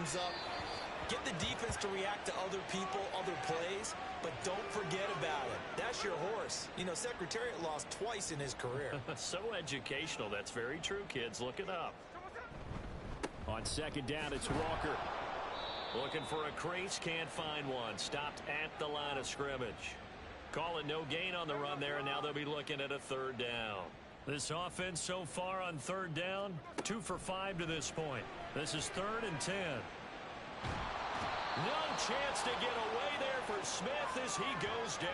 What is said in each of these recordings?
comes up, get the defense to react to other people, other plays, but don't forget about it. That's your horse. You know, Secretariat lost twice in his career. So educational. That's very true, kids. Look it up. On second down, it's Walker. Looking for a crease, can't find one. Stopped at the line of scrimmage. Call it no gain on the run there, and now they'll be looking at a third down. This offense so far on third down, 2 for 5 to this point. This is 3rd and 10. No chance to get away there for Smith as he goes down.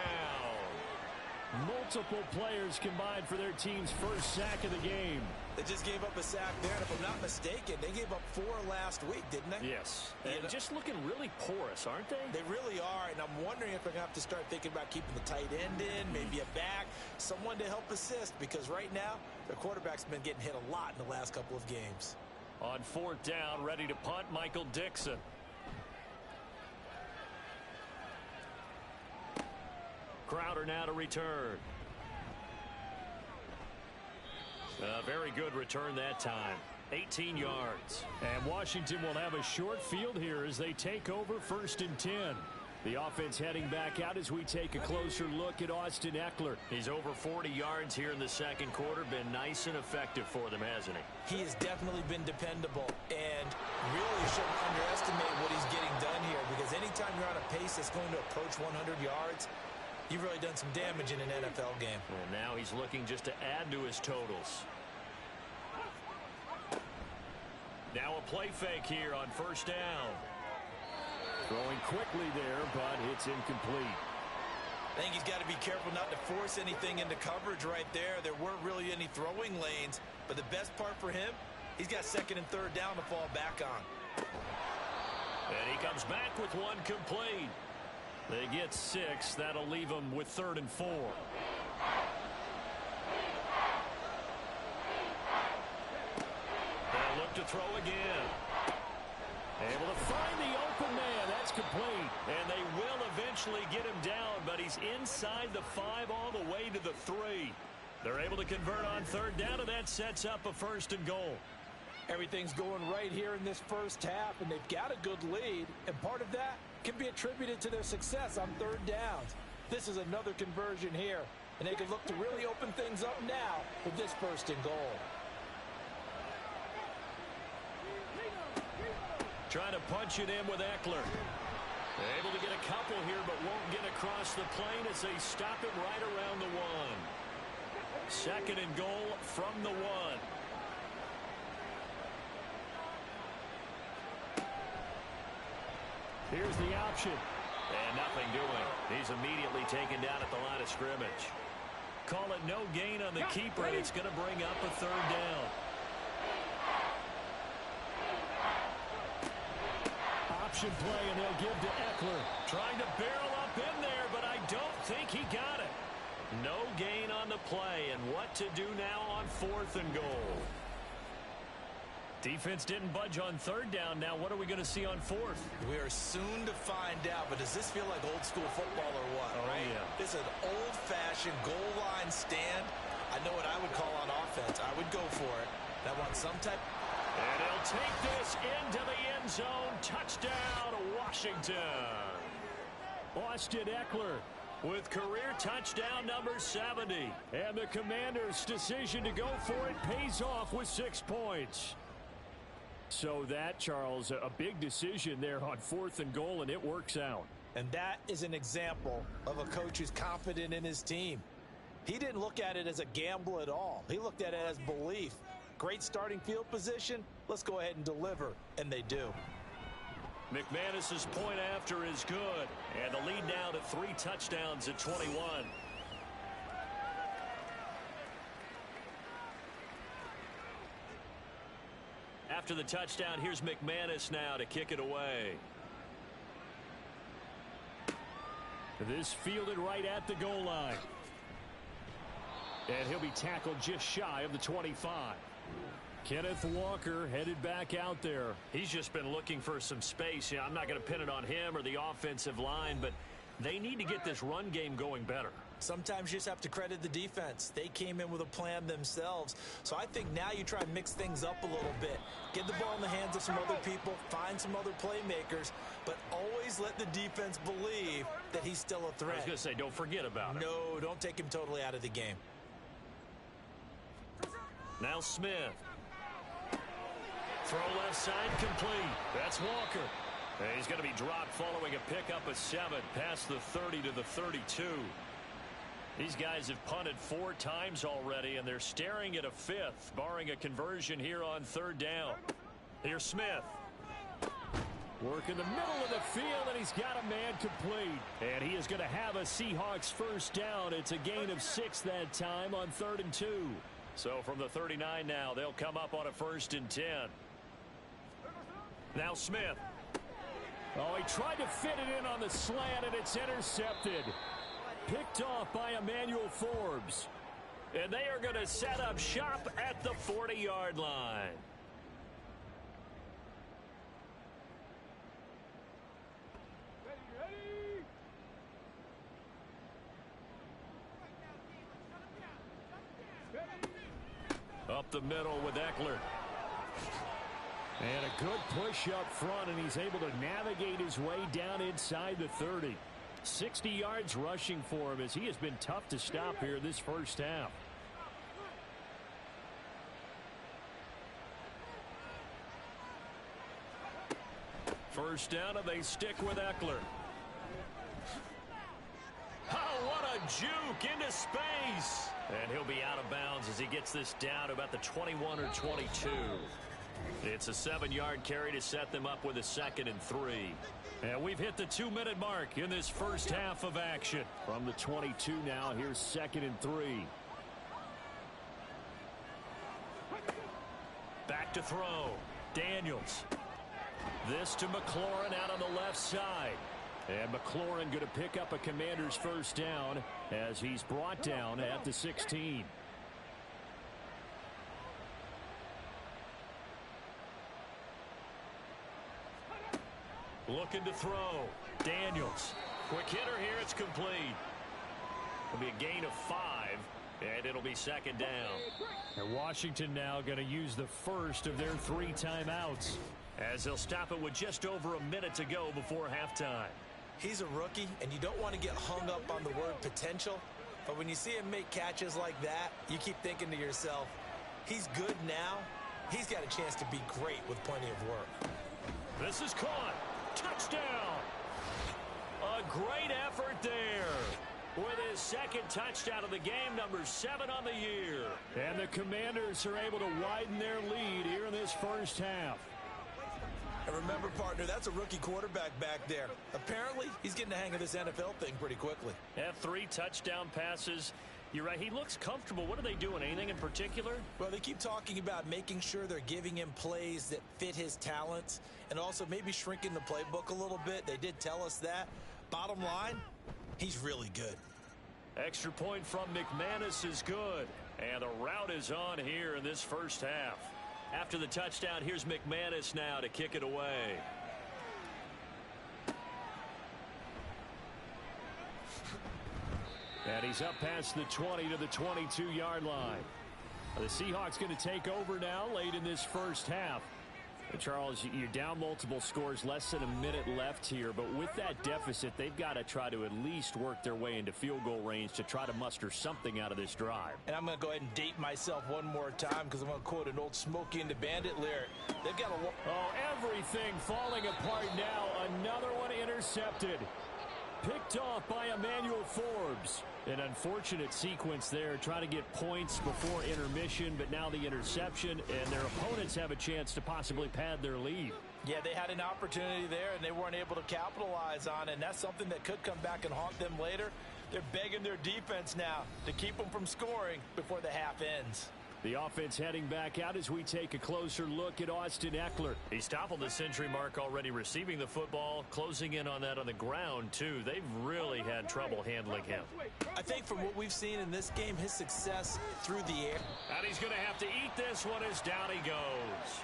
Multiple players combined for their team's first sack of the game. They just gave up a sack there, and if I'm not mistaken, they gave up 4 last week, didn't they? Yes. And just looking really porous, aren't they? They really are, and I'm wondering if they're going to have to start thinking about keeping the tight end in, maybe a back, someone to help assist, because right now, their quarterback's been getting hit a lot in the last couple of games. On 4th down, ready to punt, Michael Dixon. Crowder now to return. A very good return that time. 18 yards. And Washington will have a short field here as they take over 1st and 10. The offense heading back out as we take a closer look at Austin Ekeler. He's over 40 yards here in the second quarter. Been nice and effective for them, hasn't he? He has definitely been dependable, and really shouldn't underestimate what he's getting done here, because anytime you're on a pace that's going to approach 100 yards, you've really done some damage in an NFL game. And now he's looking just to add to his totals. Now a play fake here on 1st down. Throwing quickly there, but it's incomplete. I think he's got to be careful not to force anything into coverage right there. There weren't really any throwing lanes, but the best part for him, he's got 2nd and 3rd down to fall back on. And he comes back with one complete. They get 6. That'll leave them with 3rd and 4. They'll look to throw again. Able to find the open man. That's complete. And they will eventually get him down, but he's inside the 5 all the way to the 3. They're able to convert on 3rd down, and that sets up a 1st and goal. Everything's going right here in this first half, and they've got a good lead, and part of that can be attributed to their success on 3rd downs. This is another conversion here, and they can look to really open things up now with this 1st and goal. Trying to punch it in with Ekeler. Able to get a couple here, but won't get across the plane as they stop it right around the 1. 2nd and goal from the 1. Here's the option. And nothing doing. He's immediately taken down at the line of scrimmage. Call it no gain on the keeper, and it's going to bring up a 3rd down. Option play, and they'll give to Ekeler. Trying to barrel up in there, but I don't think he got it. No gain on the play, and what to do now on 4th and goal. Defense didn't budge on 3rd down. Now what are we going to see on 4th? We are soon to find out, but does this feel like old school football or what? Oh, right? Yeah. This is an old-fashioned goal line stand. I know what I would call on offense. I would go for it. I want some type. And he'll take this into the end zone. Touchdown, Washington. Austin Ekeler with career touchdown number 70. And the Commanders' decision to go for it pays off with 6 points. So that, Charles, a big decision there on 4th and goal, and it works out. And that is an example of a coach who's confident in his team. He didn't look at it as a gamble at all. He looked at it as belief. Great starting field position. Let's go ahead and deliver. And they do. McManus's point after is good. And the lead now to 3 touchdowns at 21. After the touchdown, here's McManus now to kick it away. This fielded right at the goal line. And he'll be tackled just shy of the 25. Kenneth Walker headed back out there. He's just been looking for some space. I'm not going to pin it on him or the offensive line, but they need to get this run game going better. Sometimes you just have to credit the defense. They came in with a plan themselves. So I think now you try and mix things up a little bit. Get the ball in the hands of some other people, find some other playmakers, but always let the defense believe that he's still a threat. I was going to say, don't forget about it. No, don't take him totally out of the game. Now Smith. Throw left side complete. That's Walker. And he's going to be dropped following a pickup of 7 past the 30 to the 32. These guys have punted 4 times already, and they're staring at a 5th, barring a conversion here on 3rd down. Here's Smith. Work in the middle of the field, and he's got a man complete. And he is going to have a Seahawks first down. It's a gain of 6 that time on 3rd and 2. So from the 39 now, they'll come up on a 1st and 10. Now Smith. Oh, he tried to fit it in on the slant, and it's intercepted. Picked off by Emmanuel Forbes. And they are going to set up shop at the 40-yard line. Up the middle with Eckler. And a good push up front, and he's able to navigate his way down inside the 30. 60 yards rushing for him, as he has been tough to stop here this first half. First down, and they stick with Eckler. Oh, what a juke into space. And he'll be out of bounds as he gets this down to about the 21 or 22. It's a 7-yard carry to set them up with a 2nd and 3. And we've hit the 2-minute mark in this first half of action. From the 22 now, here's 2nd and 3. Back to throw. Daniels. This to McLaurin out on the left side. And McLaurin going to pick up a Commander's first down as he's brought down at the 16. Looking to throw. Daniels. Quick hitter here. It's complete. It'll be a gain of 5, and it'll be 2nd down. And Washington now going to use the first of their 3 timeouts, as they'll stop it with just over a minute to go before halftime. He's a rookie, and you don't want to get hung up on the word potential. But when you see him make catches like that, you keep thinking to yourself, he's good now. He's got a chance to be great with plenty of work. This is caught. Touchdown. A great effort there. With his 2nd touchdown of the game, number 7 on the year. And the Commanders are able to widen their lead here in this first half. And remember, partner, that's a rookie quarterback back there. Apparently, he's getting the hang of this NFL thing pretty quickly. Have 3 touchdown passes. You're right, he looks comfortable. What are they doing? Anything in particular? Well, they keep talking about making sure they're giving him plays that fit his talents and also maybe shrinking the playbook a little bit. They did tell us that. Bottom line, he's really good. Extra point from McManus is good. And the route is on here in this first half. After the touchdown, here's McManus now to kick it away. And he's up past the 20 to the 22-yard line. The Seahawks going to take over now late in this first half. And Charles, you're down multiple scores, less than a minute left here. But with that deficit, they've got to try to at least work their way into field goal range to try to muster something out of this drive. And I'm going to go ahead and date myself one more time because I'm going to quote an old Smokey and the Bandit lyric. They've got a... Oh, everything falling apart now. Another one intercepted. Picked off by Emmanuel Forbes. An unfortunate sequence there, trying to get points before intermission, but now the interception, and their opponents have a chance to possibly pad their lead. Yeah, they had an opportunity there, and they weren't able to capitalize on it, and that's something that could come back and haunt them later. They're begging their defense now to keep them from scoring before the half ends. The offense heading back out as we take a closer look at Austin Eckler. He's toppled the century mark already receiving the football, closing in on that on the ground, too. They've really had trouble handling him. I think from what we've seen in this game, his success through the air. And he's going to have to eat this one as down he goes.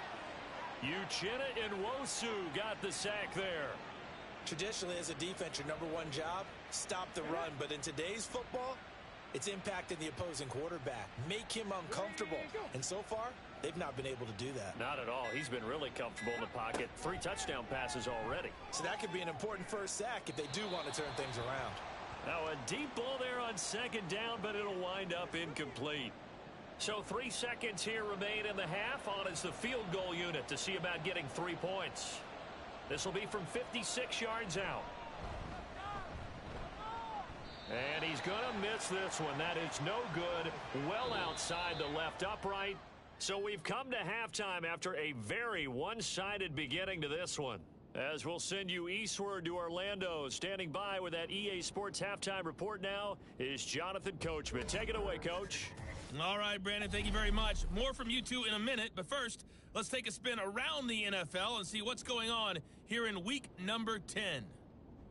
Uchenna Nwosu got the sack there. Traditionally, as a defense, your number one job, stop the run. But in today's football, It's impacting the opposing quarterback. Make him uncomfortable. And so far, they've not been able to do that. Not at all. He's been really comfortable in the pocket. 3 touchdown passes already. So that could be an important first sack if they do want to turn things around. Now a deep ball there on 2nd down, but it'll wind up incomplete. So 3 seconds here remain in the half. On is the field goal unit to see about getting 3 points. This will be from 56 yards out. And he's going to miss this one. That is no good. Well outside the left upright. So we've come to halftime after a very one-sided beginning to this one. As we'll send you eastward to Orlando. Standing by with that EA Sports halftime report now is Jonathan Coachman. Take it away, Coach. All right, Brandon, thank you very much. More from you two in a minute, but first, let's take a spin around the NFL and see what's going on here in week number 10.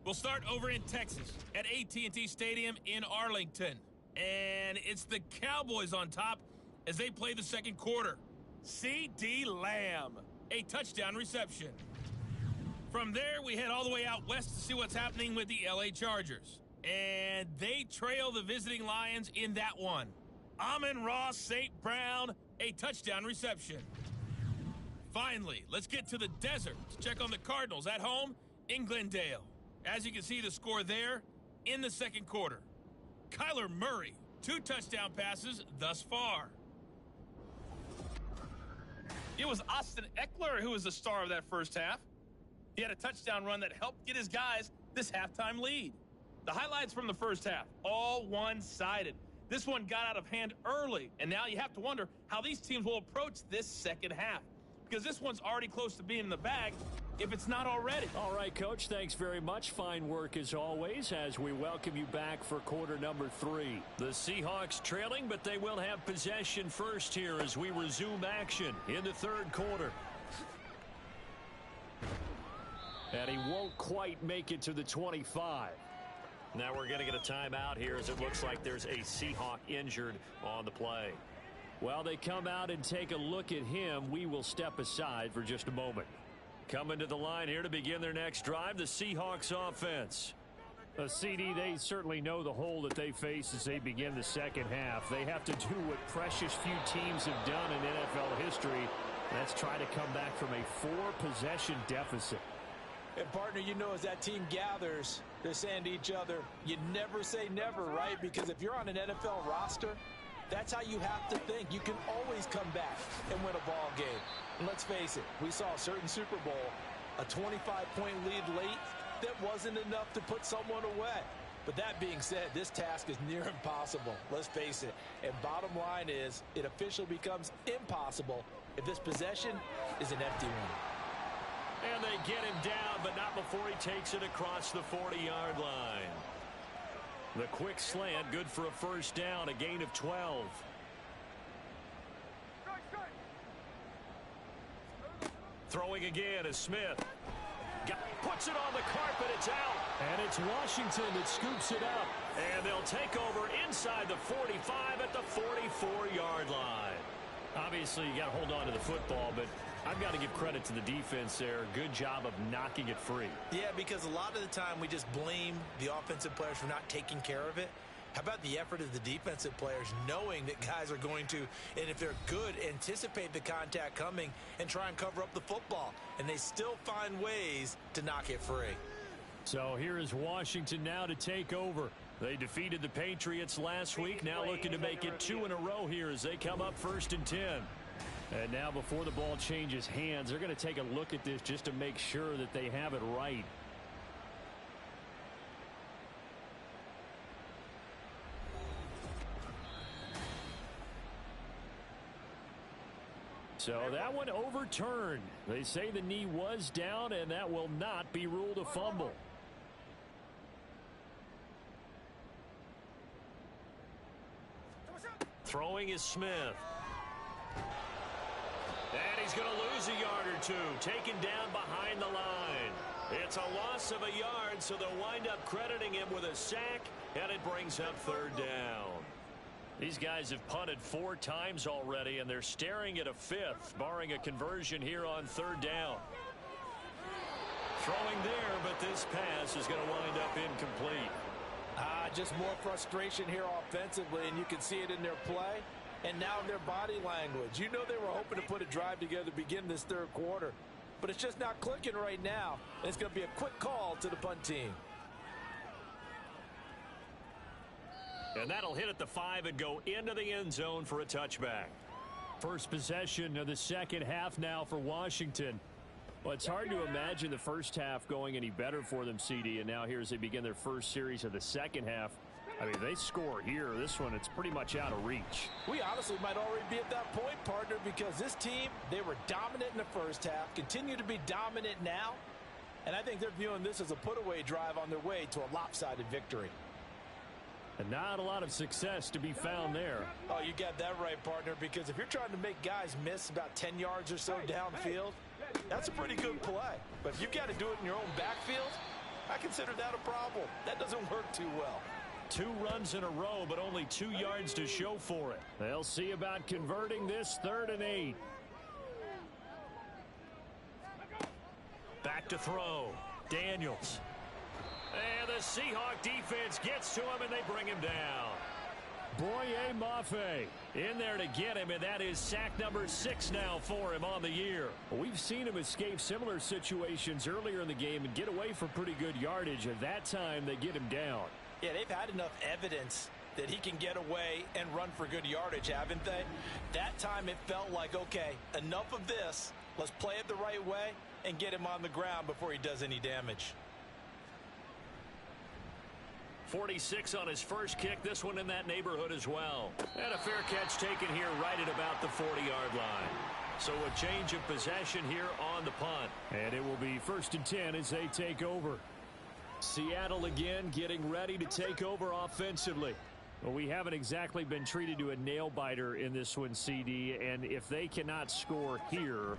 We'll start over in Texas at AT&T Stadium in Arlington. And it's the Cowboys on top as they play the second quarter. C.D. Lamb, a touchdown reception. From there, we head all the way out west to see what's happening with the L.A. Chargers. And they trail the visiting Lions in that one. Amon-Ra St. Brown, a touchdown reception. Finally, let's get to the desert to check on the Cardinals at home in Glendale. As you can see, the score there in the second quarter. Kyler Murray, 2 touchdown passes thus far. It was Austin Eckler who was the star of that first half. He had a touchdown run that helped get his guys this halftime lead. The highlights from the first half, all one-sided. This one got out of hand early, and now you have to wonder how these teams will approach this second half, because this one's already close to being in the bag, if it's not already. All right, Coach, thanks very much. Fine work as always as we welcome you back for quarter number 3. The Seahawks trailing, but they will have possession first here as we resume action in the third quarter. And he won't quite make it to the 25. Now we're going to get a timeout here as it looks like there's a Seahawk injured on the play. While they come out and take a look at him, we will step aside for just a moment. Coming to the line here to begin their next drive, the Seahawks offense. CD, they certainly know the hole that they face as they begin the second half. They have to do what precious few teams have done in NFL history. That's try to come back from a 4-possession deficit. And, partner, you know, as that team gathers, they're saying to each other, you never say never, right? Because if you're on an NFL roster, that's how you have to think. You can always come back and win a ball game. And let's face it, we saw a certain Super Bowl, a 25-point lead late that wasn't enough to put someone away. But that being said, this task is near impossible. Let's face it. And bottom line is, it officially becomes impossible if this possession is an empty one. And they get him down, but not before he takes it across the 40-yard line. The quick slant, good for a first down, a gain of 12. Throwing again is Smith. Puts it on the carpet, it's out. And it's Washington that scoops it up. And they'll take over inside the 45 at the 44-yard line. Obviously, you got to hold on to the football, but I've got to give credit to the defense there. Good job of knocking it free. Yeah, because a lot of the time we just blame the offensive players for not taking care of it. How about the effort of the defensive players knowing that guys are going to, and if they're good, anticipate the contact coming and try and cover up the football. And they still find ways to knock it free. So here is Washington now to take over. They defeated the Patriots last week, now looking to make it 2 in a row here as they come up 1st and 10. And now before the ball changes hands, they're going to take a look at this just to make sure that they have it right. So that one overturned. They say the knee was down, and that will not be ruled a fumble. Throwing is Smith. And he's going to lose a yard or 2. Taken down behind the line. It's a loss of a yard, so they'll wind up crediting him with a sack, and it brings up 3rd down. These guys have punted 4 times already, and they're staring at a 5th, barring a conversion here on 3rd down. Throwing there, but this pass is going to wind up incomplete. Just more frustration here offensively, and you can see it in their play and now in their body language. You know they were hoping to put a drive together to begin this third quarter, but it's just not clicking right now. And it's going to be a quick call to the punt team. And that'll hit at the 5 and go into the end zone for a touchback. First possession of the second half now for Washington. Well, it's hard to imagine the first half going any better for them, CD, and now here as they begin their first series of the second half. I mean, they score here. This one, it's pretty much out of reach. We honestly might already be at that point, partner, because this team, they were dominant in the first half, continue to be dominant now, and I think they're viewing this as a put-away drive on their way to a lopsided victory. And not a lot of success to be found there. Oh, you got that right, partner, because if you're trying to make guys miss about 10 yards or so downfield, that's a pretty good play. But if you've got to do it in your own backfield, I consider that a problem. That doesn't work too well. 2 runs in a row, but only 2 yards to show for it. They'll see about converting this 3rd and 8. Back to throw. Daniels. And the Seahawk defense gets to him, and they bring him down. Boye Mafe in there to get him, and that is sack number 6 now for him on the year. We've seen him escape similar situations earlier in the game and get away for pretty good yardage. At that time, they get him down. Yeah, they've had enough evidence that he can get away and run for good yardage, haven't they? That time it felt like, okay, enough of this. Let's play it the right way and get him on the ground before he does any damage. 46 on his first kick, this one in that neighborhood as well. And a fair catch taken here right at about the 40-yard line. So a change of possession here on the punt. And it will be 1st and 10 as they take over. Seattle again getting ready to take over offensively. Well, we haven't exactly been treated to a nail-biter in this one, CD, and if they cannot score here,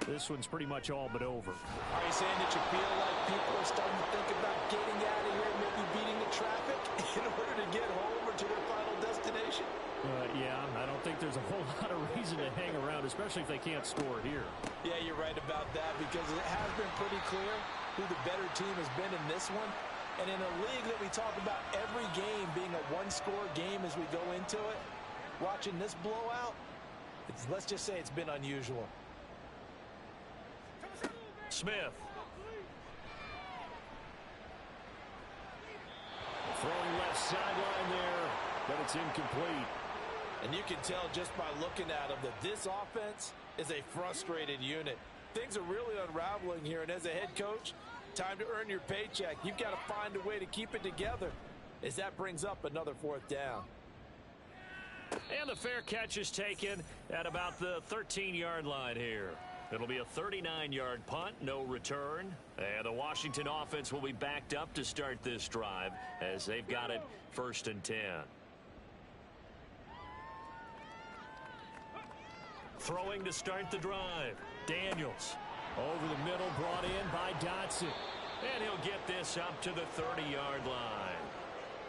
this one's pretty much all but over. Are you saying that you feel like people are starting to think about getting out of here, maybe beating the traffic in order to get home or to their final destination? Yeah, I don't think there's a whole lot of reason to hang around, especially if they can't score here. Yeah, you're right about that, because it has been pretty clear who the better team has been in this one. And in a league that we talk about every game being a one-score game as we go into it, watching this blowout, let's just say it's been unusual. Smith. Throwing left sideline there, but it's incomplete. And you can tell just by looking at them that this offense is a frustrated unit. Things are really unraveling here, and as a head coach, time to earn your paycheck. You've got to find a way to keep it together as that brings up another 4th down. And the fair catch is taken at about the 13-yard line here. It'll be a 39-yard punt, no return. And the Washington offense will be backed up to start this drive as they've got it 1st and 10. Throwing to start the drive. Daniels. Over the middle, brought in by Dotson. And he'll get this up to the 30-yard line.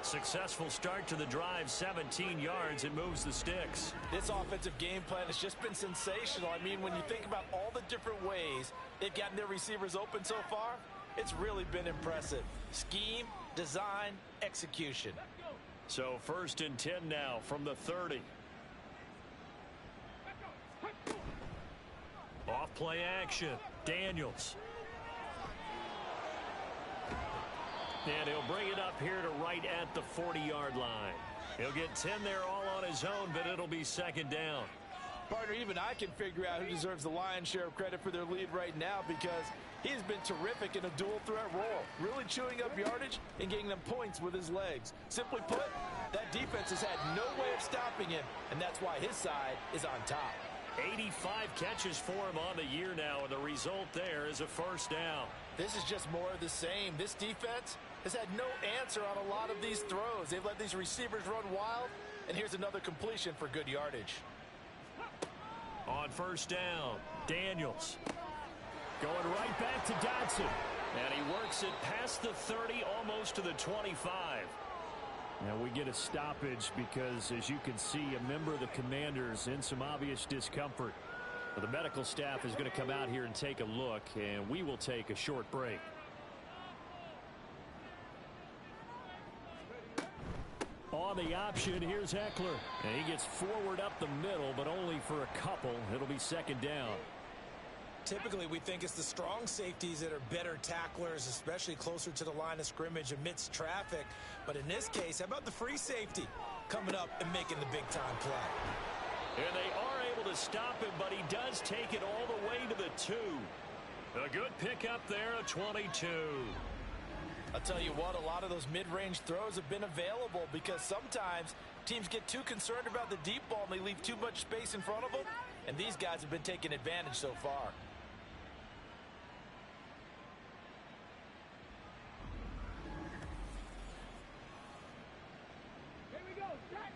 Successful start to the drive, 17 yards, and moves the sticks. This offensive game plan has just been sensational. I mean, when you think about all the different ways they've gotten their receivers open so far, it's really been impressive. Scheme, design, execution. So 1st and 10 now from the 30. Off play action. Daniels. And he'll bring it up here to right at the 40-yard line. He'll get 10 there all on his own, but it'll be 2nd down. Partner, even I can figure out who deserves the lion's share of credit for their lead right now, because he's been terrific in a dual threat role, really chewing up yardage and getting them points with his legs. Simply put, that defense has had no way of stopping him, and that's why his side is on top. 85 catches for him on the year now, and the result there is a 1st down. This is just more of the same. This defense has had no answer on a lot of these throws. They've let these receivers run wild, and here's another completion for good yardage. On 1st down, Daniels. Going right back to Dotson. And he works it past the 30, almost to the 25. Now we get a stoppage because, as you can see, a member of the Commanders in some obvious discomfort. Well, the medical staff is going to come out here and take a look, and we will take a short break. On the option, here's Eckler. And he gets forward up the middle, but only for a couple. It'll be second down. Typically, we think it's the strong safeties that are better tacklers, especially closer to the line of scrimmage amidst traffic. But in this case, how about the free safety coming up and making the big-time play? And they are able to stop him, but he does take it all the way to the 2. A good pickup there, a 22. I'll tell you what, a lot of those mid-range throws have been available because sometimes teams get too concerned about the deep ball and they leave too much space in front of them, and these guys have been taking advantage so far. Here we go, set.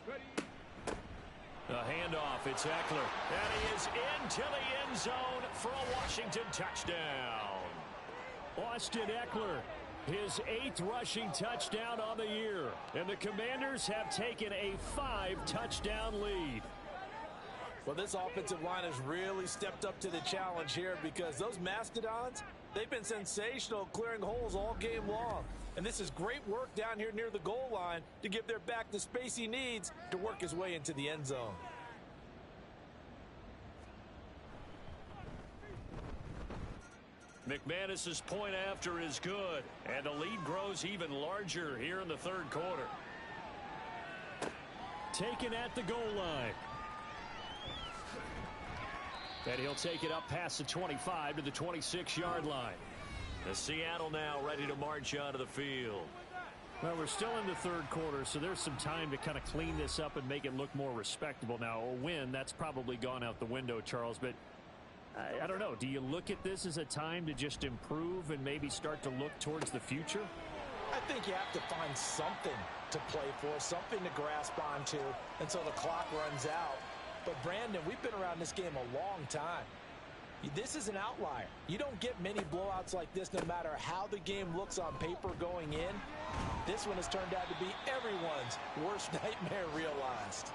Ready. A handoff, it's Eckler. And he is into the end zone for a Washington touchdown. Austin Eckler, his 8th rushing touchdown on the year. And the Commanders have taken a 5-touchdown lead. Well, this offensive line has really stepped up to the challenge here because those Mastodons, they've been sensational clearing holes all game long. And this is great work down here near the goal line to give their back the space he needs to work his way into the end zone. McManus's point after is good, and the lead grows even larger here in the third quarter. Taken at the goal line. And he'll take it up past the 25 to the 26-yard line. The Seattle now ready to march onto the field. Well, we're still in the third quarter, so there's some time to kind of clean this up and make it look more respectable. Now, a win, that's probably gone out the window, Charles, but I don't know. Do you look at this as a time to just improve and maybe start to look towards the future? I think you have to find something to play for, something to grasp onto until the clock runs out. But, Brandon, we've been around this game a long time. This is an outlier. You don't get many blowouts like this no matter how the game looks on paper going in. This one has turned out to be everyone's worst nightmare realized.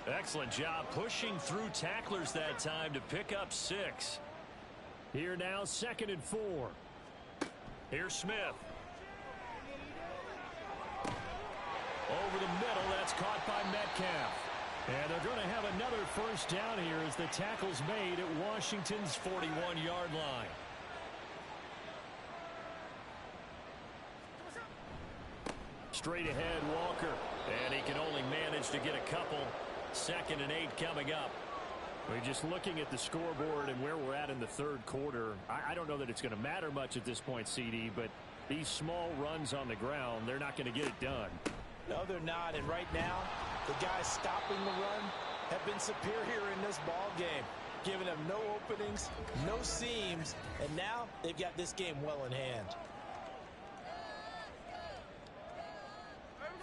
Excellent job pushing through tacklers that time to pick up 6. Here now, 2nd and 4. Here's Smith. Over the middle, that's caught by Metcalf. And they're going to have another first down here as the tackle's made at Washington's 41-yard line. Straight ahead, Walker. And he can only manage to get a couple. 2nd and 8 coming up. We're just looking at the scoreboard and where we're at in the third quarter. I don't know that it's going to matter much at this point, CD, but these small runs on the ground, they're not going to get it done. No, they're not. And right now, the guys stopping the run have been superior in this ball game, giving them no openings, no seams, and now they've got this game well in hand.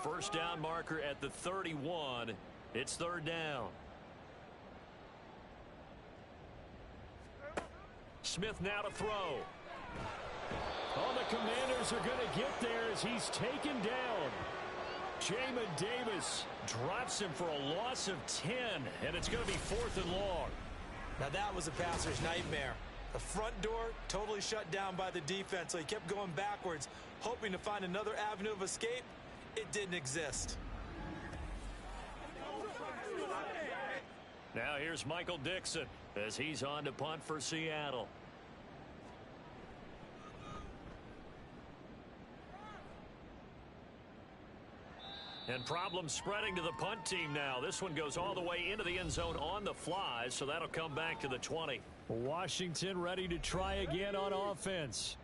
First down marker at the 31. It's 3rd down. Smith now to throw. Oh, the Commanders are going to get there as he's taken down. Jamin Davis drops him for a loss of 10, and it's going to be 4th and long. Now that was a passer's nightmare. The front door totally shut down by the defense, so he kept going backwards, hoping to find another avenue of escape. It didn't exist. Now here's Michael Dixon as he's on to punt for Seattle. And problems spreading to the punt team now. This one goes all the way into the end zone on the fly, so that'll come back to the 20. Washington ready to try again on offense.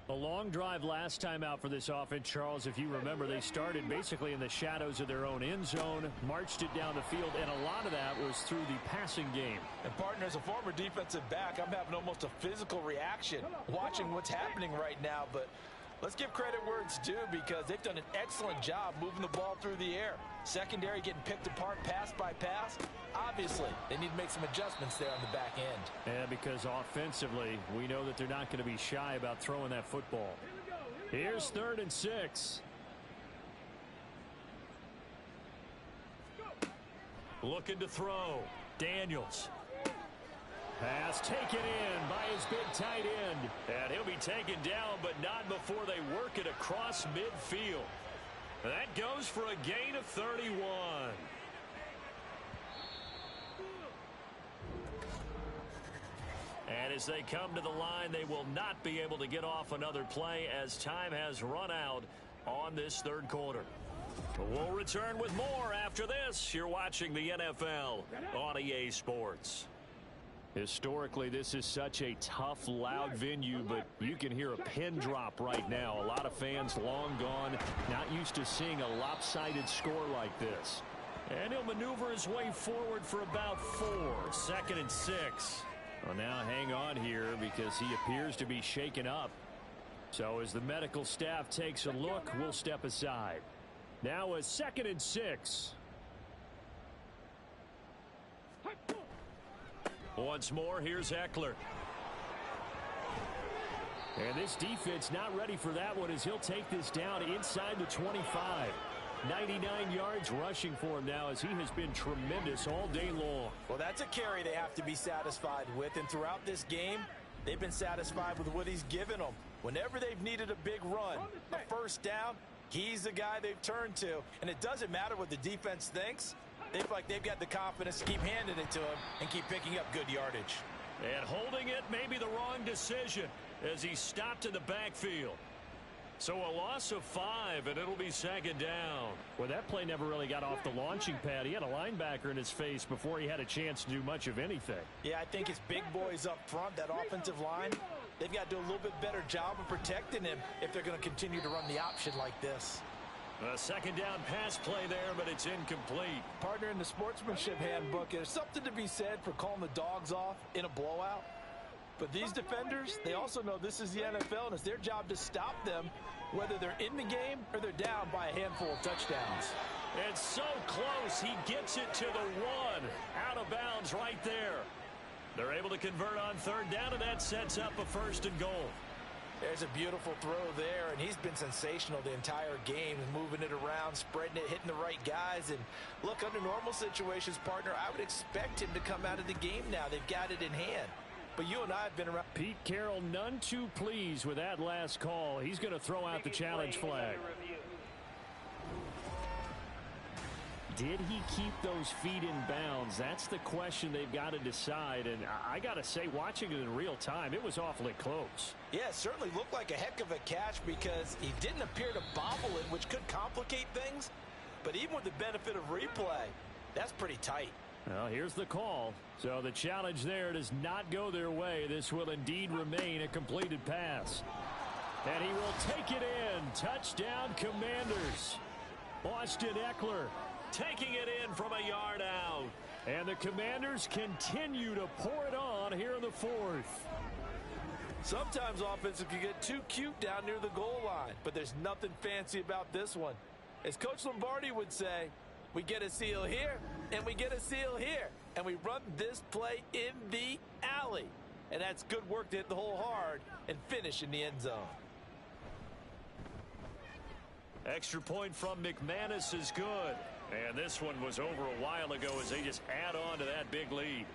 A long drive last time out for this offense, Charles. If you remember, they started basically in the shadows of their own end zone, marched it down the field, and a lot of that was through the passing game. And, partner, as a former defensive back, I'm having almost a physical reaction watching what's happening right now. But let's give credit where it's due because they've done an excellent job moving the ball through the air. Secondary getting picked apart pass by pass. Obviously, they need to make some adjustments there on the back end. Yeah, because offensively, we know that they're not going to be shy about throwing that football. Here's 3rd and 6. Looking to throw. Daniels. Pass taken in by his big tight end. And he'll be taken down, but not before they work it across midfield. That goes for a gain of 31. And as they come to the line, they will not be able to get off another play as time has run out on this third quarter. We'll return with more after this. You're watching the NFL on EA Sports. Historically, this is such a tough, loud venue, but you can hear a pin drop right now. A lot of fans long gone, not used to seeing a lopsided score like this. And he'll maneuver his way forward for about 4. 2nd and 6. Well, now hang on here because he appears to be shaken up. So as the medical staff takes a look, we'll step aside. Now a 2nd and 6. Once more, here's Eckler. And this defense not ready for that one as he'll take this down inside the 25. 99 yards rushing for him now as he has been tremendous all day long. Well, that's a carry they have to be satisfied with, and throughout this game, they've been satisfied with what he's given them. Whenever they've needed a big run, a first down, he's the guy they've turned to. And it doesn't matter what the defense thinks. They feel like they've got the confidence to keep handing it to him and keep picking up good yardage. And holding it may be the wrong decision as he stopped in the backfield. So a loss of 5, and it'll be 2nd down. Well, that play never really got off the launching pad. He had a linebacker in his face before he had a chance to do much of anything. Yeah, I think it's big boys up front, that offensive line. They've got to do a little bit better job of protecting him if they're going to continue to run the option like this. A 2nd down pass play there, but it's incomplete. Partner, in the sportsmanship handbook, there's something to be said for calling the dogs off in a blowout. But these defenders, they also know this is the NFL, and it's their job to stop them, whether they're in the game or they're down by a handful of touchdowns. And so close, he gets it to the 1. Out of bounds right there. They're able to convert on 3rd down, and that sets up a 1st and goal. There's a beautiful throw there, and he's been sensational the entire game, moving it around, spreading it, hitting the right guys. And look, under normal situations, partner, I would expect him to come out of the game now. They've got it in hand. But you and I have been around. Pete Carroll none too pleased with that last call. He's going to throw out the challenge flag. Did he keep those feet in bounds? That's the question they've got to decide. And I got to say, watching it in real time, it was awfully close. Yeah, it certainly looked like a heck of a catch because he didn't appear to bobble it, which could complicate things. But even with the benefit of replay, that's pretty tight. Well, here's the call. So the challenge there does not go their way. This will indeed remain a completed pass. And he will take it in. Touchdown, Commanders. Austin Eckler taking it in from a yard out. And the Commanders continue to pour it on here in the 4th. Sometimes offenses can get too cute down near the goal line, but there's nothing fancy about this one. As Coach Lombardi would say, we get a seal here, and we get a seal here, and we run this play in the alley. And that's good work to hit the hole hard and finish in the end zone. Extra point from McManus is good. And this one was over a while ago as they just add on to that big lead.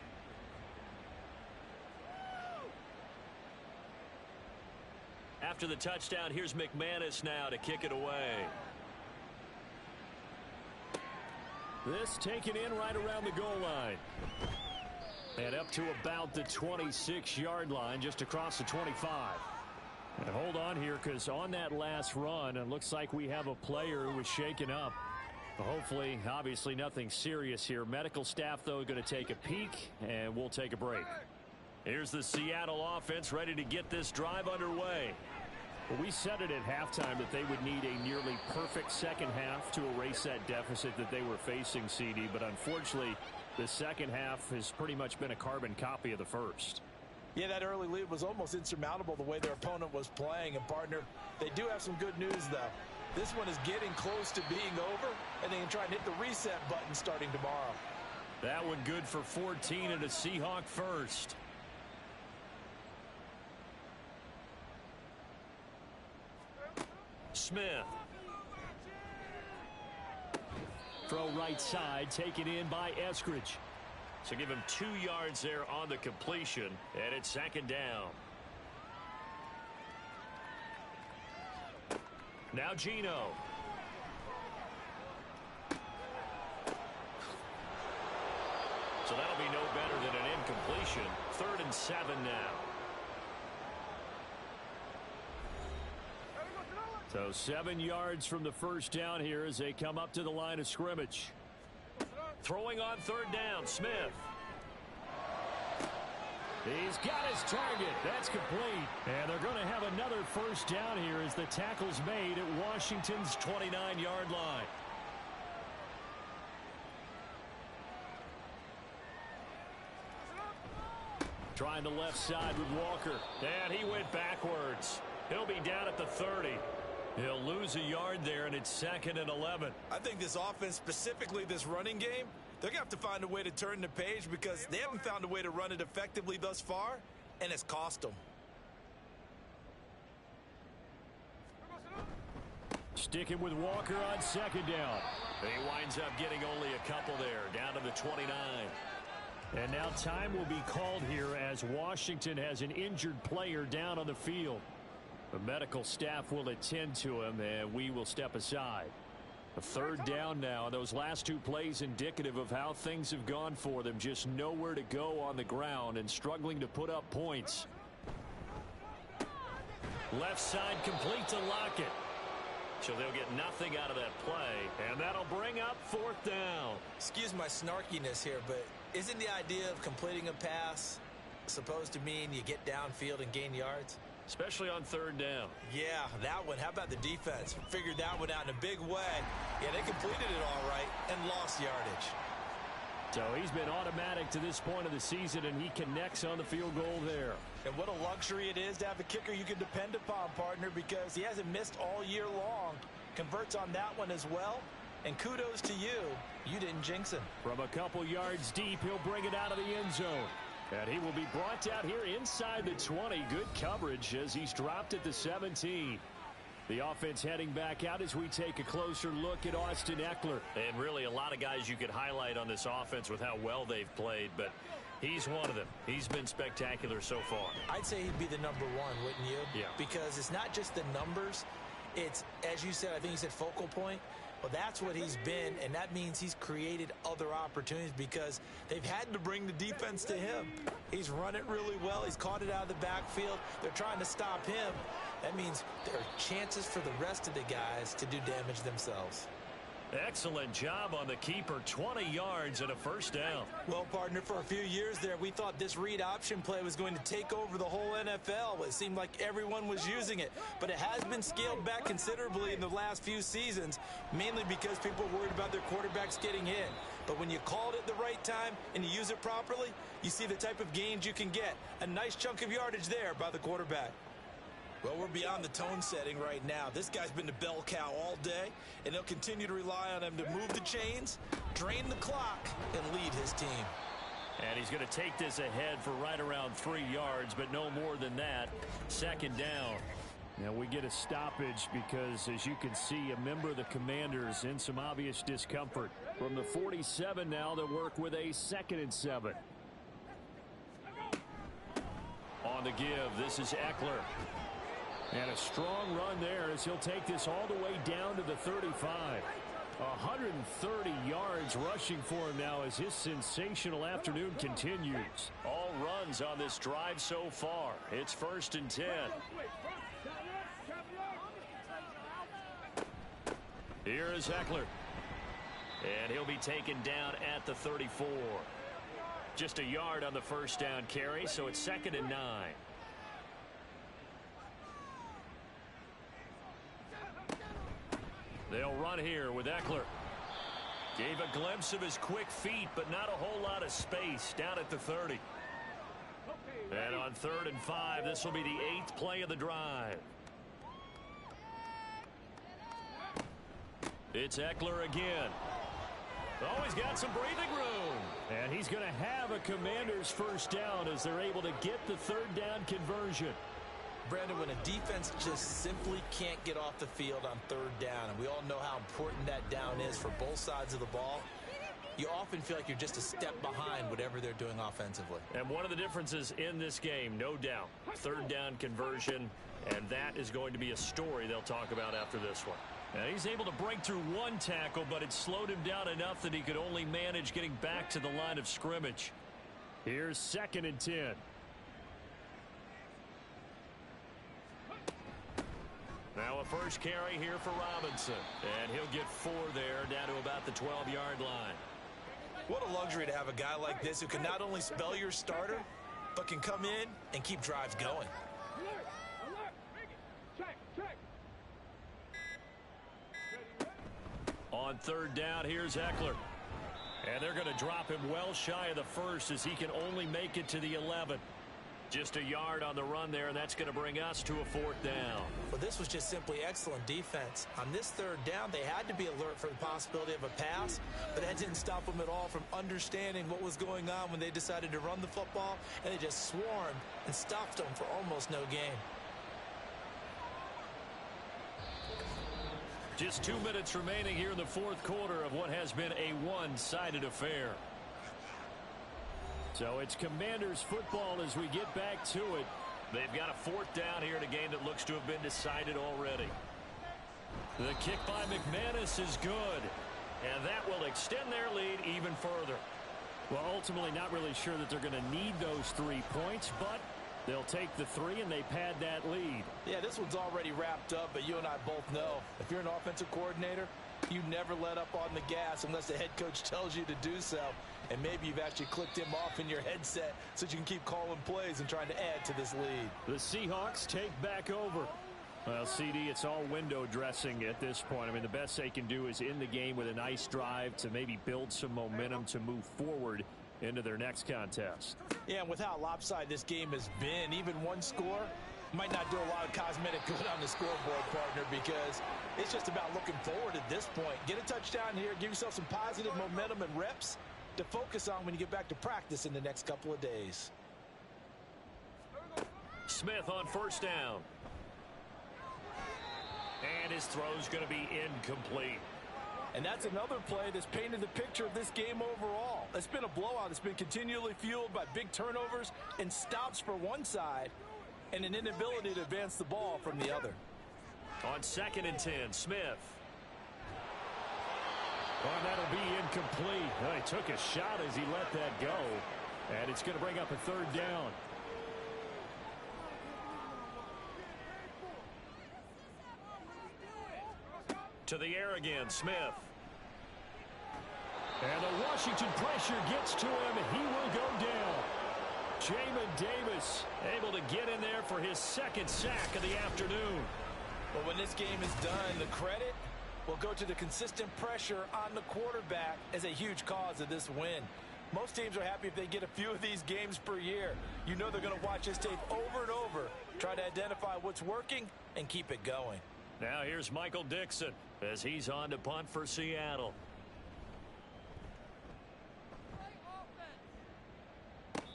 After the touchdown, here's McManus now to kick it away. This taken in right around the goal line. And up to about the 26-yard line, just across the 25. And hold on here, because on that last run, it looks like we have a player who was shaken up. Hopefully, obviously nothing serious here. Medical staff, though, going to take a peek, and we'll take a break. Here's the Seattle offense ready to get this drive underway. Well, we said it at halftime that they would need a nearly perfect second half to erase that deficit that they were facing, CD. But unfortunately, the second half has pretty much been a carbon copy of the first. Yeah, that early lead was almost insurmountable the way their opponent was playing. And, partner, they do have some good news, though. This one is getting close to being over, and they can try and hit the reset button starting tomorrow. That one good for 14 and a Seahawk first. Smith. Throw right side, taken in by Eskridge. So give him 2 yards there on the completion, and it's second down. Now Geno. So that'll be no better than an incompletion. 3rd and 7 now. So 7 yards from the first down here as they come up to the line of scrimmage. Throwing on 3rd down, Smith. He's got his target. That's complete. And they're going to have another first down here as the tackle's made at Washington's 29-yard line. Trying the left side with Walker. And he went backwards. He'll be down at the 30. He'll lose a yard there, and it's 2nd and 11. I think this offense, specifically this running game, they're going to have to find a way to turn the page because they haven't found a way to run it effectively thus far, and it's cost them. Sticking with Walker on 2nd down. He winds up getting only a couple there, down to the 29. And now time will be called here as Washington has an injured player down on the field. The medical staff will attend to him, and we will step aside. A 3rd down now. Those last 2 plays indicative of how things have gone for them. Just nowhere to go on the ground and struggling to put up points. Left side complete to Lockett. So they'll get nothing out of that play, and that'll bring up 4th down. Excuse my snarkiness here, but isn't the idea of completing a pass supposed to mean you get downfield and gain yards? Especially on 3rd down. Yeah, that one. How about the defense? Figured that one out in a big way. Yeah, they completed it all right and lost yardage. So he's been automatic to this point of the season, and he connects on the field goal there. And what a luxury it is to have a kicker you can depend upon, partner, because he hasn't missed all year long. Converts on that one as well. And kudos to you. You didn't jinx him. From a couple yards deep, he'll bring it out of the end zone. And he will be brought out here inside the 20. Good coverage as he's dropped at the 17. The offense heading back out as we take a closer look at Austin Eckler. And really a lot of guys you could highlight on this offense with how well they've played, but he's one of them. He's been spectacular so far. I'd say he'd be the number 1, wouldn't you? Yeah. Because it's not just the numbers. It's, as you said, I think you said focal point. Well, that's what he's been, and that means he's created other opportunities because they've had to bring the defense to him. He's run it really well. He's caught it out of the backfield. They're trying to stop him. That means there are chances for the rest of the guys to do damage themselves. Excellent job on the keeper. 20 yards and a 1st down. Well, partner, for a few years there, we thought this read option play was going to take over the whole NFL. It seemed like everyone was using it. But it has been scaled back considerably in the last few seasons, mainly because people are worried about their quarterbacks getting hit. But when you call it at the right time and you use it properly, you see the type of gains you can get. A nice chunk of yardage there by the quarterback. Well, we're beyond the tone setting right now. This guy's been the bell cow all day, and they'll continue to rely on him to move the chains, drain the clock, and lead his team. And he's going to take this ahead for right around 3 yards, but no more than that. 2nd down. Now we get a stoppage because, as you can see, a member of the Commanders in some obvious discomfort. From the 47 now, they'll work with a 2nd and 7. On the give, this is Eckler. And a strong run there as he'll take this all the way down to the 35. 130 yards rushing for him now as his sensational afternoon continues. All runs on this drive so far. It's 1st and 10. Here is Eckler. And he'll be taken down at the 34. Just a yard on the 1st down carry, so it's 2nd and 9. They'll run here with Eckler. Gave a glimpse of his quick feet, but not a whole lot of space down at the 30. And on 3rd and 5, this will be the 8th play of the drive. It's Eckler again. Oh, he's got some breathing room. And he's going to have a Commander's 1st down as they're able to get the 3rd down conversion. Brandon, when a defense just simply can't get off the field on 3rd down, and we all know how important that down is for both sides of the ball, you often feel like you're just a step behind whatever they're doing offensively. And one of the differences in this game, no doubt, third down conversion, and that is going to be a story they'll talk about after this one. Now he's able to break through one tackle, but it slowed him down enough that he could only manage getting back to the line of scrimmage. Here's 2nd and 10. Now a first carry here for Robinson, and he'll get 4 there, down to about the 12-yard line. What a luxury to have a guy like this who can not only spell your starter, but can come in and keep drives going. Alert! Alert! Check! Check! On 3rd down, here's Eckler. And they're going to drop him well shy of the first as he can only make it to the 11. Just a yard on the run there, and that's going to bring us to a 4th down. Well, this was just simply excellent defense. On this 3rd down, they had to be alert for the possibility of a pass, but that didn't stop them at all from understanding what was going on when they decided to run the football, and they just swarmed and stopped them for almost no gain. Just 2 minutes remaining here in the 4th quarter of what has been a one-sided affair. So it's Commanders football as we get back to it. They've got a 4th down here in a game that looks to have been decided already. The kick by McManus is good, and that will extend their lead even further. Well, ultimately not really sure that they're going to need those 3 points, but they'll take the 3 and they pad that lead. Yeah, this one's already wrapped up, but you and I both know if you're an offensive coordinator, you never let up on the gas unless the head coach tells you to do so. And maybe you've actually clicked him off in your headset so that you can keep calling plays and trying to add to this lead. The Seahawks take back over. Well, CD, it's all window dressing at this point. I mean, the best they can do is in the game with a nice drive to maybe build some momentum to move forward into their next contest. Yeah, and with how lopsided this game has been, even one score might not do a lot of cosmetic good on the scoreboard, partner, because it's just about looking forward at this point. Get a touchdown here, give yourself some positive momentum and reps to focus on when you get back to practice in the next couple of days. Smith on 1st down. And his throw's going to be incomplete. And that's another play that's painted the picture of this game overall. It's been a blowout. It's been continually fueled by big turnovers and stops for one side and an inability to advance the ball from the other. On 2nd and 10, Smith. Oh, that'll be incomplete. Well, he took a shot as he let that go. And it's going to bring up a 3rd down. To the air again, Smith. And the Washington pressure gets to him, and he will go down. Jamin Davis Able to get in there for his 2nd sack of the afternoon. But when this game is done, the credit will go to the consistent pressure on the quarterback as a huge cause of this win. Most teams are happy if they get a few of these games per year. You know they're going to watch this tape over and over, try to identify what's working, and keep it going. Now here's Michael Dixon as he's on to punt for Seattle.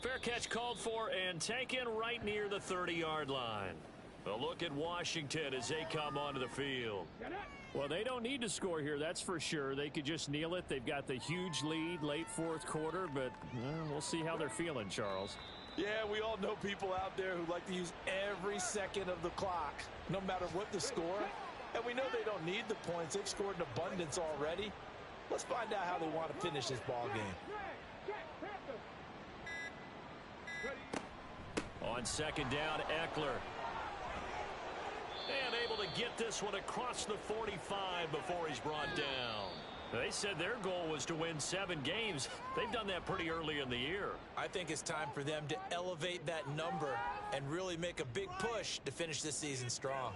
Fair catch called for and taken right near the 30-yard line. A look at Washington as they come onto the field. Well, they don't need to score here, that's for sure. They could just kneel it. They've got the huge lead late 4th quarter, but we'll see how they're feeling, Charles. Yeah, we all know people out there who like to use every second of the clock, no matter what the score. And we know they don't need the points. They've scored in abundance already. Let's find out how they want to finish this ball game. On 2nd down, Eckler. And able to get this one across the 45 before he's brought down. They said their goal was to win 7 games. They've done that pretty early in the year. I think it's time for them to elevate that number and really make a big push to finish this season strong.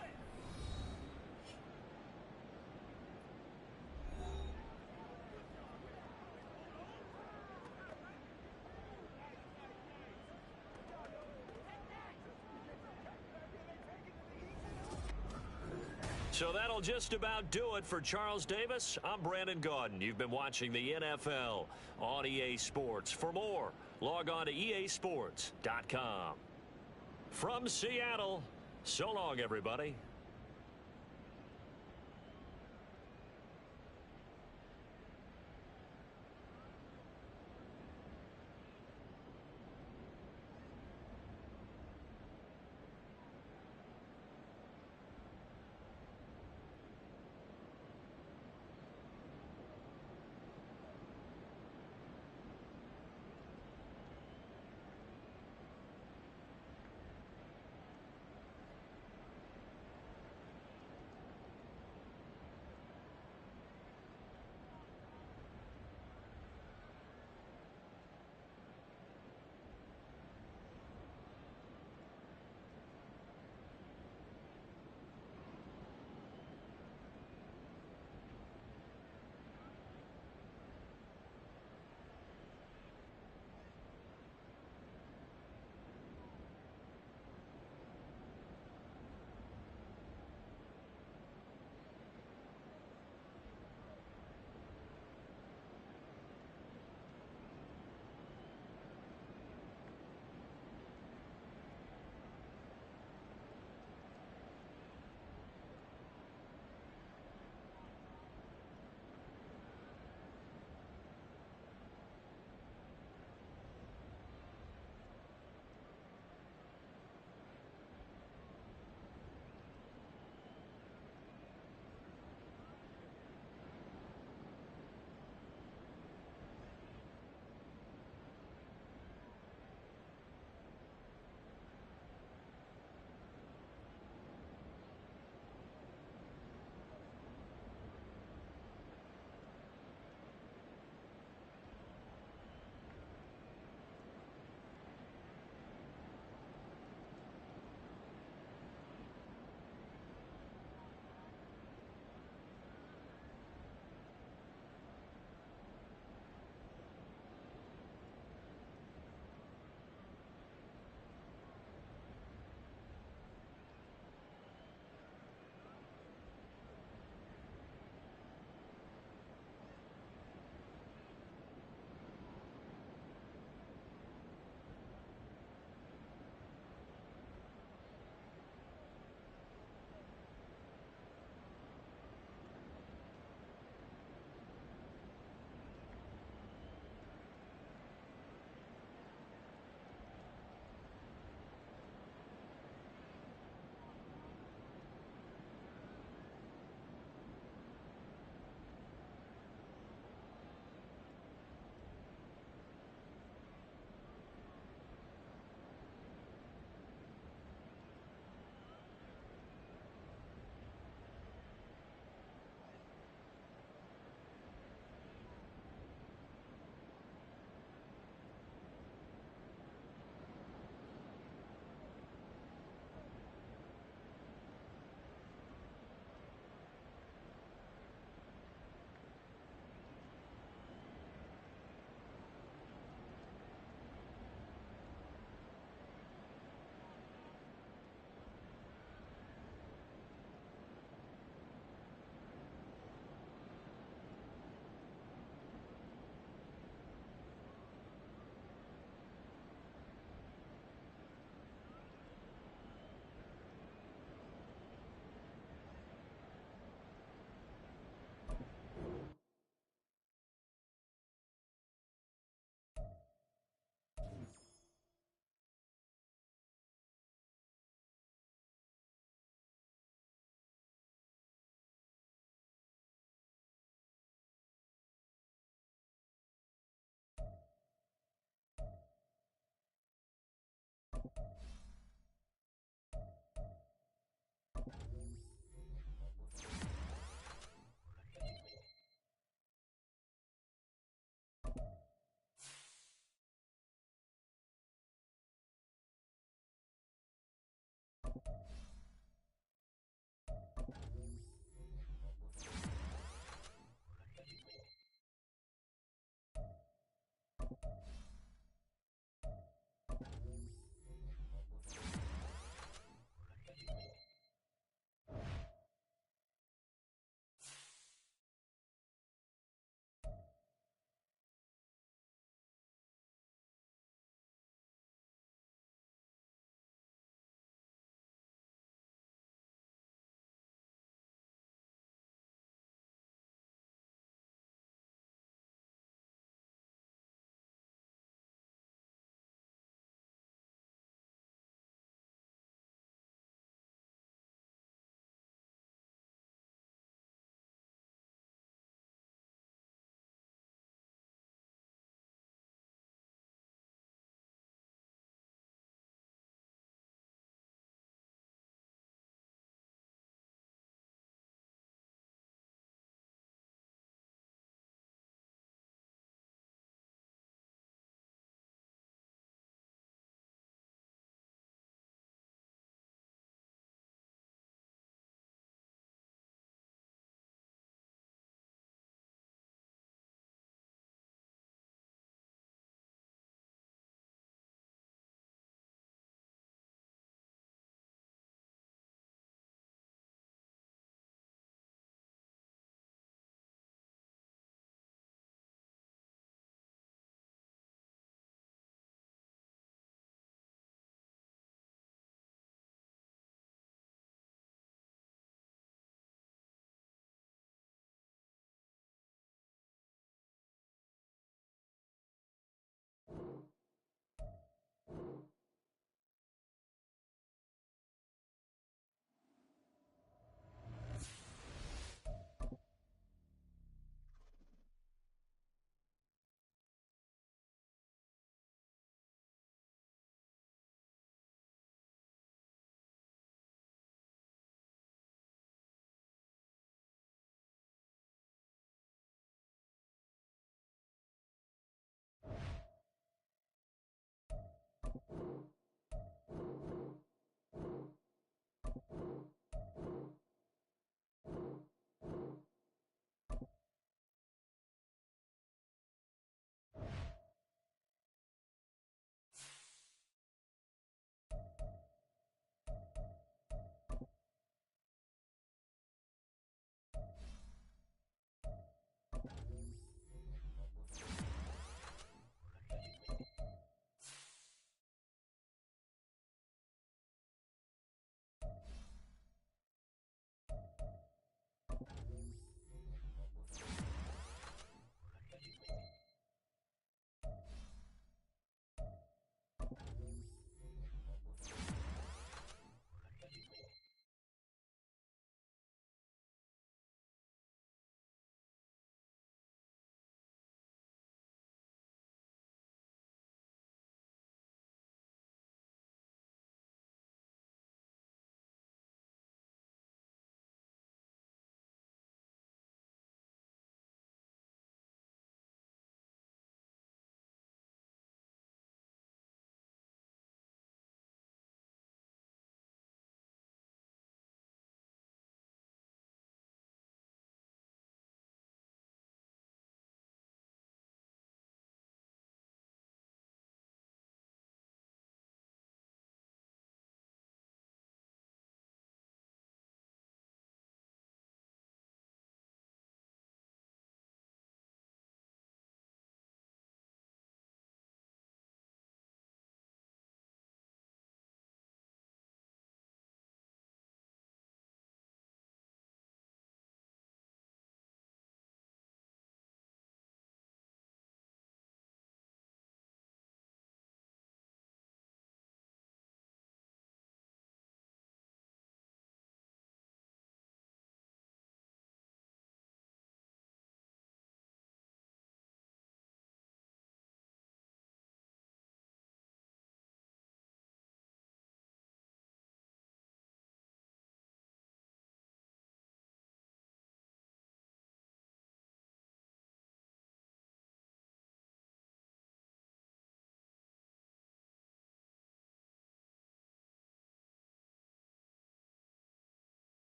So that'll just about do it for Charles Davis. I'm Brandon Gaudin. You've been watching the NFL on EA Sports. For more, log on to easports.com. From Seattle, so long, everybody.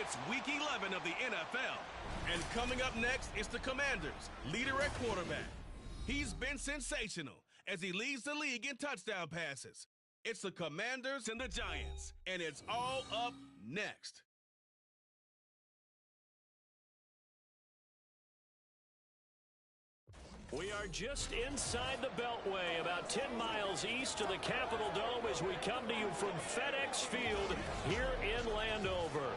It's Week 11 of the NFL. And coming up next is the Commanders' leader at quarterback. He's been sensational as he leads the league in touchdown passes. It's the Commanders and the Giants, and it's all up next. We are just inside the Beltway, about 10 miles east of the Capitol Dome as we come to you from FedEx Field here in Landover.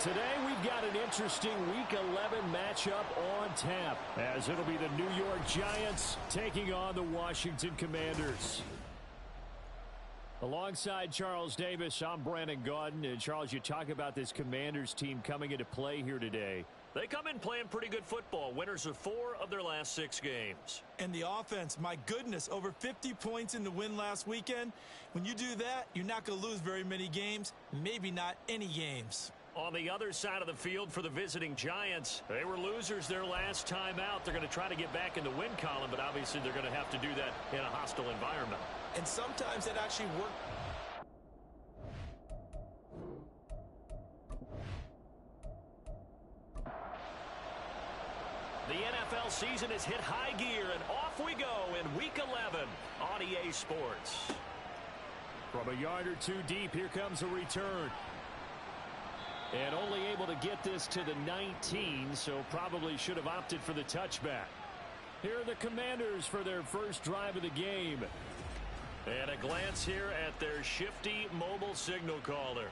Today we've got an interesting Week 11 matchup on tap, as it'll be the New York Giants taking on the Washington Commanders. Alongside Charles Davis, I'm Brandon Gaudin. And Charles, you talk about this Commanders team coming into play here today. They come in playing pretty good football. Winners of 4 of their last 6 games. And the offense, my goodness, over 50 points in the win last weekend. When you do that, you're not going to lose very many games, maybe not any games. On the other side of the field for the visiting Giants, they were losers their last time out. They're going to try to get back in the win column, but obviously they're going to have to do that in a hostile environment. And sometimes that actually works. The NFL season has hit high gear, and off we go in Week 11 on EA Sports. From a yard or two deep, here comes a return. And only able to get this to the 19, so probably should have opted for the touchback. Here are the Commanders for their first drive of the game. And a glance here at their shifty mobile signal caller.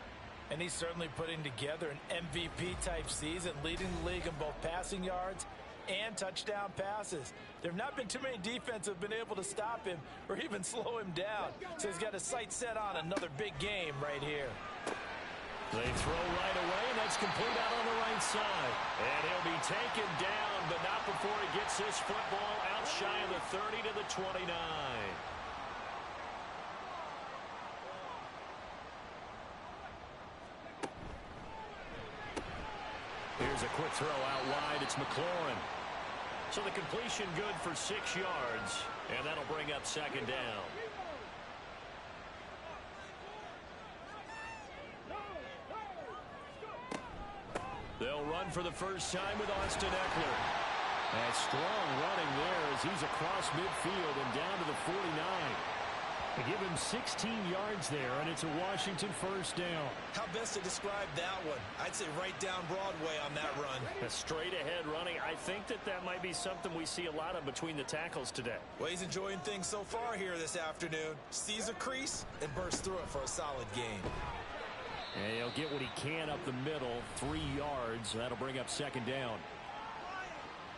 And he's certainly putting together an MVP-type season, leading the league in both passing yards and touchdown passes. There have not been too many defenses that have been able to stop him or even slow him down. So he's got his sights set on another big game right here. They throw right away, and that's complete out on the right side. And he'll be taken down, but not before he gets this football out shy of the 30 to the 29. Here's a quick throw out wide. It's McLaurin. So the completion good for 6 yards, and that'll bring up second down. They'll run for the first time with Austin Eckler. And strong running there as he's across midfield and down to the 49. They give him 16 yards there, and it's a Washington first down. How best to describe that one? I'd say right down Broadway on that run. A straight ahead running. I think that might be something we see a lot of between the tackles today. Well, he's enjoying things so far here this afternoon. Sees a crease and bursts through it for a solid game. And he'll get what he can up the middle, 3 yards. That'll bring up second down.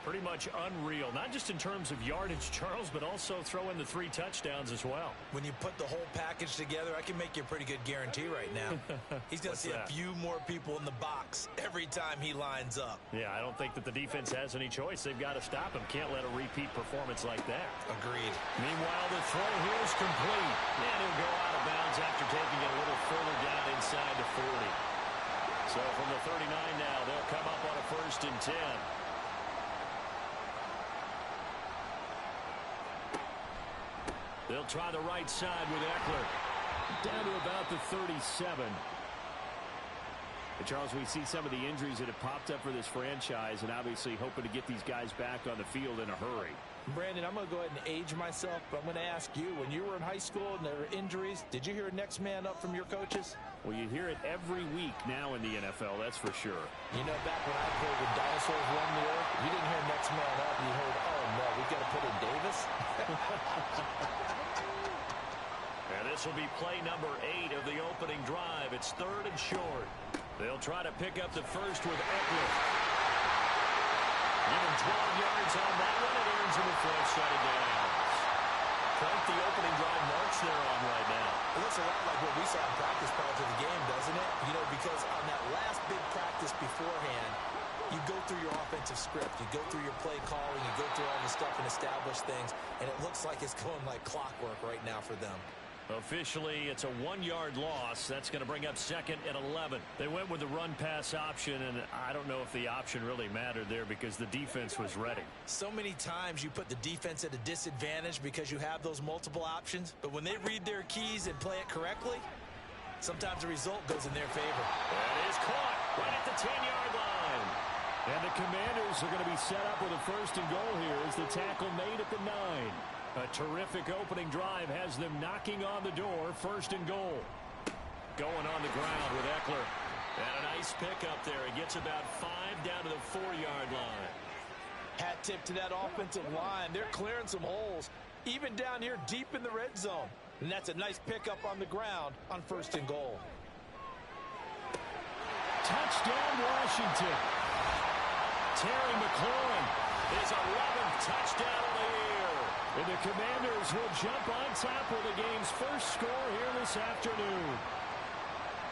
Pretty much unreal, not just in terms of yardage, Charles, but also throw in the 3 touchdowns as well. When you put the whole package together, I can make you a pretty good guarantee right now. He's going to see a few more people in the box every time he lines up. Yeah, I don't think that the defense has any choice. They've got to stop him. Can't let a repeat performance like that. Agreed. Meanwhile, the throw here is complete. And he'll go out of bounds after taking it a little further down inside the 40. So from the 39 now, they'll come up on a 1st and 10. They'll try the right side with Eckler. Down to about the 37. And Charles, we see some of the injuries that have popped up for this franchise, and obviously hoping to get these guys back on the field in a hurry. Brandon, I'm going to go ahead and age myself, but I'm going to ask you, when you were in high school and there were injuries, did you hear next man up from your coaches? Well, you hear it every week now in the NFL, that's for sure. You know, back when I played with dinosaurs roamed the earth, you didn't hear next man up. You heard, oh, no, we've got to put in Davis. And this will be play number 8 of the opening drive. It's 3rd and short. They'll try to pick up the first with Eckler. Give him 12 yards on that one. It earns him a 4th set of downs. Quite the opening drive march they're on right now. It looks a lot like what we saw in practice prior to the game, doesn't it? You know, because on that last big practice beforehand, you go through your offensive script, you go through your play calling, you go through all the stuff and establish things, and it looks like it's going like clockwork right now for them. Officially, it's a 1-yard loss. That's going to bring up 2nd and 11. They went with the run-pass option, and I don't know if the option really mattered there because the defense was ready. So many times you put the defense at a disadvantage because you have those multiple options, but when they read their keys and play it correctly, sometimes the result goes in their favor. That is caught. right at the 10-yard line. And the Commanders are going to be set up with a 1st and goal here as the tackle made at the 9. A terrific opening drive has them knocking on the door. 1st and goal. Going on the ground with Eckler. And a nice pickup there. He gets about 5 down to the 4-yard line. Hat tip to that offensive line. They're clearing some holes, even down here deep in the red zone. And that's a nice pickup on the ground on 1st and goal. Touchdown, Washington. Terry McLaurin, his 11th touchdown of the year. And the Commanders will jump on top with the game's first score here this afternoon.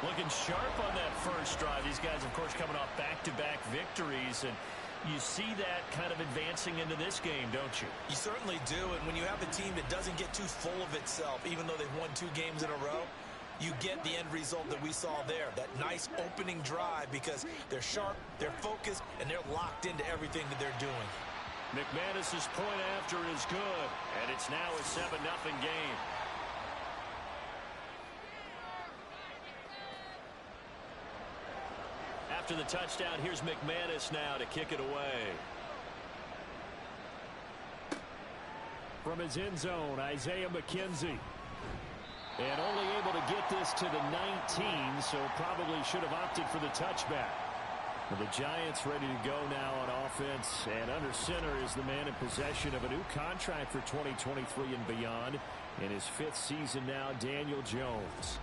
Looking sharp on that first drive. These guys, of course, coming off back-to-back victories, and you see that kind of advancing into this game, don't you? You certainly do, and when you have a team that doesn't get too full of itself, even though they've won 2 games in a row, you get the end result that we saw there, that nice opening drive, because they're sharp, they're focused, and they're locked into everything that they're doing. McManus's point after is good, and it's now a 7-0 game. After the touchdown, here's McManus now to kick it away. From his end zone, Isaiah McKenzie. And only able to get this to the 19, so probably should have opted for the touchback. Well, the Giants ready to go now on offense, and under center is the man in possession of a new contract for 2023 and beyond. In his 5th season now, Daniel Jones.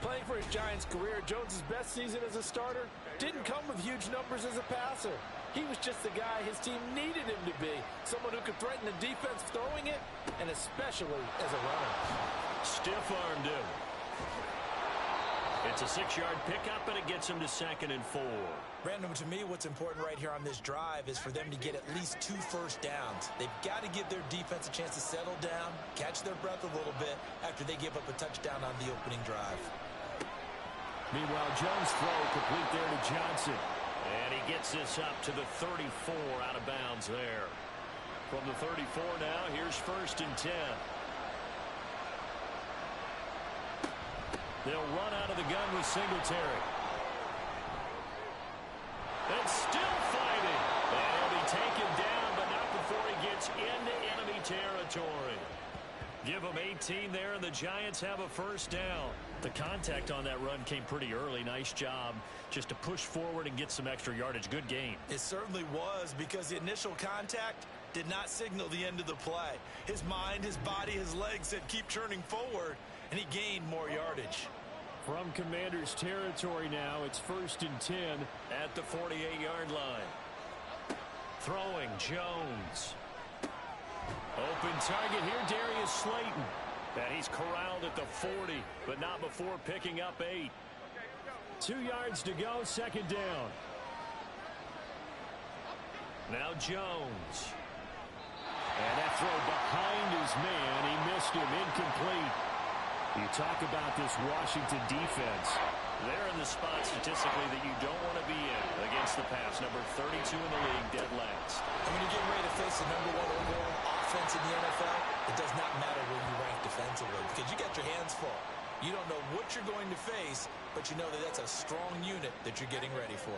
Playing for his Giants career, Jones' best season as a starter didn't come with huge numbers as a passer. He was just the guy his team needed him to be, someone who could threaten the defense throwing it, and especially as a runner. Stiff-armed him. It's a 6-yard pickup, and it gets him to 2nd and 4. Brandon, to me, what's important right here on this drive is for them to get at least 2 first downs. They've got to give their defense a chance to settle down, catch their breath a little bit after they give up a touchdown on the opening drive. Meanwhile, Jones' throw complete there to Johnson. And he gets this up to the 34, out of bounds there. From the 34 now, here's 1st and 10. They'll run out of the gun with Singletary. And still fighting. And he'll be taken down, but not before he gets into enemy territory. Give him 18 there, and the Giants have a 1st down. The contact on that run came pretty early. Nice job just to push forward and get some extra yardage. Good game. It certainly was, because the initial contact did not signal the end of the play. His mind, his body, his legs said keep churning forward, and he gained more yardage. From Commanders territory now, it's 1st and 10 at the 48-yard line. Throwing, Jones. Open target here, Darius Slayton. And he's corralled at the 40, but not before picking up 8. 2 yards to go, 2nd down. Now Jones. And that throw behind his man. He missed him, incomplete. You talk about this Washington defense. They're in the spot statistically that you don't want to be in against the pass. Number 32 in the league, dead last. And when you get ready to face the #1 overall offense in the NFL, it does not matter where you rank defensively, because you got your hands full. You don't know what you're going to face, but you know that that's a strong unit that you're getting ready for.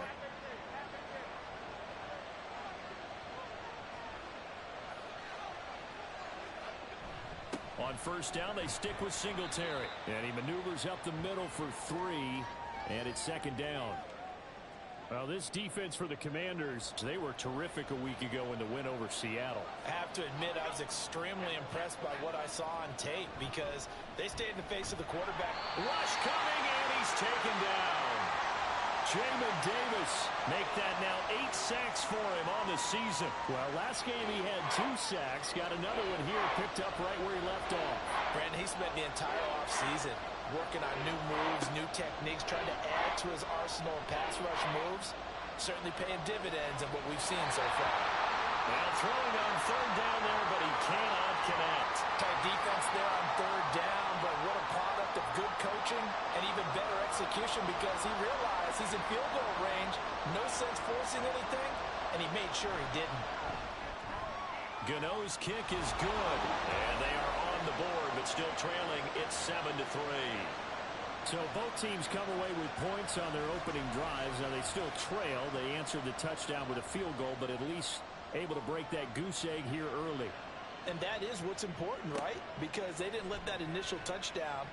On 1st down, they stick with Singletary. And he maneuvers up the middle for 3, and it's 2nd down. Well, this defense for the Commanders, they were terrific a week ago in the win over Seattle. I have to admit, I was extremely impressed by what I saw on tape, because they stayed in the face of the quarterback. Rush coming, and he's taken down. Jamin Davis make that now 8 sacks for him on the season. Well, last game he had 2 sacks. Got another one here picked up right where he left off. Brandon, he spent the entire offseason working on new moves, new techniques, trying to add to his arsenal of pass rush moves. Certainly paying dividends of what we've seen so far. Now throwing on 3rd down there, but he cannot connect. Tight defense there on 3rd down, but what a product of good coaching and even better execution, because he realized he's in field goal range, no sense forcing anything, and he made sure he didn't. Gano's kick is good, and they are on the board, but still trailing. It's 7-3. So both teams come away with points on their opening drives. Now they still trail. They answered the touchdown with a field goal, but at least able to break that goose egg here early. And that is what's important, right? Because they didn't let that initial touchdown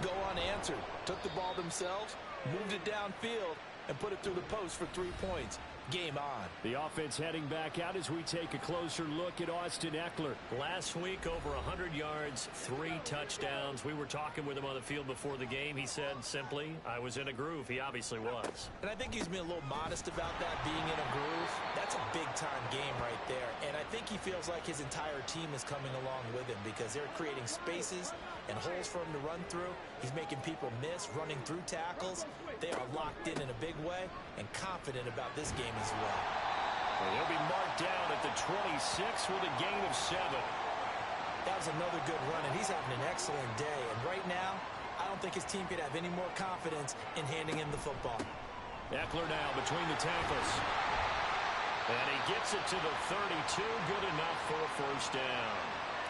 go unanswered. Took the ball themselves, moved it downfield, and put it through the post for 3 points. Game on. The offense heading back out as we take a closer look at Austin Ekeler. Last week, over 100 yards, 3 touchdowns. We were talking with him on the field before the game. He said simply, I was in a groove. He obviously was. And I think he's been a little modest about that, being in a groove. That's a big-time game right there. And I think he feels like his entire team is coming along with him because they're creating spaces and holes for him to run through. He's making people miss, running through tackles. They are locked in a big way and confident about this game as well. And he'll be marked down at the 26 with a gain of 7. That was another good run, and he's having an excellent day. And right now, I don't think his team could have any more confidence in handing him the football. Ekeler now between the tackles. And he gets it to the 32. Good enough for a first down.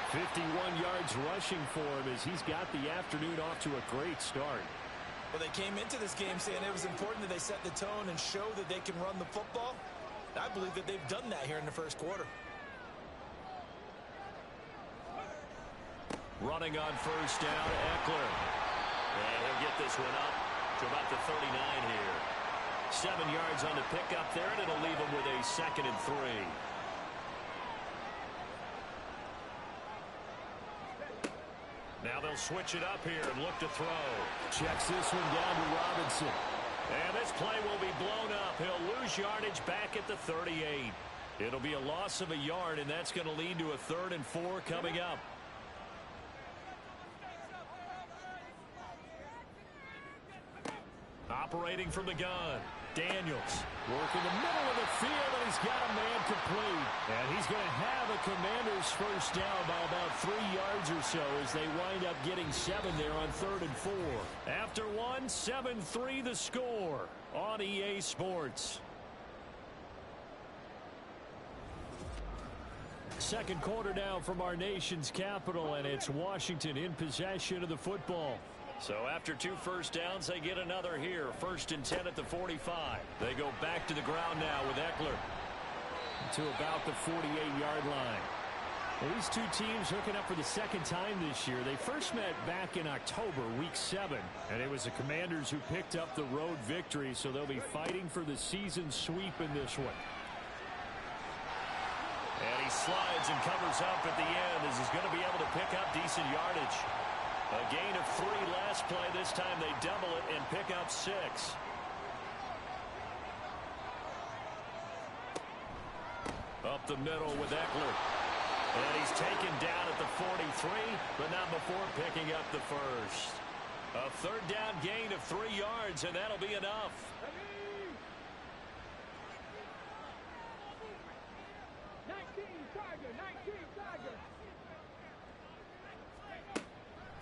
51 yards rushing for him as he's got the afternoon off to a great start. Well, they came into this game saying it was important that they set the tone and show that they can run the football. I believe that they've done that here in the first quarter. Running on first down, Ekeler. And he'll get this one up to about the 39 here. 7 yards on the pickup there, and it'll leave him with a 2nd and 3. Now they'll switch it up here and look to throw. Checks this one down to Robinson. And this play will be blown up. He'll lose yardage back at the 38. It'll be a loss of a yard, and that's going to lead to a 3rd and 4 coming up. Operating from the gun, Daniels. Working the middle of the field, and he's got a man complete. And he's going to have a Commanders first down by about 3 yards or so as they wind up getting 7 there on 3rd and 4. After 1, 7-3 the score on EA Sports. Second quarter now from our nation's capital, and it's Washington in possession of the football. So after 2 first downs, they get another here. 1st and 10 at the 45. They go back to the ground now with Ekeler. To about the 48-yard line. Well, these two teams hooking up for the second time this year. They first met back in October, week 7. And it was the Commanders who picked up the road victory, so they'll be fighting for the season sweep in this one. And he slides and covers up at the end as he's going to be able to pick up decent yardage. A gain of 3 last play. This time they double it and pick up 6. Up the middle with Ekeler. And he's taken down at the 43, but not before picking up the first. A 3rd down gain of 3 yards, and that'll be enough.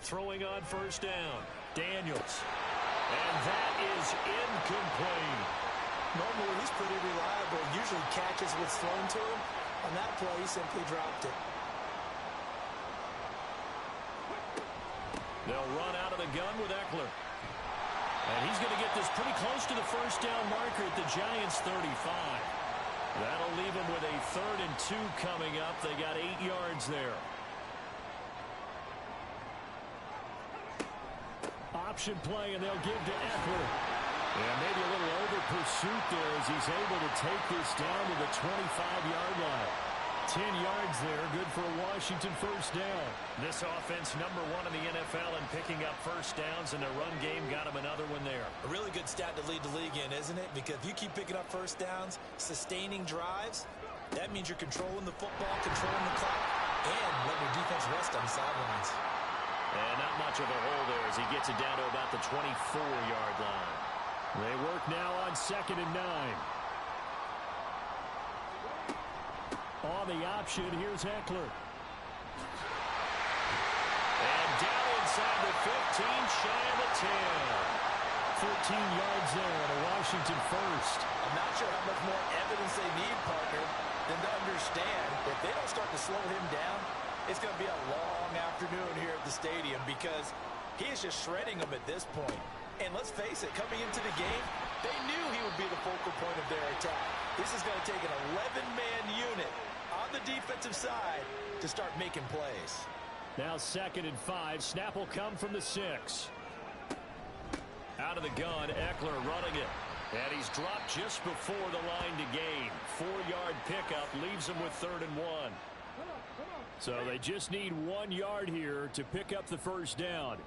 Throwing on first down, Daniels. And that is incomplete. Normally, he's pretty reliable. Usually catches what's thrown to him. On that play, he simply dropped it. They'll run out of the gun with Ekeler. And he's going to get this pretty close to the first down marker at the Giants' 35. That'll leave him with a 3rd and 2 coming up. They got 8 yards there. Option play, and they'll give to Ekeler. And maybe a little over pursuit there as he's able to take this down to the 25-yard line. 10 yards there, good for a Washington first down. This offense #1 in the NFL in picking up first downs, and the run game got him another one there. A really good stat to lead the league in, isn't it? Because if you keep picking up first downs, sustaining drives, that means you're controlling the football, controlling the clock, and letting your defense rest on the sidelines. And not much of a hole there as he gets it down to about the 24-yard line. They work now on 2nd and 9. On the option, here's Ekeler. And down inside the 15, shy of the 10. 14 yards there at a Washington first. I'm not sure how much more evidence they need, partner, than to understand if they don't start to slow him down, it's going to be a long afternoon here at the stadium because he is just shredding them at this point. And let's face it, coming into the game, they knew he would be the focal point of their attack. This is going to take an 11-man unit on the defensive side to start making plays. Now 2nd and 5. Snap will come from the 6. Out of the gun, Eckler running it. And he's dropped just before the line to gain. 4-yard pickup leaves him with 3rd and 1. So they just need 1 yard here to pick up the first down.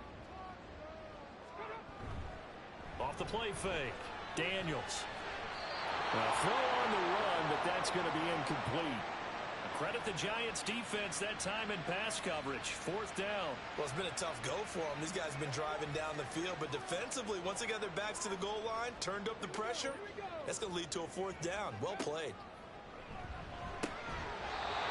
Off the play fake, Daniels. Now throw on the run, but that's going to be incomplete. Credit the Giants defense that time in pass coverage. 4th down. Well, it's been a tough go for them. These guys have been driving down the field, but defensively, once they got their backs to the goal line, turned up the pressure, that's going to lead to a 4th down. Well played.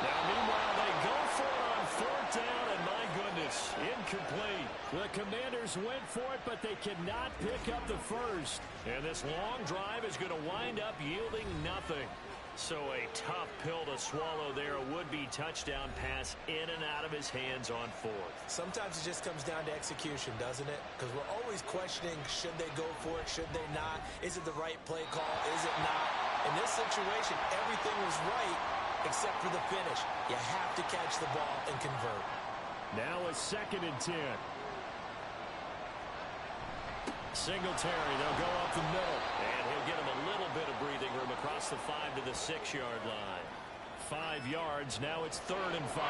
Now, meanwhile, they go for it on 4th down, and my goodness, incomplete. The Commanders went for it, but they cannot pick up the first. And this long drive is going to wind up yielding nothing. So a tough pill to swallow there. A would-be touchdown pass in and out of his hands on 4th. Sometimes it just comes down to execution, doesn't it? Because we're always questioning, should they go for it, should they not? Is it the right play call, is it not? In this situation, everything was right except for the finish. You have to catch the ball and convert. Now a 2nd and 10. Singletary, they'll go up the middle. And he'll get him a little bit of breathing room across the 5 to the 6-yard line. 5 yards, now it's 3rd and 5.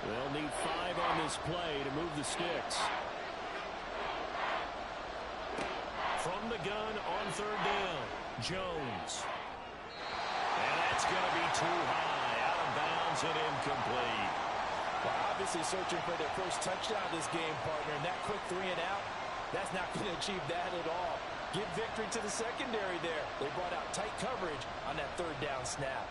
They'll need 5 on this play to move the sticks. From the gun on 3rd down, Jones. And that's going to be too high, out of bounds and incomplete. Well, obviously searching for their first touchdown this game, partner, and that quick 3 and out, that's not going to achieve that at all. Give victory to the secondary there. They brought out tight coverage on that 3rd down snap.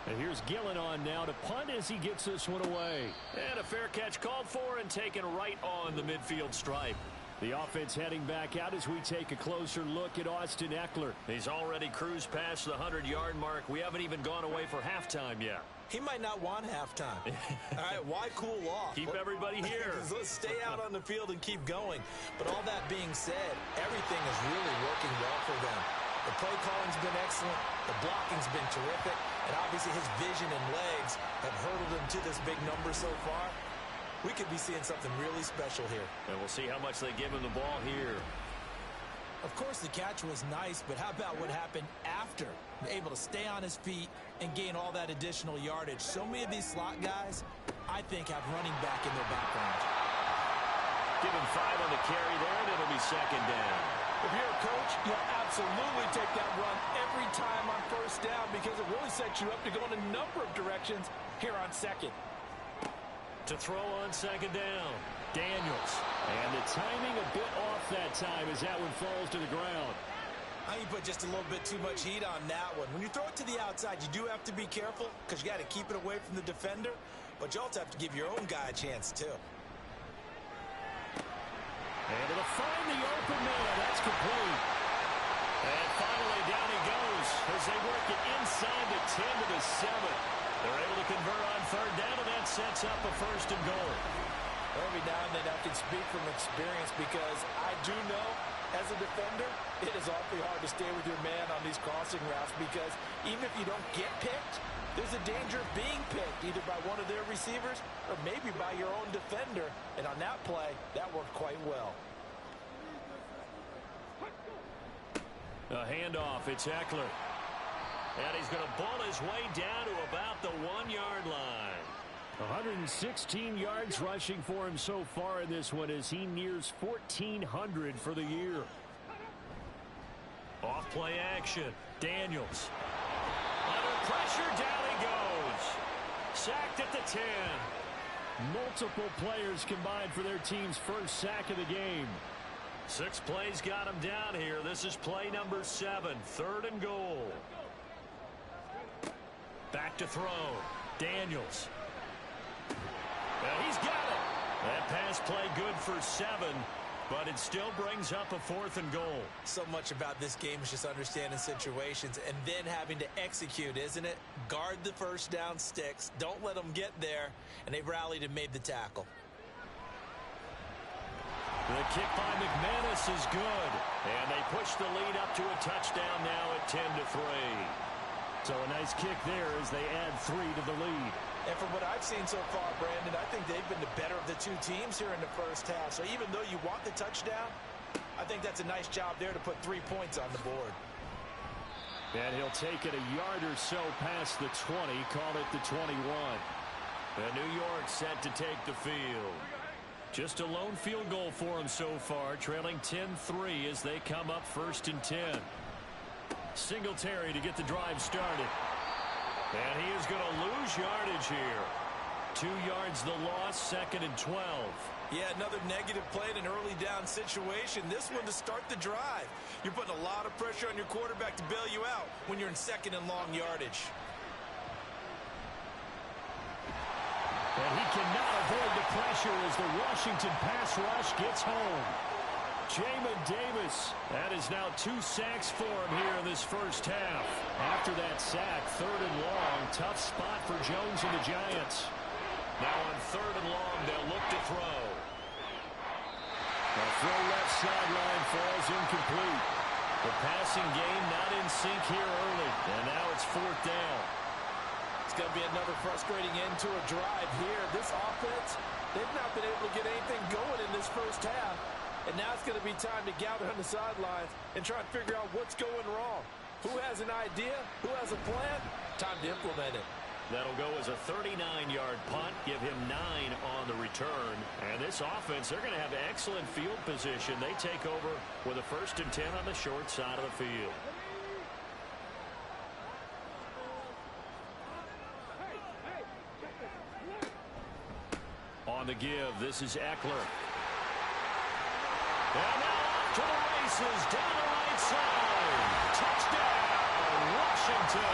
And here's Gillen on now to punt as he gets this one away. And a fair catch called for and taken right on the midfield stripe. The offense heading back out as we take a closer look at Austin Eckler. He's already cruised past the 100-yard mark. We haven't even gone away for halftime yet. He might not want halftime. All right, why cool off? Keep everybody here. Let's stay out on the field and keep going. But all that being said, everything is really working well for them. The play calling's been excellent. The blocking's been terrific. And obviously his vision and legs have hurdled him to this big number so far. We could be seeing something really special here. And we'll see how much they give him the ball here. Of course, the catch was nice, but how about what happened after? Able to stay on his feet and gain all that additional yardage. So many of these slot guys, I think, have running back in their background. Give him 5 on the carry there, and it'll be 2nd down. If you're a coach, you'll absolutely take that run every time on 1st down because it really sets you up to go in a number of directions here on 2nd. To throw on 2nd down, Daniels. And the timing a bit off that time as that one falls to the ground. I think you put just a little bit too much heat on that one. When you throw it to the outside, you do have to be careful because you got to keep it away from the defender, but you also have to give your own guy a chance too. Able to find the open man. That's complete. And finally down he goes as they work it inside the 10 to the 7. They're able to convert on 3rd down, and that sets up a 1st and goal. Every now and then I can speak from experience because I do know as a defender, it is awfully hard to stay with your man on these crossing routes because even if you don't get picked, there's a danger of being picked either by one of their receivers or maybe by your own defender. And on that play, that worked quite well. A handoff, it's Eckler. And he's going to bull his way down to about the 1-yard line. 116 yards rushing for him so far in this one as he nears 1,400 for the year. Off play action, Daniels. Under pressure, down he goes. Sacked at the 10. Multiple players combined for their team's first sack of the game. 6 plays got him down here. This is play number 7, 3rd and goal. Back to throw, Daniels. And he's got it. That pass play good for 7, but it still brings up a 4th and goal. So much about this game is just understanding situations and then having to execute, isn't it? Guard the 1st down sticks. Don't let them get there. And they rallied and made the tackle. The kick by McManus is good. And they push the lead up to a touchdown now at 10-3. So a nice kick there as they add 3 to the lead. And from what I've seen so far, Brandon, I think they've been the better of the two teams here in the first half. So even though you want the touchdown, I think that's a nice job there to put 3 points on the board. And he'll take it a yard or so past the 20, call it the 21. And New York set to take the field. Just a lone field goal for them so far, trailing 10-3 as they come up 1st and 10. Singletary to get the drive started. And he is going to lose yardage here. 2 yards the loss, 2nd and 12. Yeah, another negative play in an early down situation. This one to start the drive. You're putting a lot of pressure on your quarterback to bail you out when you're in 2nd and long yardage. And he cannot avoid the pressure as the Washington pass rush gets home. Jamin Davis, that is now 2 sacks for him here in this first half. After that sack, 3rd and long, tough spot for Jones and the Giants. Now on 3rd and long, they'll look to throw. A throw left sideline falls incomplete. The passing game not in sync here early, and now it's 4th down. It's going to be another frustrating end to a drive here. This offense, they've not been able to get anything going in this first half. And now it's going to be time to gather on the sidelines and try and figure out what's going wrong. Who has an idea? Who has a plan? Time to implement it. That'll go as a 39-yard punt, give him 9 on the return. And this offense, they're going to have excellent field position. They take over with a 1st and 10 on the short side of the field. On the give, this is Eckler. And now off to the races, down the right side. Touchdown, Washington.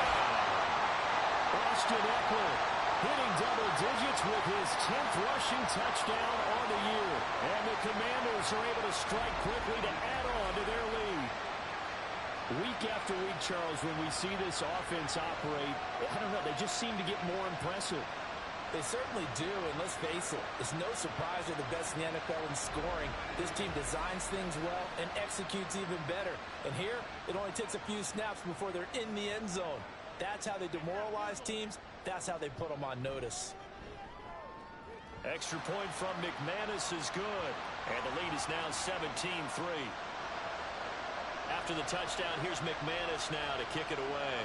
Austin Eckler hitting double digits with his 10th rushing touchdown on the year. And the Commanders are able to strike quickly to add on to their lead. Week after week, Charles, when we see this offense operate, I don't know, they just seem to get more impressive. They certainly do, and let's face it, it's no surprise they're the best in the NFL in scoring. This team designs things well and executes even better. And here, it only takes a few snaps before they're in the end zone. That's how they demoralize teams. That's how they put them on notice. Extra point from McManus is good. And the lead is now 17-3. After the touchdown, here's McManus now to kick it away.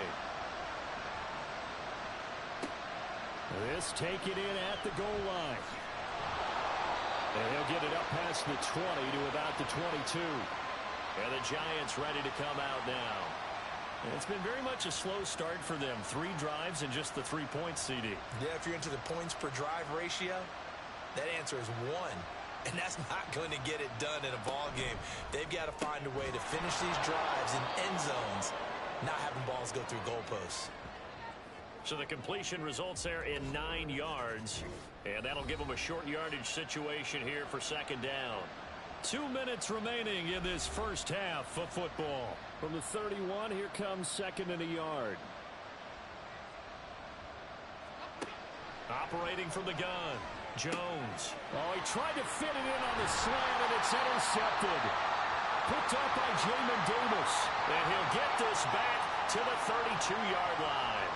This taken in at the goal line. And he'll get it up past the 20 to about the 22. And the Giants ready to come out now. And it's been very much a slow start for them. 3 drives and just the 3 points, CD. Yeah, if you're into the points per drive ratio, that answer is 1. And that's not going to get it done in a ball game. They've got to find a way to finish these drives in end zones, not having balls go through goalposts. So the completion results there in 9 yards. And that'll give them a short yardage situation here for 2nd down. 2 minutes remaining in this first half of football. From the 31, here comes 2nd and a yard. Operating from the gun, Jones. Oh, he tried to fit it in on the slant, and it's intercepted. Picked up by Jamin Davis. And he'll get this back to the 32-yard line.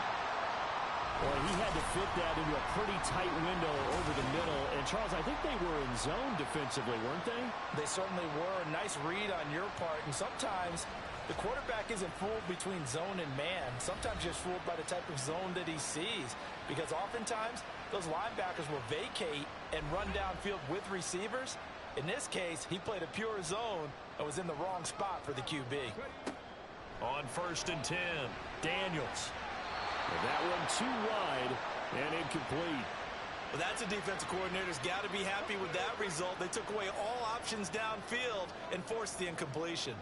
Boy, he had to fit that into a pretty tight window over the middle. And, Charles, I think they were in zone defensively, weren't they? They certainly were. Nice read on your part. And sometimes the quarterback isn't fooled between zone and man. Sometimes just fooled by the type of zone that he sees. Because oftentimes, those linebackers will vacate and run downfield with receivers. In this case, he played a pure zone and was in the wrong spot for the QB. On 1st and 10, Daniels. And that one too wide and incomplete. Well, that's a defensive coordinator's got to be happy with that result. They took away all options downfield and forced the incompletion.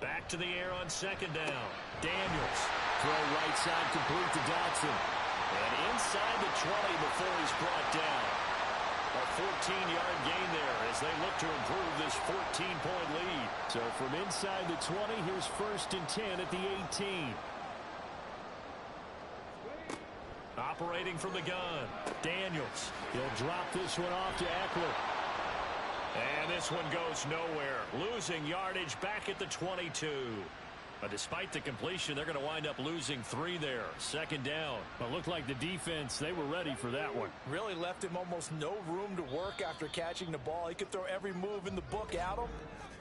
Back to the air on 2nd down. Daniels. Throw right side complete to Dotson. And inside the 20 before he's brought down. A 14-yard gain there as they look to improve this 14-point lead. So from inside the 20, here's 1st and 10 at the 18. Operating from the gun, Daniels. He'll drop this one off to Eckler. And this one goes nowhere. Losing yardage back at the 22. But despite the completion, they're going to wind up losing 3 there. Second down. It looked like the defense, they were ready for that one. Really left him almost no room to work after catching the ball. He could throw every move in the book at him.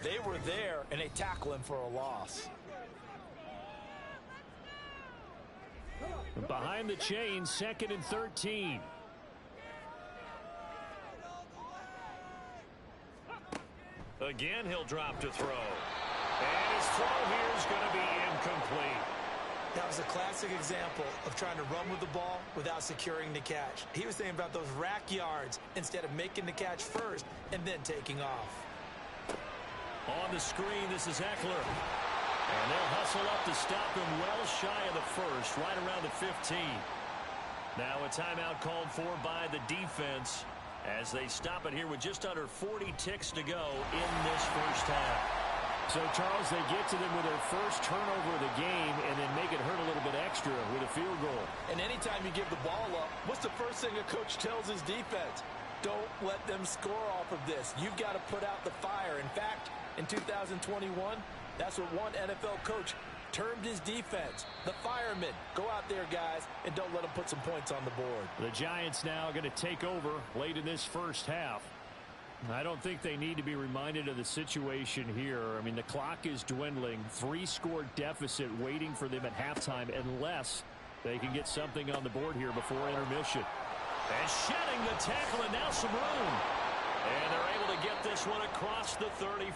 They were there, and they tackle him for a loss. Behind the chain, 2nd and 13. Again, he'll drop to throw. And his throw here is going to be incomplete. That was a classic example of trying to run with the ball without securing the catch. He was thinking about those rack yards instead of making the catch first and then taking off. On the screen, this is Eckler. And they'll hustle up to stop him well shy of the first, right around the 15. Now a timeout called for by the defense as they stop it here with just under 40 ticks to go in this first half. So, Charles, they get to them with their first turnover of the game and then make it hurt a little bit extra with a field goal. And anytime you give the ball up, what's the first thing a coach tells his defense? Don't let them score off of this. You've got to put out the fire. In fact, in 2021, that's what one NFL coach termed his defense. The firemen. Go out there, guys, and don't let them put some points on the board. The Giants now are going to take over late in this first half. I don't think they need to be reminded of the situation here. I mean, the clock is dwindling. 3-score deficit waiting for them at halftime unless they can get something on the board here before intermission. And shedding the tackle, and now some room. And they're able to get this one across the 35.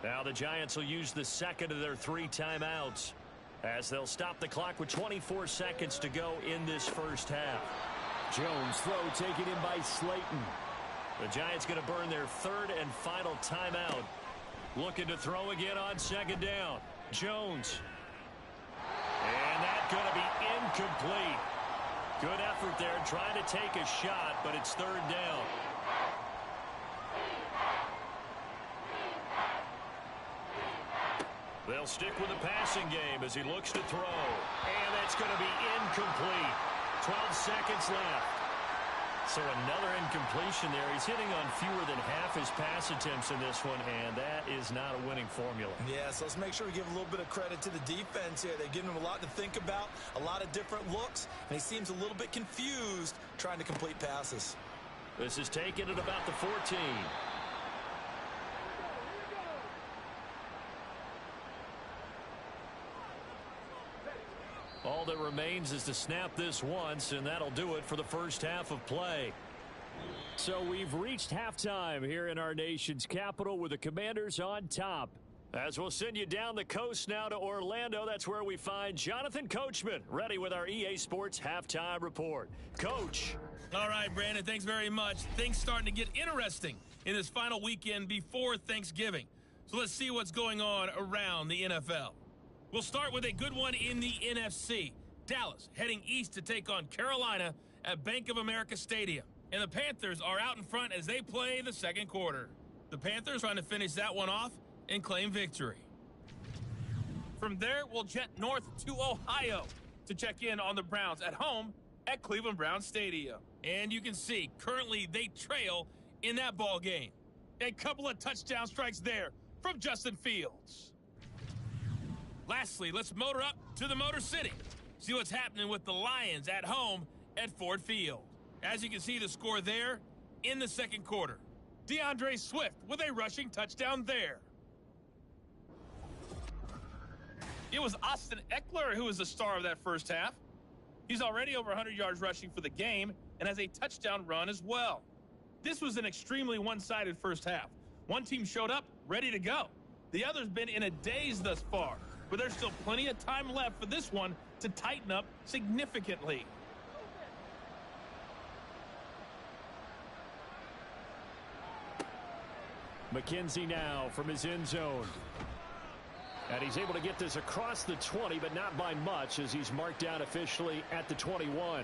Now the Giants will use the second of their 3 timeouts as they'll stop the clock with 24 seconds to go in this first half. Jones throw taken in by Slayton. The Giants going to burn their 3rd and final timeout. Looking to throw again on 2nd down. Jones. And that's going to be incomplete. Good effort there trying to take a shot, but it's 3rd down. They'll stick with the passing game as he looks to throw. And that's going to be incomplete. 12 seconds left. So another incompletion there. He's hitting on fewer than half his pass attempts in this one, and that is not a winning formula. Yeah, so let's make sure we give a little bit of credit to the defense here. They've given him a lot to think about, a lot of different looks, and he seems a little bit confused trying to complete passes. This is taken at about the 14. All that remains is to snap this once, and that'll do it for the first half of play. So we've reached halftime here in our nation's capital with the Commanders on top. As we'll send you down the coast now to Orlando, that's where we find Jonathan Coachman, ready with our EA Sports Halftime Report. Coach. All right, Brandon, thanks very much. Things starting to get interesting in this final weekend before Thanksgiving. So let's see what's going on around the NFL. We'll start with a good one in the NFC. Dallas heading east to take on Carolina at Bank of America Stadium. And the Panthers are out in front as they play the second quarter. The Panthers trying to finish that one off and claim victory. From there, we'll jet north to Ohio to check in on the Browns at home at Cleveland Browns Stadium. And you can see, currently they trail in that ball game. A couple of touchdown strikes there from Justin Fields. Lastly, let's motor up to the Motor City. See what's happening with the Lions at home at Ford Field. As you can see the score there in the second quarter. DeAndre Swift with a rushing touchdown there. It was Austin Eckler who was the star of that first half. He's already over 100 yards rushing for the game and has a touchdown run as well. This was an extremely one-sided first half. One team showed up ready to go. The other's been in a daze thus far. But there's still plenty of time left for this one to tighten up significantly. McKenzie now from his end zone. And he's able to get this across the 20, but not by much as he's marked down officially at the 21.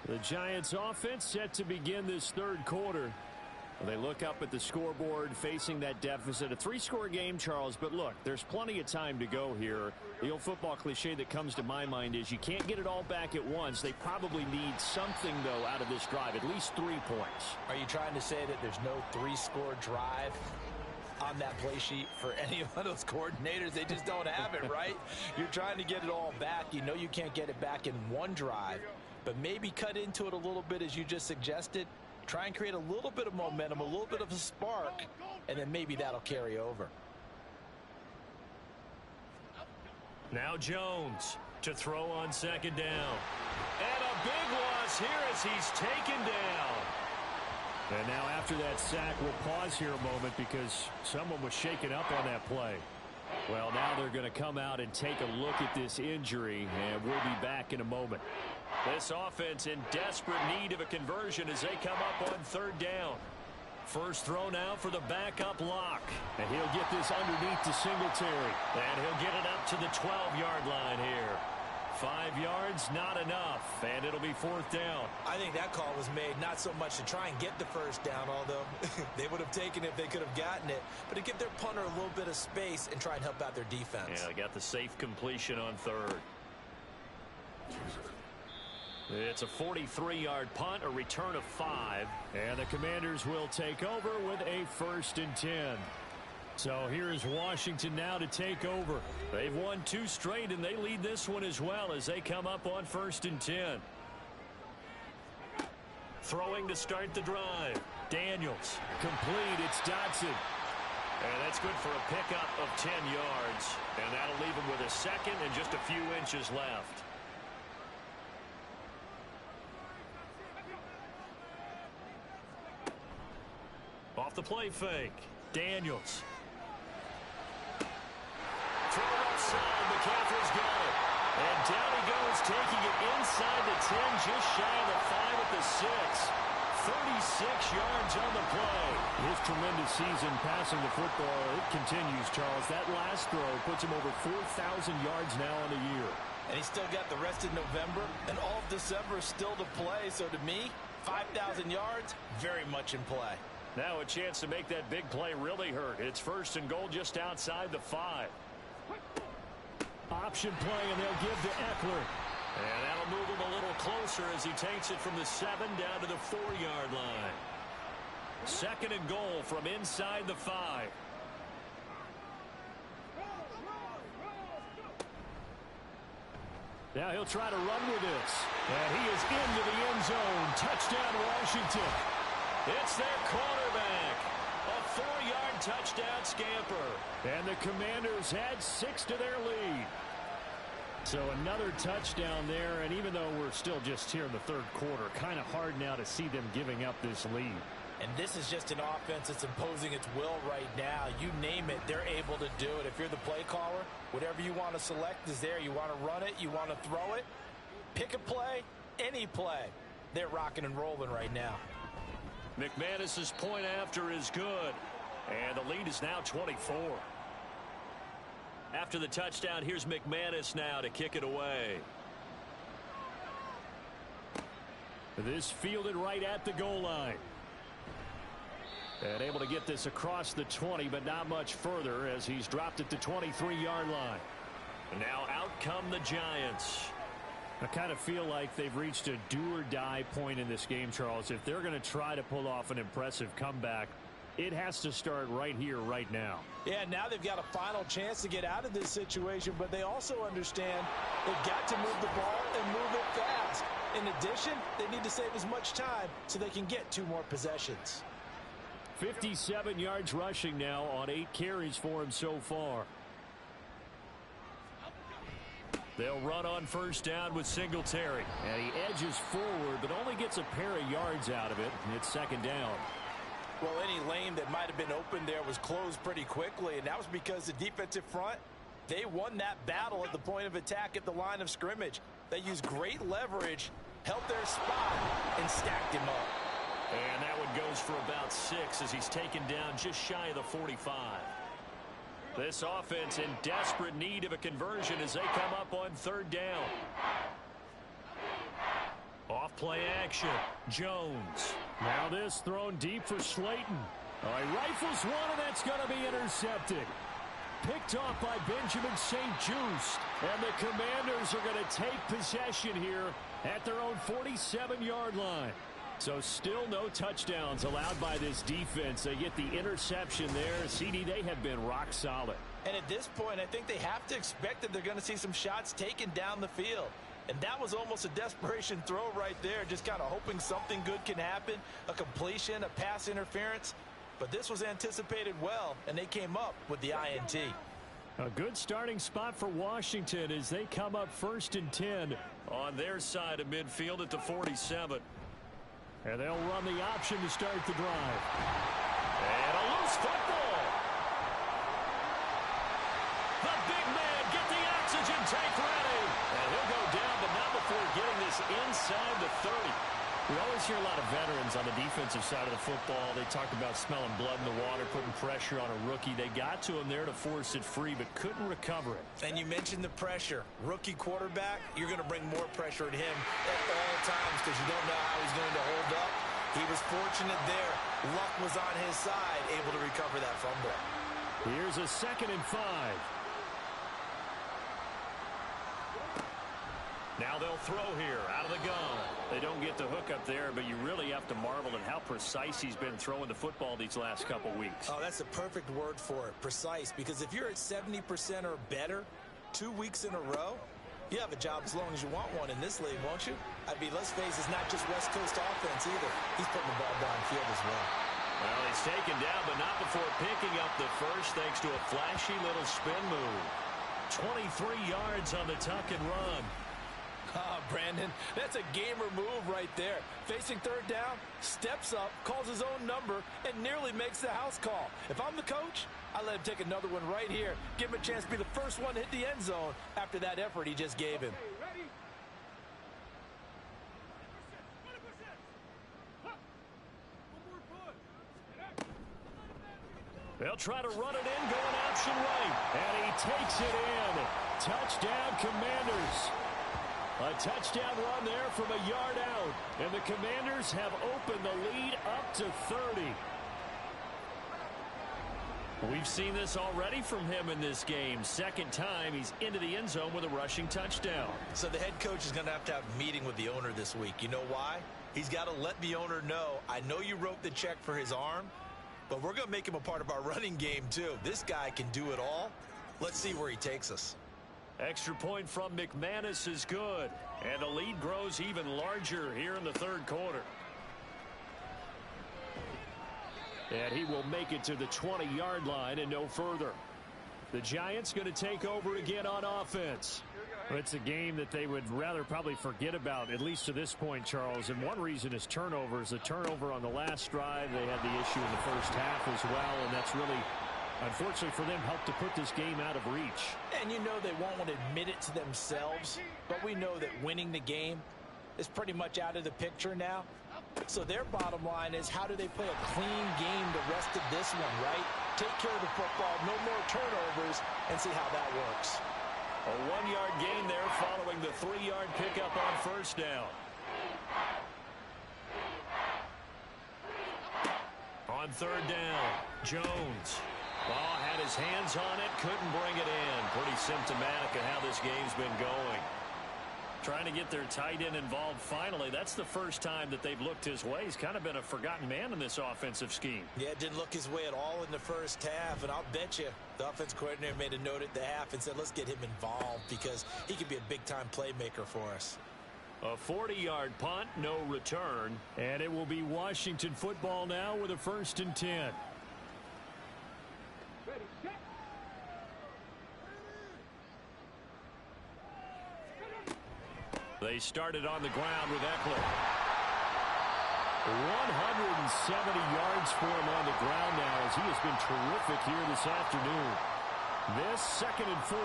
The Giants offense set to begin this third quarter. They look up at the scoreboard facing that deficit. A 3-score game, Charles, but look, there's plenty of time to go here. The old football cliche that comes to my mind is you can't get it all back at once. They probably need something, though, out of this drive, at least 3 points. Are you trying to say that there's no 3-score drive on that play sheet for any of those coordinators? They just don't have it, right? You're trying to get it all back. You know you can't get it back in one drive, but maybe cut into it a little bit as you just suggested. Try and create a little bit of momentum, a little bit of a spark, and then maybe that'll carry over. Now Jones to throw on 2nd down. And a big loss here as he's taken down. And now after that sack, we'll pause here a moment because someone was shaken up on that play. Well, now they're going to come out and take a look at this injury, and we'll be back in a moment. This offense in desperate need of a conversion as they come up on 3rd down. First throw now for the backup lock. And he'll get this underneath to Singletary. And he'll get it up to the 12-yard line here. 5 yards, not enough, and it'll be 4th down. I think that call was made not so much to try and get the first down, although they would have taken it if they could have gotten it, but to give their punter a little bit of space and try and help out their defense. Yeah, they got the safe completion on 3rd. It's a 43-yard punt, a return of 5. And the Commanders will take over with a 1st and 10. So here's Washington now to take over. They've won 2 straight, and they lead this one as well as they come up on 1st and 10. Throwing to start the drive. Daniels. Complete. It's Dotson. And that's good for a pickup of 10 yards. And that'll leave him with a 2nd and just a few inches left. Off the play fake. Daniels. Throw left side. McCaffrey's got it. And down he goes, taking it inside the 10, just shy of the 5 at the 6. 36 yards on the play. His tremendous season passing the football, it continues, Charles. That last throw puts him over 4,000 yards now on the year. And he's still got the rest of November and all of December still to play. So to me, 5,000 yards, very much in play. Now a chance to make that big play really hurt. It's 1st and goal just outside the 5. Option play, and they'll give to Eckler. And that'll move him a little closer as he takes it from the 7 down to the 4-yard line. 2nd and goal from inside the 5. Now he'll try to run with this. And he is into the end zone. Touchdown, Washington. It's their quarterback. A 4-yard touchdown scamper. And the Commanders had 6 to their lead. So another touchdown there, and even though we're still just here in the 3rd quarter, kind of hard now to see them giving up this lead. And this is just an offense that's imposing its will right now. You name it, they're able to do it. If you're the play caller, whatever you want to select is there. You want to run it, you want to throw it, pick a play, any play. They're rocking and rolling right now. McManus's point after is good. And the lead is now 24. After the touchdown, here's McManus now to kick it away. This fielded right at the goal line. And able to get this across the 20, but not much further as he's dropped at the 23-yard line. And now out come the Giants. I kind of feel like they've reached a do-or-die point in this game, Charles. If they're going to try to pull off an impressive comeback, it has to start right here, right now. Yeah, now they've got a final chance to get out of this situation, but they also understand they've got to move the ball and move it fast. In addition, they need to save as much time so they can get 2 more possessions. 57 yards rushing now on 8 carries for him so far. They'll run on 1st down with Singletary. And he edges forward, but only gets a pair of yards out of it. And it's 2nd down. Well, any lane that might have been open there was closed pretty quickly, and that was because the defensive front, they won that battle at the point of attack at the line of scrimmage. They used great leverage, held their spot, and stacked him up. And that one goes for about 6 as he's taken down just shy of the 45. This offense in desperate need of a conversion as they come up on 3rd down. Off play action. Jones. Now this thrown deep for Slayton. He rifles one, and that's going to be intercepted. Picked off by Benjamin St. Juste. And the Commanders are going to take possession here at their own 47-yard line. So still no touchdowns allowed by this defense. They get the interception there. CD, they have been rock solid. And at this point, I think they have to expect that they're going to see some shots taken down the field. And that was almost a desperation throw right there, just kind of hoping something good can happen, a completion, a pass interference. But this was anticipated well, and they came up with the INT. A good starting spot for Washington as they come up 1st and 10. On their side of midfield at the 47. And they'll run the option to start the drive. And a loose football. The big man, get the oxygen tank ready. And he'll go down, but not before getting this inside the 30. We always hear a lot of veterans on the defensive side of the football. They talk about smelling blood in the water, putting pressure on a rookie. They got to him there to force it free, but couldn't recover it. And you mentioned the pressure. Rookie quarterback, you're going to bring more pressure at him at all times because you don't know how he's going to hold up. He was fortunate there. Luck was on his side, able to recover that fumble. Here's a 2nd and 5. Now they'll throw here out of the gun. They don't get the hook up there, but you really have to marvel at how precise he's been throwing the football these last couple weeks. Oh, that's the perfect word for it, precise, because if you're at 70% or better 2 weeks in a row, you have a job as long as you want one in this league, won't you? I mean, let's face it, it's not just West Coast offense either. He's putting the ball downfield as well. Well, he's taken down, but not before picking up the first thanks to a flashy little spin move. 23 yards on the tuck and run. Ah, Brandon, that's a gamer move right there. Facing 3rd down, steps up, calls his own number, and nearly makes the house call. If I'm the coach, I let him take another one right here. Give him a chance to be the first one to hit the end zone after that effort he just gave him. They'll try to run it in, going option right. And he takes it in. Touchdown, Commanders. A touchdown run there from a yard out. And the Commanders have opened the lead up to 30. We've seen this already from him in this game. 2nd time he's into the end zone with a rushing touchdown. So the head coach is going to have a meeting with the owner this week. You know why? He's got to let the owner know, I know you wrote the check for his arm, but we're going to make him a part of our running game too. This guy can do it all. Let's see where he takes us. Extra point from McManus is good. And the lead grows even larger here in the 3rd quarter. And he will make it to the 20-yard line and no further. The Giants going to take over again on offense. It's a game that they would rather probably forget about, at least to this point, Charles. And one reason is turnovers. The turnover on the last drive, they had the issue in the first half as well, and that's really, unfortunately for them, helped to put this game out of reach. And you know they won't want to admit it to themselves, but we know that winning the game is pretty much out of the picture now. So their bottom line is, how do they play a clean game the rest of this one, right? Take care of the football, no more turnovers, and see how that works. A 1-yard gain there following the 3-yard pickup on 1st down. On 3rd down, Jones. Oh, had his hands on it, couldn't bring it in. Pretty symptomatic of how this game's been going. Trying to get their tight end involved finally. That's the first time that they've looked his way. He's kind of been a forgotten man in this offensive scheme. Yeah, it didn't look his way at all in the first half, and I'll bet you the offense coordinator made a note at the half and said, let's get him involved because he could be a big-time playmaker for us. A 40-yard punt, no return. And it will be Washington football now with a 1st and 10. They started on the ground with Eckler. 170 yards for him on the ground now as he has been terrific here this afternoon. This 2nd and 4.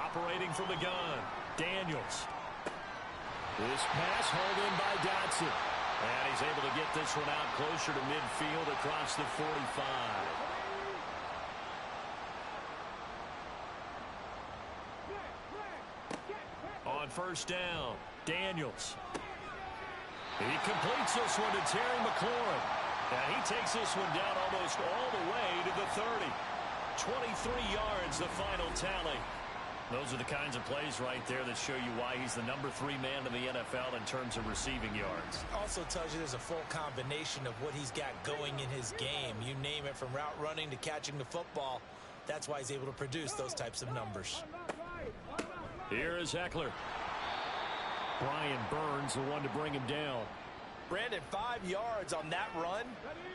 Operating from the gun, Daniels. This pass hauled in by Dotson. And he's able to get this one out closer to midfield across the 45. first down. Daniels. He completes this one to Terry McLaurin. And he takes this one down almost all the way to the 30. 23 yards, the final tally. Those are the kinds of plays right there that show you why he's the number 3 man in the NFL in terms of receiving yards. Also tells you there's a full combination of what he's got going in his game. You name it, from route running to catching the football. That's why he's able to produce those types of numbers. Here is Eckler. Brian Burns, the one to bring him down. Brandon, 5 yards on that run.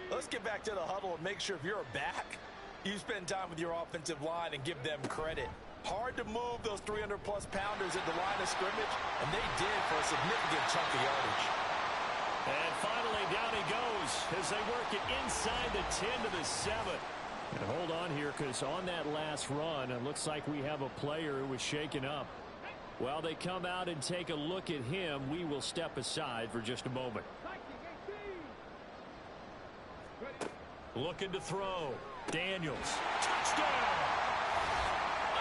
Let's get back to the huddle and make sure if you're a back, you spend time with your offensive line and give them credit. Hard to move those 300-plus pounders at the line of scrimmage, and they did for a significant chunk of yardage. And finally, down he goes as they work it inside the 10 to the 7. And hold on here, because on that last run, it looks like we have a player who was shaken up. While they come out and take a look at him, we will step aside for just a moment. Looking to throw. Daniels. Touchdown!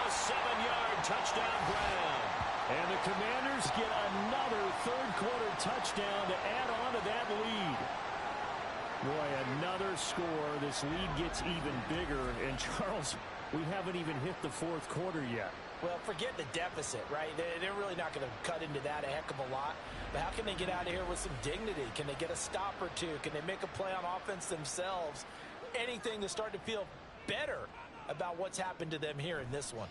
A 7-yard touchdown ground. And the Commanders get another third-quarter touchdown to add on to that lead. Boy, another score. This lead gets even bigger. And, Charles, we haven't even hit the fourth quarter yet. Well, forget the deficit, right? They're really not going to cut into that a heck of a lot. But how can they get out of here with some dignity? Can they get a stop or two? Can they make a play on offense themselves? Anything to start to feel better about what's happened to them here in this one.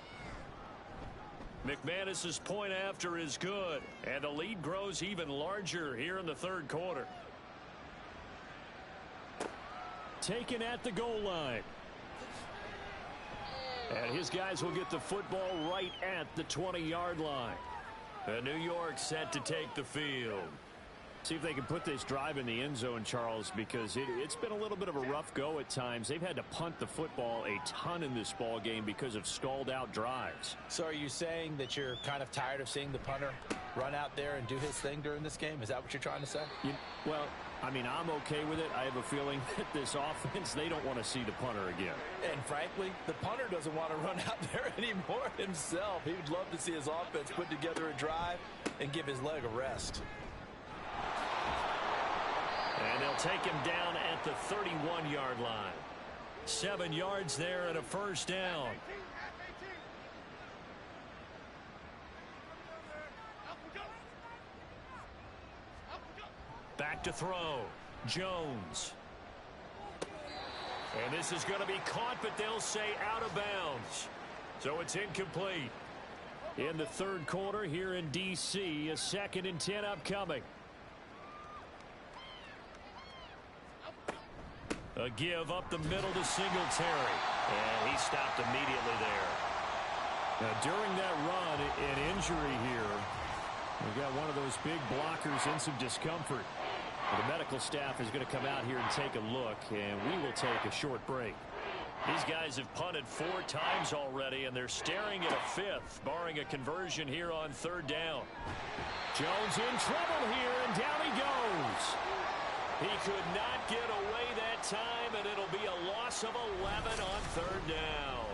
McManus's point after is good. And the lead grows even larger here in the third quarter. Taken at the goal line. And his guys will get the football right at the 20-yard line. And New York set to take the field. See if they can put this drive in the end zone, Charles, because it's been a little bit of a rough go at times. They've had to punt the football a ton in this ball game because of stalled-out drives. So are you saying that you're kind of tired of seeing the punter run out there and do his thing during this game? Is that what you're trying to say? Well, I mean, I'm okay with it. I have a feeling that this offense, they don't want to see the punter again. And frankly, the punter doesn't want to run out there anymore himself. He would love to see his offense put together a drive and give his leg a rest. And they'll take him down at the 31-yard line. 7 yards there and a first down. Back to throw. Jones. And this is going to be caught, but they'll say out of bounds. So it's incomplete. In the third quarter here in D.C., a 2nd and 10 upcoming. A give up the middle to Singletary. And he stopped immediately there. Now, during that run, an injury here. We've got one of those big blockers in some discomfort. The medical staff is going to come out here and take a look, and we will take a short break. These guys have punted 4 times already, and they're staring at a 5th, barring a conversion here on 3rd down. Jones in trouble here, and down he goes. He could not get away that time, and it'll be a loss of 11 on 3rd down.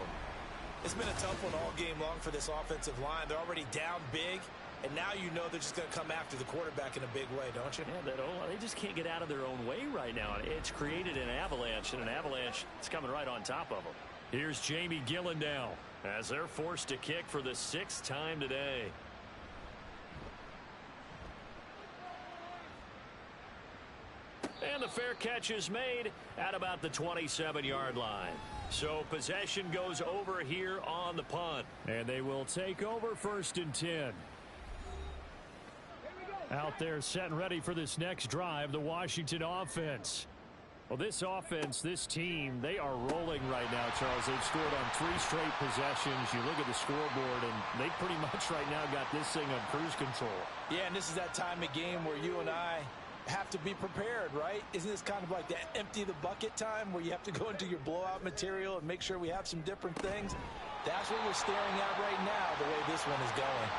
It's been a tough one all game long for this offensive line. They're already down big, and now you know they're just going to come after the quarterback in a big way, don't you? Yeah, they just can't get out of their own way right now. It's created an avalanche, and an avalanche is coming right on top of them. Here's Jamie Gillen now as they're forced to kick for the 6th time today. And the fair catch is made at about the 27-yard line. So possession goes over here on the punt. And they will take over 1st and 10. Out there set and ready for this next drive, the Washington offense. Well, this offense, this team, they are rolling right now, Charles. They've scored on 3 straight possessions. You look at the scoreboard, and they pretty much right now got this thing on cruise control. Yeah, and this is that time of game where you and I have to be prepared, right? Isn't this kind of like the empty the bucket time where you have to go into your blowout material and make sure we have some different things? That's what we're staring at right now, the way this one is going.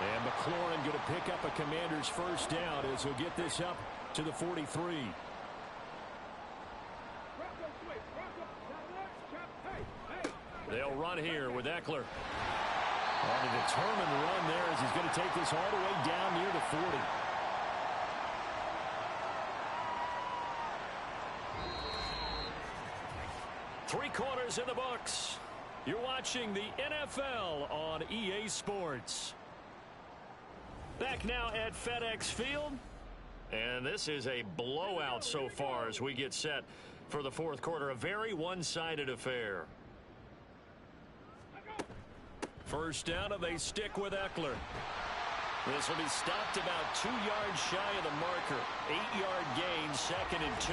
And McLaurin going to pick up a Commander's first down as he'll get this up to the 43. They'll run here with Eckler. On a determined run there as he's going to take this all the way down near the 40. Three quarters in the books. You're watching the NFL on EA Sports. Back now at FedEx Field. And this is a blowout so far as we get set for the fourth quarter. A very one-sided affair. First down, and they stick with Eckler. This will be stopped about 2 yards shy of the marker. 8-yard gain, 2nd and 2.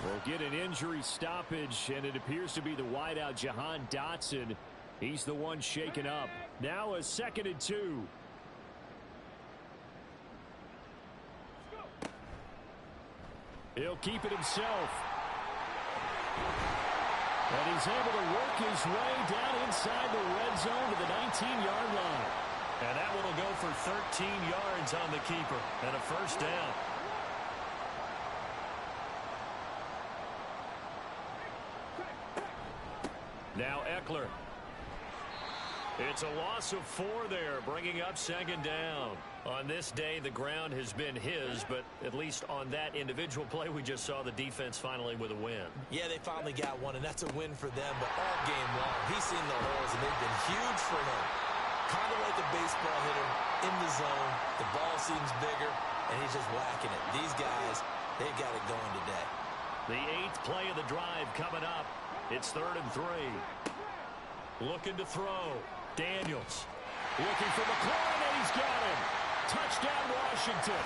We'll get an injury stoppage, and it appears to be the wideout, Jahan Dotson. He's the one shaken up. Now a 2nd and 2. He'll keep it himself. And he's able to work his way down inside the red zone to the 19-yard line. And that one will go for 13 yards on the keeper and a first down. Now Eckler. It's a loss of 4 there, bringing up 2nd down. On this day, the ground has been his, but at least on that individual play, we just saw the defense finally with a win. Yeah, they finally got one, and that's a win for them, but all game long, he's seen the holes, and they've been huge for him. Kind of like a baseball hitter in the zone. The ball seems bigger, and he's just whacking it. These guys, they've got it going today. The 8th play of the drive coming up. It's 3rd and 3. Looking to throw. Daniels looking for McLaurin, and he's got him. Touchdown, Washington.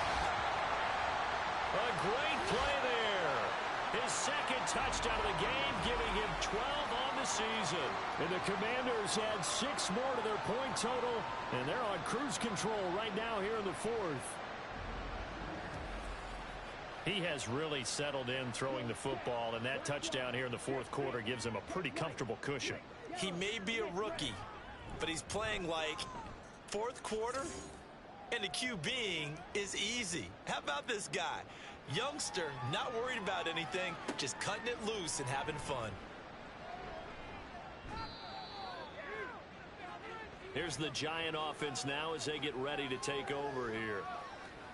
A great play there. His 2nd touchdown of the game, giving him 12 on the season. And the Commanders had 6 more to their point total, and they're on cruise control right now here in the 4th. He has really settled in throwing the football, and that touchdown here in the 4th quarter gives him a pretty comfortable cushion. He may be a rookie, but he's playing like 4th quarter, and the QBing is easy. How about this guy? Youngster, not worried about anything, just cutting it loose and having fun. Here's the Giant offense now as they get ready to take over here.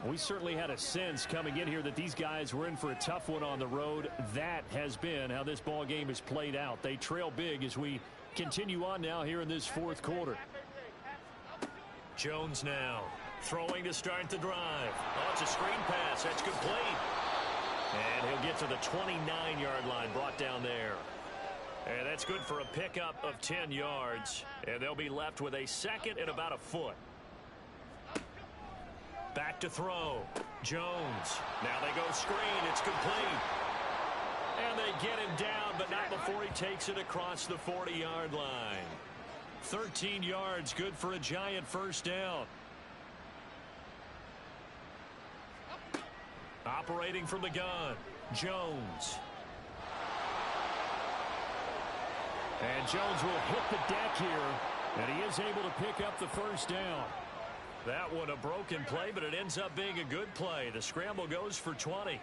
We certainly had a sense coming in here that these guys were in for a tough one on the road. That has been how this ball game has played out. They trail big as we continue on now here in this 4th quarter. Jones now throwing to start the drive. Oh, it's a screen pass. That's complete. And he'll get to the 29-yard line, brought down there. And that's good for a pickup of 10 yards. And they'll be left with a 2nd and about a foot. Back to throw. Jones. Now they go screen. It's complete. And they get him down, but not before he takes it across the 40-yard line. 13 yards, good for a Giant first down. Operating from the gun, Jones. And Jones will hit the deck here, and he is able to pick up the first down. That one a broken play, but it ends up being a good play. The scramble goes for 20.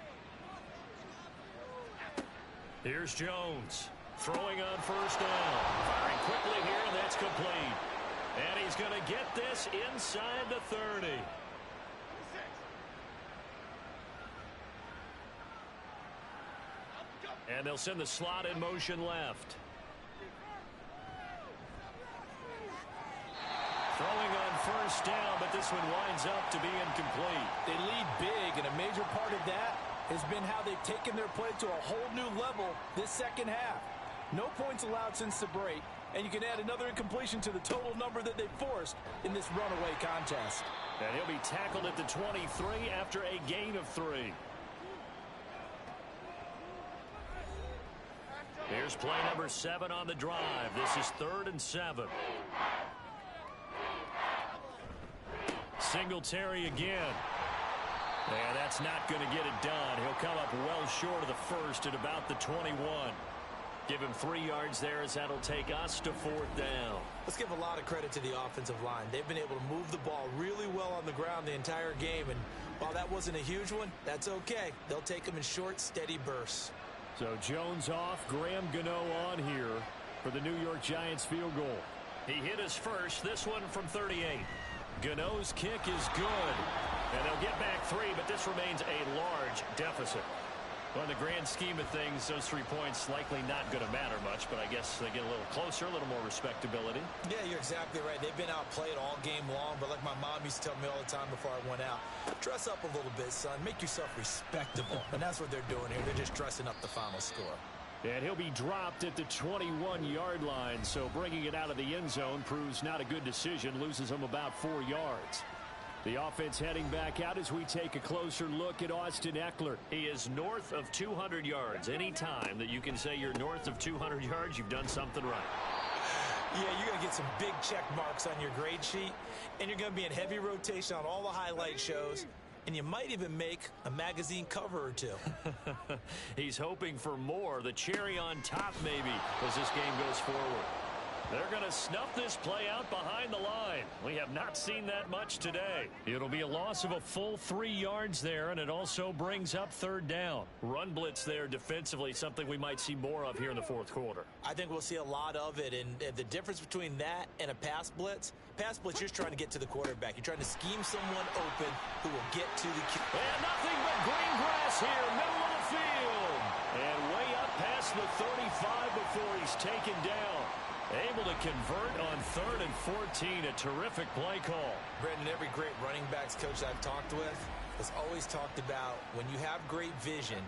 Here's Jones throwing on first down. Firing quickly here, and that's complete. And he's going to get this inside the 30. And they'll send the slot in motion left. Throwing on first down, but this one winds up to be incomplete. They lead big, and a major part of that has been how they've taken their play to a whole new level this second half. No points allowed since the break, and you can add another incompletion to the total number that they forced in this runaway contest. And he'll be tackled at the 23 after a gain of 3. Here's play number 7 on the drive. This is 3rd and 7. Singletary again. And that's not going to get it done. He'll come up well short of the first at about the 21. Give him 3 yards there as that'll take us to 4th down. Let's give a lot of credit to the offensive line. They've been able to move the ball really well on the ground the entire game. And while that wasn't a huge one, that's okay. They'll take them in short, steady bursts. So Jones off, Graham Gano on here for the New York Giants field goal. He hit his first, this one from 38. Gano's kick is good. And they'll get back 3, but this remains a large deficit. Well, in the grand scheme of things, those 3 points likely not going to matter much, but I guess they get a little closer, a little more respectability. Yeah, you're exactly right. They've been outplayed all game long, but like my mom used to tell me all the time before I went out, dress up a little bit, son. Make yourself respectable. And that's what they're doing here. They're just dressing up the final score. And he'll be dropped at the 21-yard line, so bringing it out of the end zone proves not a good decision, loses him about 4 yards. The offense heading back out as we take a closer look at Austin Eckler. He is north of 200 yards. Any time that you can say you're north of 200 yards, you've done something right. Yeah, you're going to get some big check marks on your grade sheet, and you're going to be in heavy rotation on all the highlight shows, and you might even make a magazine cover or 2. He's hoping for more, the cherry on top maybe, as this game goes forward. They're going to snuff this play out behind the line. We have not seen that much today. It'll be a loss of a full 3 yards there, and it also brings up 3rd down. Run blitz there defensively, something we might see more of here in the 4th quarter. I think we'll see a lot of it, and the difference between that and a pass blitz, you're just trying to get to the quarterback. You're trying to scheme someone open who will get to the and nothing but green grass here, middle of the field. And way up past the 35 before he's taken down. Able to convert on 3rd and 14. A terrific play call. Brandon, every great running backs coach I've talked with has always talked about when you have great vision,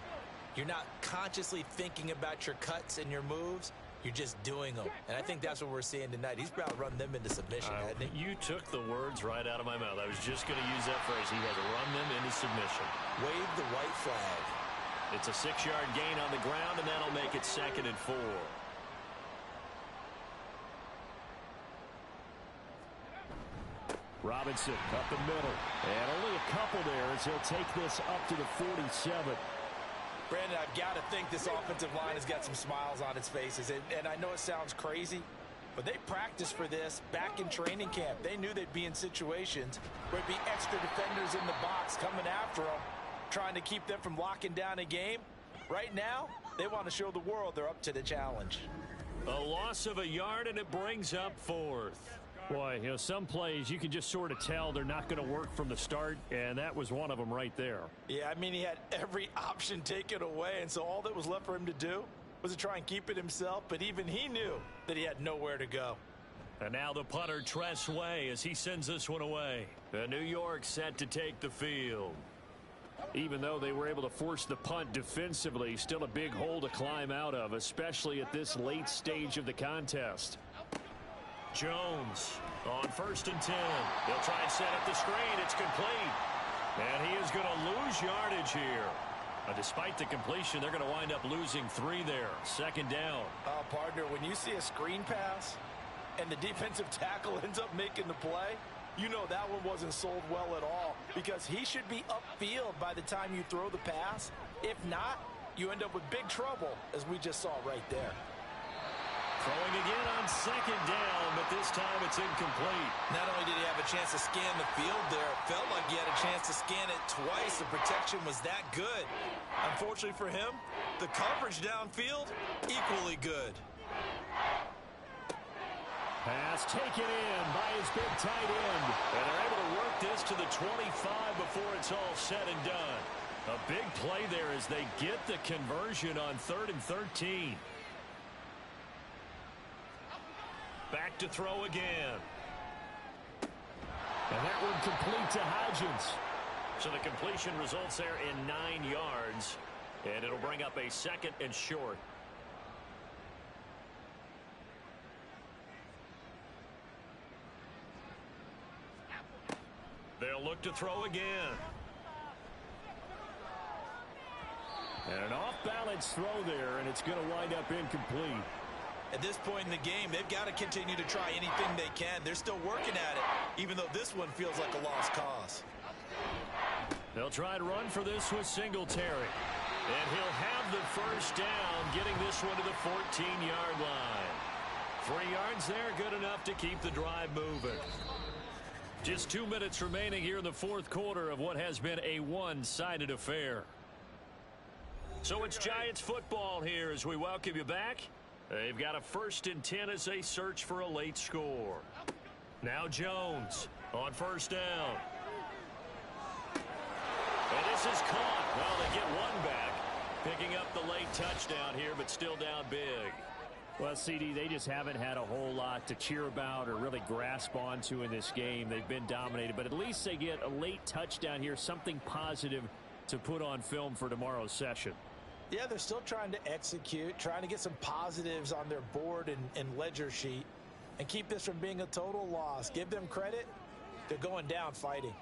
you're not consciously thinking about your cuts and your moves. You're just doing them. And I think that's what we're seeing tonight. He's about to run them into submission, hasn't he? You took the words right out of my mouth. I was just going to use that phrase. He has run them into submission. Wave the white flag. It's a 6-yard gain on the ground, and that'll make it 2nd and 4. Robinson up the middle. And only a couple there as he'll take this up to the 47. Brandon, I've got to think this offensive line has got some smiles on its faces. And I know it sounds crazy, but they practiced for this back in training camp. They knew they'd be in situations where there'd be extra defenders in the box coming after them, trying to keep them from locking down a game. Right now, they want to show the world they're up to the challenge. A loss of a yard, and it brings up 4th. Boy, some plays you can just sort of tell they're not going to work from the start, and that was one of them right there. Yeah, I mean, he had every option taken away, and so all that was left for him to do was to try and keep it himself, but even he knew that he had nowhere to go. And now the punter, Tress Way, as he sends this one away. The New York set to take the field. Even though they were able to force the punt defensively, still a big hole to climb out of, especially at this late stage of the contest. Jones on 1st and 10. They'll try and set up the screen. It's complete. And he is going to lose yardage here. Despite the completion, they're going to wind up losing 3 there. 2nd down. Partner, when you see a screen pass and the defensive tackle ends up making the play, you know that one wasn't sold well at all, because he should be upfield by the time you throw the pass. If not, you end up with big trouble, as we just saw right there. Throwing again on 2nd down, but this time it's incomplete. Not only did he have a chance to scan the field there, it felt like he had a chance to scan it twice. The protection was that good. Unfortunately for him, the coverage downfield, equally good. Pass taken in by his big tight end. And they're able to work this to the 25 before it's all said and done. A big play there as they get the conversion on 3rd and 13. Back to throw again. And that one complete to Hodgins. So the completion results there in 9 yards. And it'll bring up a 2nd and short. They'll look to throw again. And an off-balance throw there, and it's going to wind up incomplete. At this point in the game, they've got to continue to try anything they can. They're still working at it, even though this one feels like a lost cause. They'll try and run for this with Singletary. And he'll have the 1st down, getting this one to the 14-yard line. 3 yards there, good enough to keep the drive moving. Just 2 minutes remaining here in the 4th quarter of what has been a one-sided affair. So it's Giants football here as we welcome you back. They've got a 1st and 10 as they search for a late score. Now Jones on 1st down. And this is caught. Well, they get one back. Picking up the late touchdown here, but still down big. Well, CD, they just haven't had a whole lot to cheer about or really grasp onto in this game. They've been dominated, but at least they get a late touchdown here, something positive to put on film for tomorrow's session. Yeah, they're still trying to execute, trying to get some positives on their board and ledger sheet and keep this from being a total loss. Give them credit. They're going down fighting.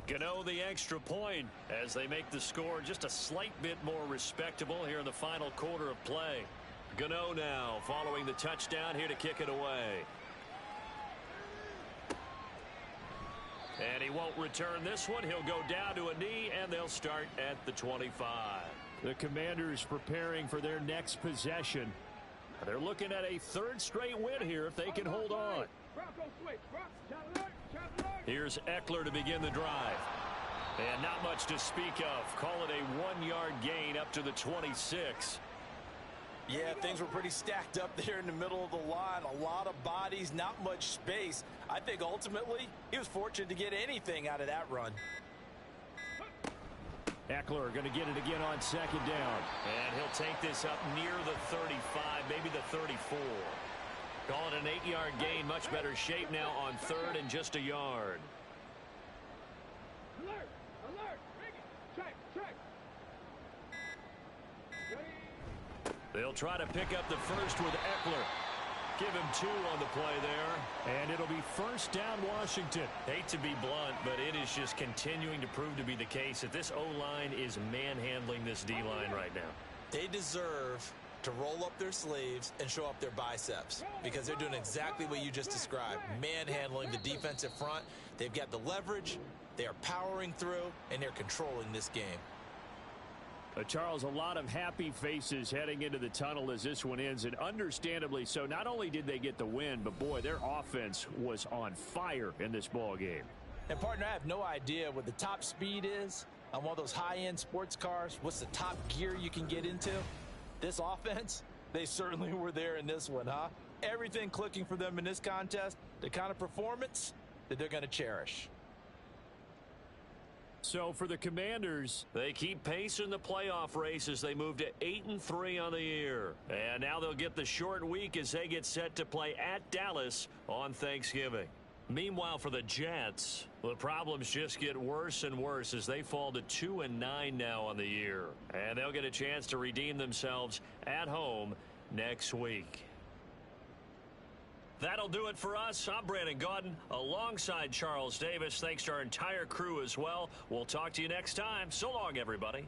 Gano the extra point as they make the score just a slight bit more respectable here in the final quarter of play. Gano now following the touchdown here to kick it away. And he won't return this one. He'll go down to a knee, and they'll start at the 25. The Commanders preparing for their next possession. They're looking at a 3rd straight win here if they can hold on. Here's Eckler to begin the drive. And not much to speak of. Call it a 1-yard gain up to the 26. Yeah, things were pretty stacked up there in the middle of the line. A lot of bodies, not much space. I think ultimately he was fortunate to get anything out of that run. Eckler going to get it again on 2nd down. And he'll take this up near the 35, maybe the 34. Call it an 8-yard gain. Much better shape now on 3rd and just a yard. Alert! Alert! Check! Check! They'll try to pick up the first with Eckler. Give him 2 on the play there. And it'll be 1st down Washington. Hate to be blunt, but it is just continuing to prove to be the case that this O-line is manhandling this D-line right now. They deserve to roll up their sleeves and show up their biceps because they're doing exactly what you just described, manhandling the defensive front. They've got the leverage, they are powering through, and they're controlling this game. Charles, a lot of happy faces heading into the tunnel as this one ends, and understandably so. Not only did they get the win, but boy, their offense was on fire in this ball game. And partner, I have no idea what the top speed is on one of those high-end sports cars. What's the top gear you can get into? This offense, they certainly were there in this one, huh? Everything clicking for them in this contest, the kind of performance that they're going to cherish. So for the Commanders, they keep pace in the playoff race as they move to 8-3 on the year. And now they'll get the short week as they get set to play at Dallas on Thanksgiving. Meanwhile, for the Jets, the problems just get worse and worse as they fall to 2-9 now on the year. And they'll get a chance to redeem themselves at home next week. That'll do it for us. I'm Brandon Gaudin alongside Charles Davis. Thanks to our entire crew as well. We'll talk to you next time. So long, everybody.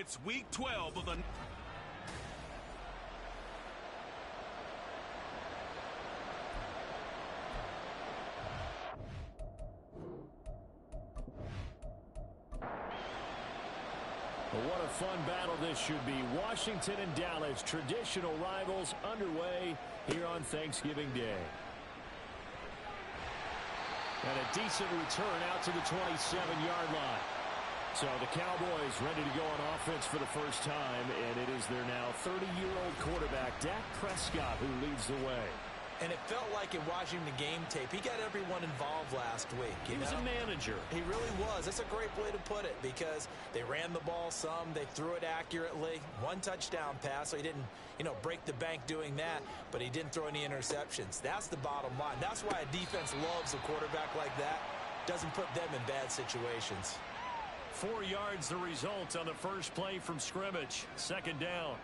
It's week 12 of the... Well, what a fun battle this should be. Washington and Dallas, traditional rivals, underway here on Thanksgiving Day. And a decent return out to the 27-yard line. So the Cowboys ready to go on offense for the first time, and it is their now 30-year-old quarterback, Dak Prescott, who leads the way. And it felt like in watching the game tape, he got everyone involved last week. He was a manager. He really was. That's a great way to put it because they ran the ball some. They threw it accurately. One touchdown pass, so he didn't, break the bank doing that, but he didn't throw any interceptions. That's the bottom line. That's why a defense loves a quarterback like that. Doesn't put them in bad situations. 4 yards the result on the first play from scrimmage. Second down.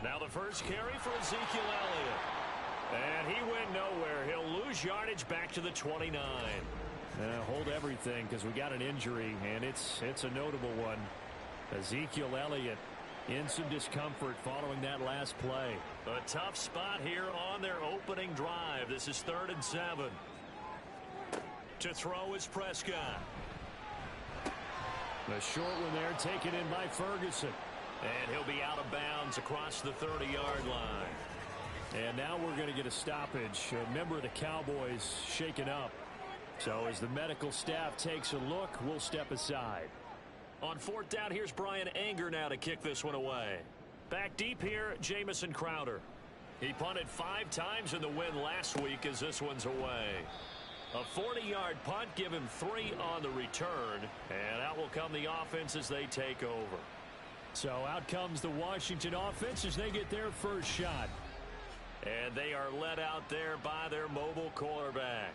Now the first carry for Ezekiel Elliott. And he went nowhere. He'll lose yardage back to the 29. Hold everything because we got an injury, and it's a notable one. Ezekiel Elliott in some discomfort following that last play. A tough spot here on their opening drive. This is 3rd and 7. To throw is Prescott. The short one there taken in by Ferguson. And he'll be out of bounds across the 30-yard line. And now we're going to get a stoppage. A member of the Cowboys shaken up. So as the medical staff takes a look, we'll step aside. On 4th down, here's Brian Anger now to kick this one away. Back deep here, Jamison Crowder. He punted 5 times in the win last week as this one's away. A 40-yard punt, give him 3 on the return. And out will come the offense as they take over. So out comes the Washington offense as they get their first shot. And they are led out there by their mobile quarterback.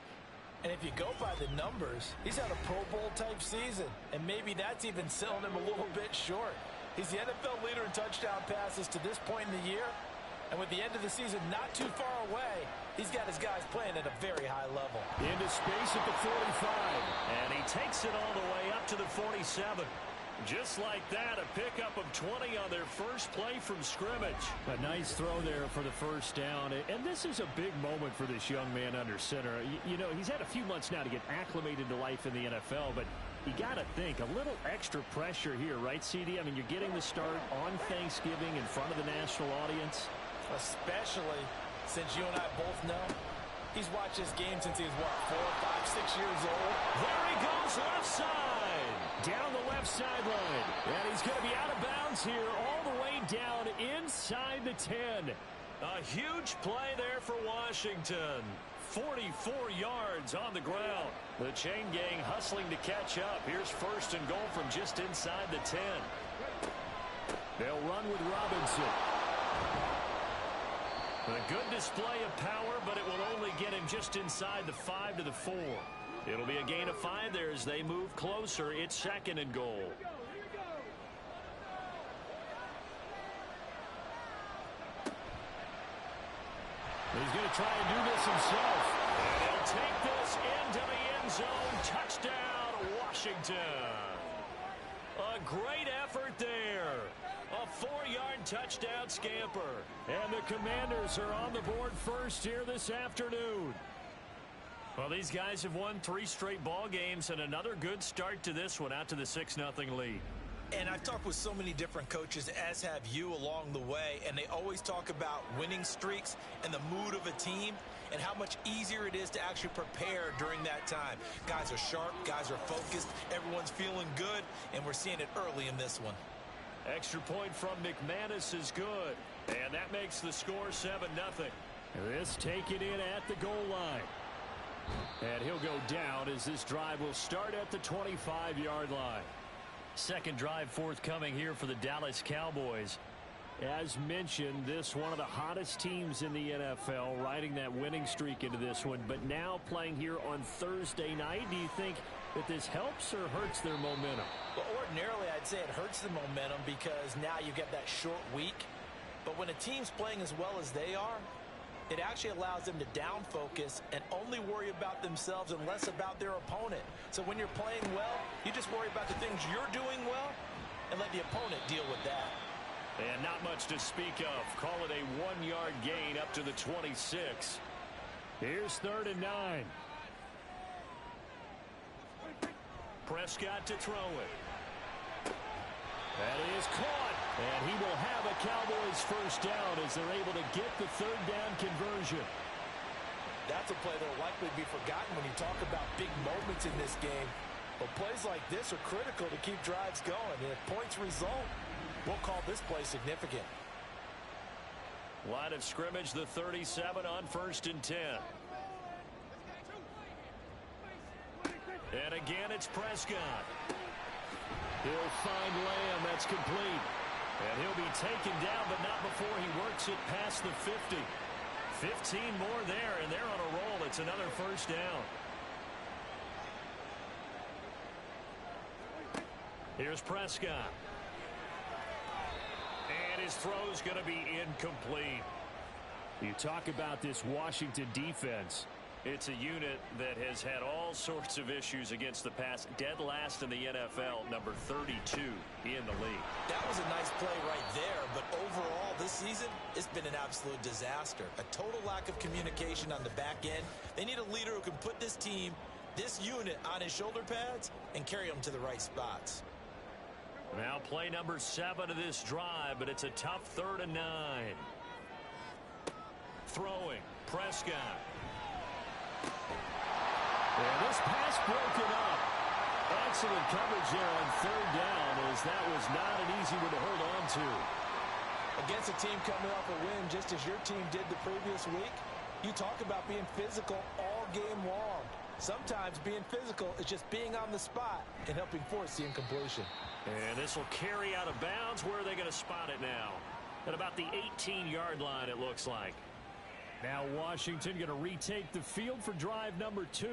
And if you go by the numbers, he's had a Pro Bowl type season. And maybe that's even selling him a little bit short. He's the NFL leader in touchdown passes to this point in the year. And with the end of the season not too far away, he's got his guys playing at a very high level. Into space at the 45. And he takes it all the way up to the 47. Just like that, a pickup of 20 on their first play from scrimmage. A nice throw there for the first down. And this is a big moment for this young man under center. He's had a few months now to get acclimated to life in the NFL, but you got to think, a little extra pressure here, right, CD? I mean, you're getting the start on Thanksgiving in front of the national audience. Especially since you and I both know he's watched this game since he was, 4, 5, 6 years old? There he goes, left side. Down the left sideline. And he's going to be out of bounds here all the way down inside the 10. A huge play there for Washington. 44 yards on the ground. The chain gang hustling to catch up. Here's 1st and goal from just inside the 10. They'll run with Robinson. A good display of power, but it will only get him just inside the 5 to the 4. It'll be a gain of 5 there as they move closer. It's 2nd and goal. He's going to try and do this himself. And he'll take this into the end zone. Touchdown, Washington. A great effort there. A 4-yard touchdown scamper. And the Commanders are on the board first here this afternoon. Well, these guys have won 3 straight ball games and another good start to this one out to the 6-0 lead. And I've talked with so many different coaches, as have you along the way, and they always talk about winning streaks and the mood of a team and how much easier it is to actually prepare during that time. Guys are sharp, guys are focused, everyone's feeling good, and we're seeing it early in this one. Extra point from McManus is good, and that makes the score 7-0. This taken in at the goal line. And he'll go down as this drive will start at the 25-yard line. Second drive forthcoming here for the Dallas Cowboys. As mentioned, this one of the hottest teams in the NFL, riding that winning streak into this one, but now playing here on Thursday night. Do you think that this helps or hurts their momentum? Well, ordinarily, I'd say it hurts the momentum because now you get that short week. But when a team's playing as well as they are, It actually allows them to down focus and only worry about themselves and less about their opponent. So when you're playing well, you just worry about the things you're doing well and let the opponent deal with that. And not much to speak of. Call it a 1-yard gain up to the 26. Here's 3rd and 9. Prescott to throw it. That is caught. And he will have a Cowboys first down as they're able to get the 3rd down conversion. That's a play that will likely be forgotten when you talk about big moments in this game. But plays like this are critical to keep drives going. And if points result, we'll call this play significant. Line of scrimmage, the 37 on 1st and 10. And again, it's Prescott. He'll find Lamb. That's complete. And he'll be taken down, but not before he works it past the 50. 15 more there, and they're on a roll. It's another first down. Here's Prescott. And his throw's going to be incomplete. You talk about this Washington defense. It's a unit that has had all sorts of issues against the pass. Dead last in the NFL, number 32 in the league. That was a nice play right there, but overall this season, it's been an absolute disaster. A total lack of communication on the back end. They need a leader who can put this team, this unit, on his shoulder pads and carry them to the right spots. Now play number 7 of this drive, but it's a tough 3rd and 9. Throwing, Prescott. And this pass broken up. Excellent coverage there on 3rd down, as that was not an easy one to hold on to. Against a team coming off a win just as your team did the previous week, you talk about being physical all game long. Sometimes being physical is just being on the spot and helping force the incompletion. And this will carry out of bounds. Where are they going to spot it now? At about the 18-yard line, it looks like. Now Washington going to retake the field for drive number 2.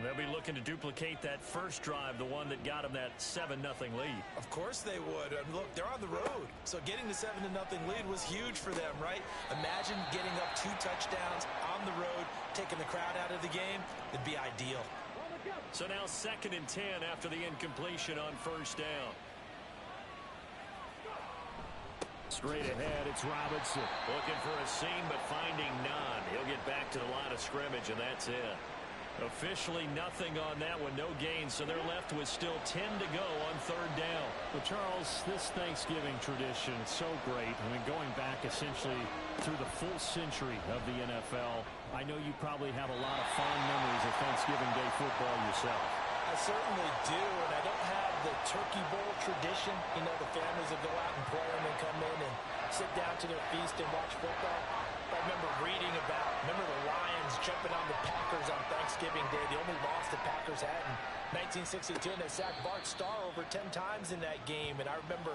They'll be looking to duplicate that first drive, the one that got them that 7-0 lead. Of course they would. And look, they're on the road. So getting the 7-0 lead was huge for them, right? Imagine getting up 2 touchdowns on the road, taking the crowd out of the game. It'd be ideal. So now 2nd and 10 after the incompletion on 1st down. Straight ahead, it's Robinson. Looking for a seam, but finding none. He'll get back to the line of scrimmage, and that's it. Officially nothing on that one, no gain, so they're left with still 10 to go on 3rd down. Well, Charles, this Thanksgiving tradition is so great. I mean, going back essentially through the full century of the NFL, I know you probably have a lot of fond memories of Thanksgiving Day football yourself. I certainly do, and I don't have the Turkey Bowl tradition. You know, the families that go out and play and then come in and sit down to their feast and watch football. I remember reading about, the Lions jumping on the Packers on Thanksgiving Day. The only loss the Packers had in 1962, and they sacked Bart Starr over 10 times in that game. And I remember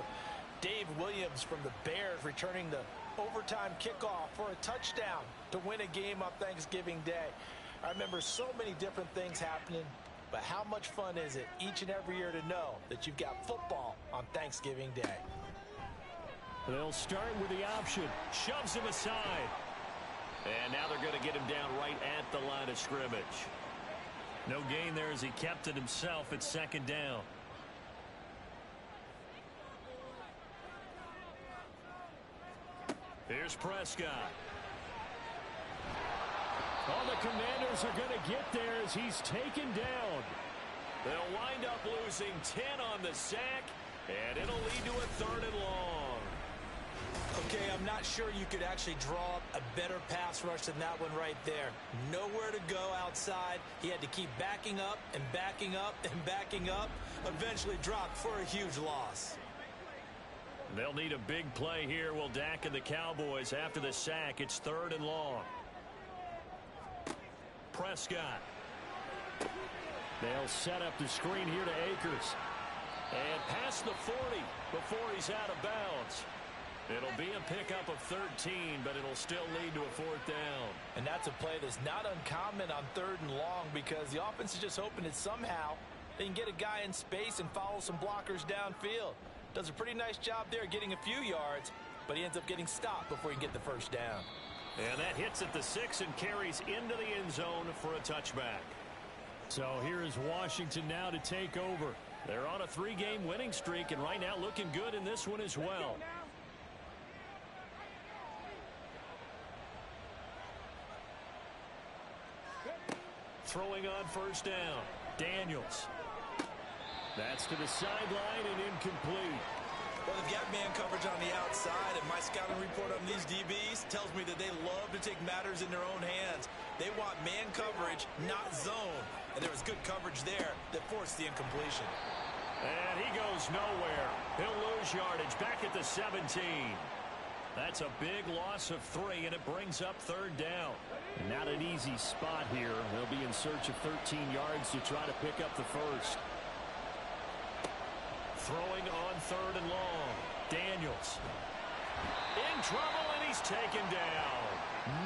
Dave Williams from the Bears returning the overtime kickoff for a touchdown to win a game on Thanksgiving Day. I remember so many different things happening, but how much fun is it each and every year to know that you've got football on Thanksgiving Day? They'll start with the option. Shoves him aside. And now they're going to get him down right at the line of scrimmage. No gain there as he kept it himself at 2nd down. Here's Prescott. All the Commanders are going to get there as he's taken down. They'll wind up losing 10 on the sack, and it'll lead to a 3rd and long. Okay, I'm not sure you could actually draw up a better pass rush than that one right there. Nowhere to go outside. He had to keep backing up and backing up and backing up. Eventually dropped for a huge loss. They'll need a big play here. Will Dak and the Cowboys after the sack. It's 3rd and long. Prescott. They'll set up the screen here to Akers. And past the 40 before he's out of bounds. It'll be a pickup of 13, but it'll still lead to a 4th down. And that's a play that's not uncommon on 3rd and long because the offense is just hoping that somehow they can get a guy in space and follow some blockers downfield. Does a pretty nice job there getting a few yards, but he ends up getting stopped before he can get the 1st down. And that hits at the 6 and carries into the end zone for a touchback. So here is Washington now to take over. They're on a 3-game winning streak, and right now looking good in this one as well. Throwing on first down. Daniels. That's to the sideline and incomplete. Well, they've got man coverage on the outside, and my scouting report on these DBs tells me that they love to take matters in their own hands. They want man coverage, not zone. And there was good coverage there that forced the incompletion. And he goes nowhere. He'll lose yardage back at the 17. That's a big loss of 3, and it brings up third down. Not an easy spot here. They'll be in search of 13 yards to try to pick up the first. Throwing on third and long. Daniels. In trouble, and he's taken down.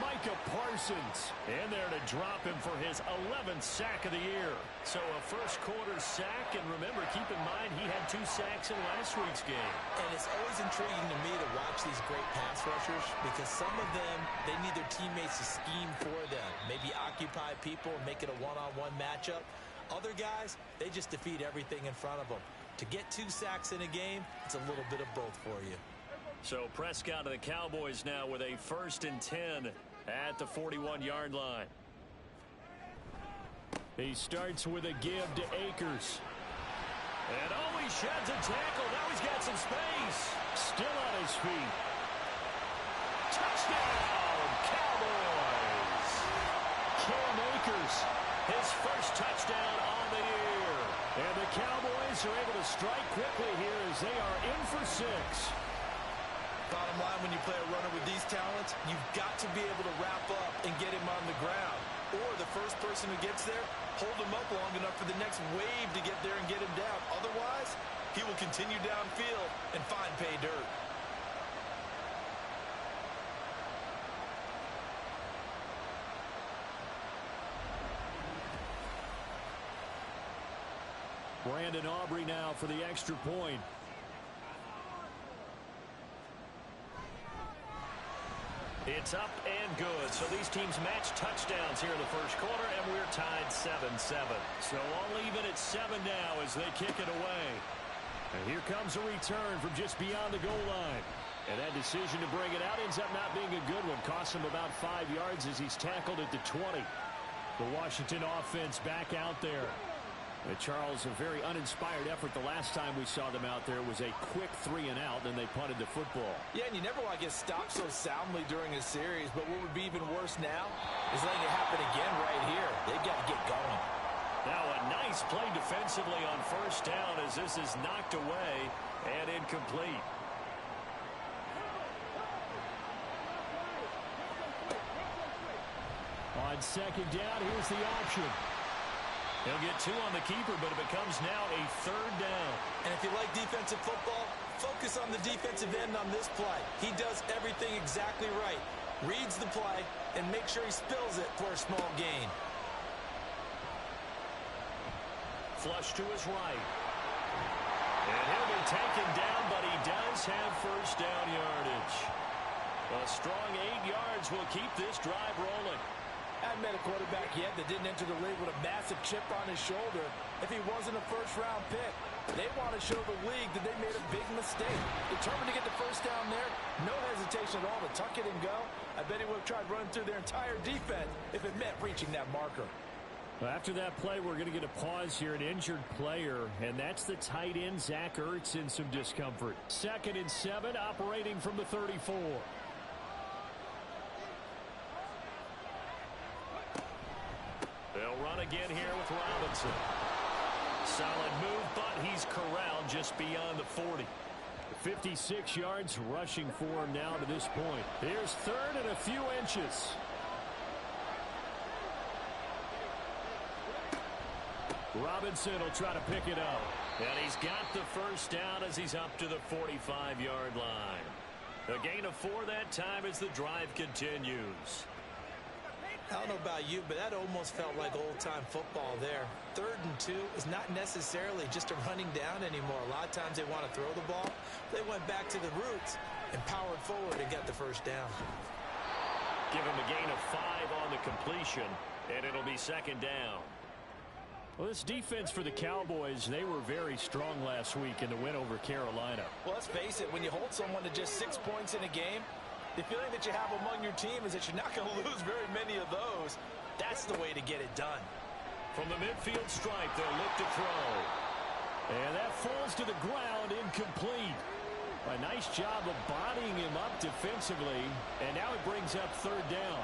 Micah Parsons in there to drop him for his 11th sack of the year. So a first quarter sack, and remember, keep in mind he had 2 sacks in last week's game. And it's always intriguing to me to watch these great pass rushers because some of them, they need their teammates to scheme for them. Maybe occupy people and make it a one-on-one matchup. Other guys, they just defeat everything in front of them. To get 2 sacks in a game, it's a little bit of both for you. So Prescott and the Cowboys now with a 1st and 10 at the 41-yard line. He starts with a give to Akers. And he sheds a tackle. Now he's got some space. Still on his feet. Touchdown, Cowboys. Cam Akers. His first touchdown on the year. And the Cowboys are able to strike quickly here as they are in for 6. Bottom line, when you play a runner with these talents, you've got to be able to wrap up and get him on the ground. Or the first person who gets there, hold him up long enough for the next wave to get there and get him down. Otherwise, he will continue downfield and find pay dirt. Brandon Aubrey now for the extra point. It's up and good. So these teams match touchdowns here in the first quarter, and we're tied 7-7. So all even at 7 now as they kick it away. And here comes a return from just beyond the goal line. And that decision to bring it out ends up not being a good one. Costs him about 5 yards as he's tackled at the 20. The Washington offense back out there. Charles, a very uninspired effort the last time we saw them out there was a quick 3 and out, then they punted the football. Yeah, and you never want to get stopped so soundly during a series, but what would be even worse now is letting it happen again right here. They've got to get going. Now a nice play defensively on first down as this is knocked away and incomplete. On second down, here's the option. He'll get 2 on the keeper, but it becomes now a 3rd down. And if you like defensive football, focus on the defensive end on this play. He does everything exactly right. Reads the play and makes sure he spills it for a small gain. Flush to his right. And he'll be taken down, but he does have first down yardage. A strong 8 yards will keep this drive rolling. I haven't met a quarterback yet that didn't enter the league with a massive chip on his shoulder if he wasn't a first-round pick. They want to show the league that they made a big mistake. Determined to get the first down there, no hesitation at all to tuck it and go. I bet he would have tried running through their entire defense if it meant reaching that marker. Well, after that play, we're going to get a pause here, an injured player, and that's the tight end, Zach Ertz, in some discomfort. 2nd and 7, operating from the 34. They'll run again here with Robinson. Solid move, but he's corralled just beyond the 40. 56 yards rushing for him now to this point. Here's 3rd and a few inches. Robinson will try to pick it up. And he's got the first down as he's up to the 45-yard line. A gain of 4 that time as the drive continues. I don't know about you, but that almost felt like old-time football there. 3rd and 2 is not necessarily just a running down anymore. A lot of times they want to throw the ball. They went back to the roots and powered forward and got the first down. Give him a gain of 5 on the completion, and it'll be second down. Well, this defense for the Cowboys, they were very strong last week in the win over Carolina. Well, let's face it, when you hold someone to just 6 points in a game, the feeling that you have among your team is that you're not going to lose very many of those. That's the way to get it done. From the midfield stripe, they'll look to throw. And that falls to the ground, incomplete. A nice job of bodying him up defensively, and now it brings up third down.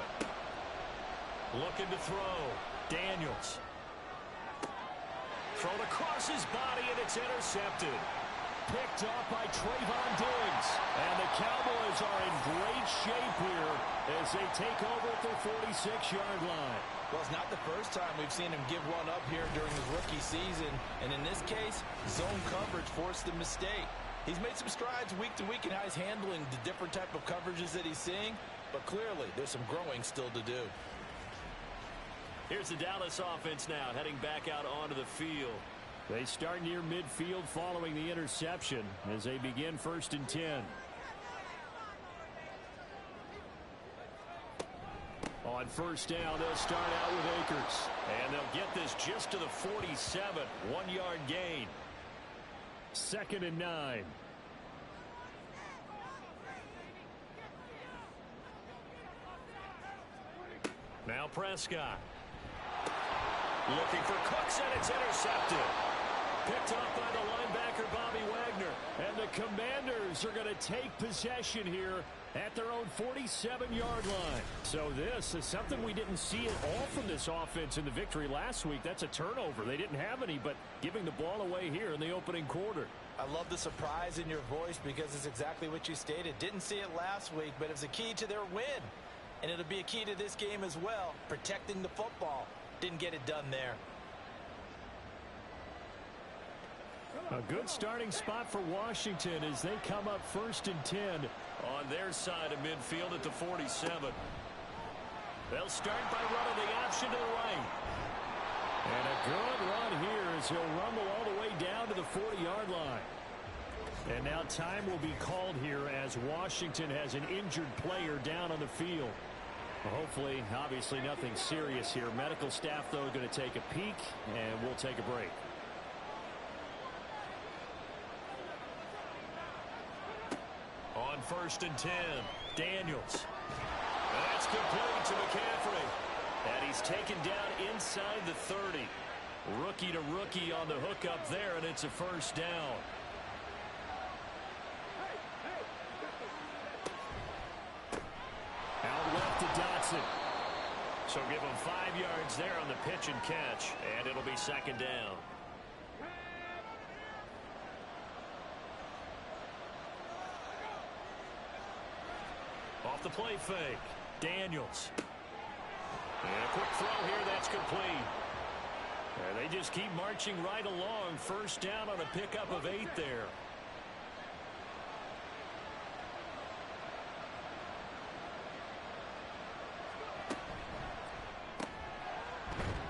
Looking to throw. Daniels. Thrown across his body, and it's intercepted. Picked off by Trayvon Diggs. And the Cowboys are in great shape here as they take over at their 46-yard line. Well, it's not the first time we've seen him give one up here during his rookie season. And in this case, zone coverage forced the mistake. He's made some strides week to week in how he's handling the different type of coverages that he's seeing. But clearly, there's some growing still to do. Here's the Dallas offense now, heading back out onto the field. They start near midfield following the interception as they begin 1st and 10. On 1st down, they'll start out with Akers. And they'll get this just to the 47, 1-yard gain. 2nd and 9. Now Prescott. Looking for Cooks, and it's intercepted. Picked off by the linebacker, Bobby Wagner. And the Commanders are going to take possession here at their own 47-yard line. So this is something we didn't see at all from this offense in the victory last week. That's a turnover. They didn't have any, but giving the ball away here in the opening quarter. I love the surprise in your voice because it's exactly what you stated. Didn't see it last week, but it was a key to their win. And it'll be a key to this game as well, protecting the football. Didn't get it done there. A good starting spot for Washington as they come up 1st and 10. On their side of midfield at the 47. They'll start by running the option to the right. And a good run here as he'll rumble all the way down to the 40-yard line. And now time will be called here as Washington has an injured player down on the field. Hopefully, obviously nothing serious here. Medical staff, though, going to take a peek, and we'll take a break. On 1st and 10, Daniels. That's complete to McCaffrey. And he's taken down inside the 30. Rookie to rookie on the hook up there, and it's a 1st down. Out left to Dotson. So give him 5 yards there on the pitch and catch, and it'll be 2nd down. Off the play fake, Daniels. And a quick throw here, that's complete. And they just keep marching right along. 1st down on a pickup of 8 there.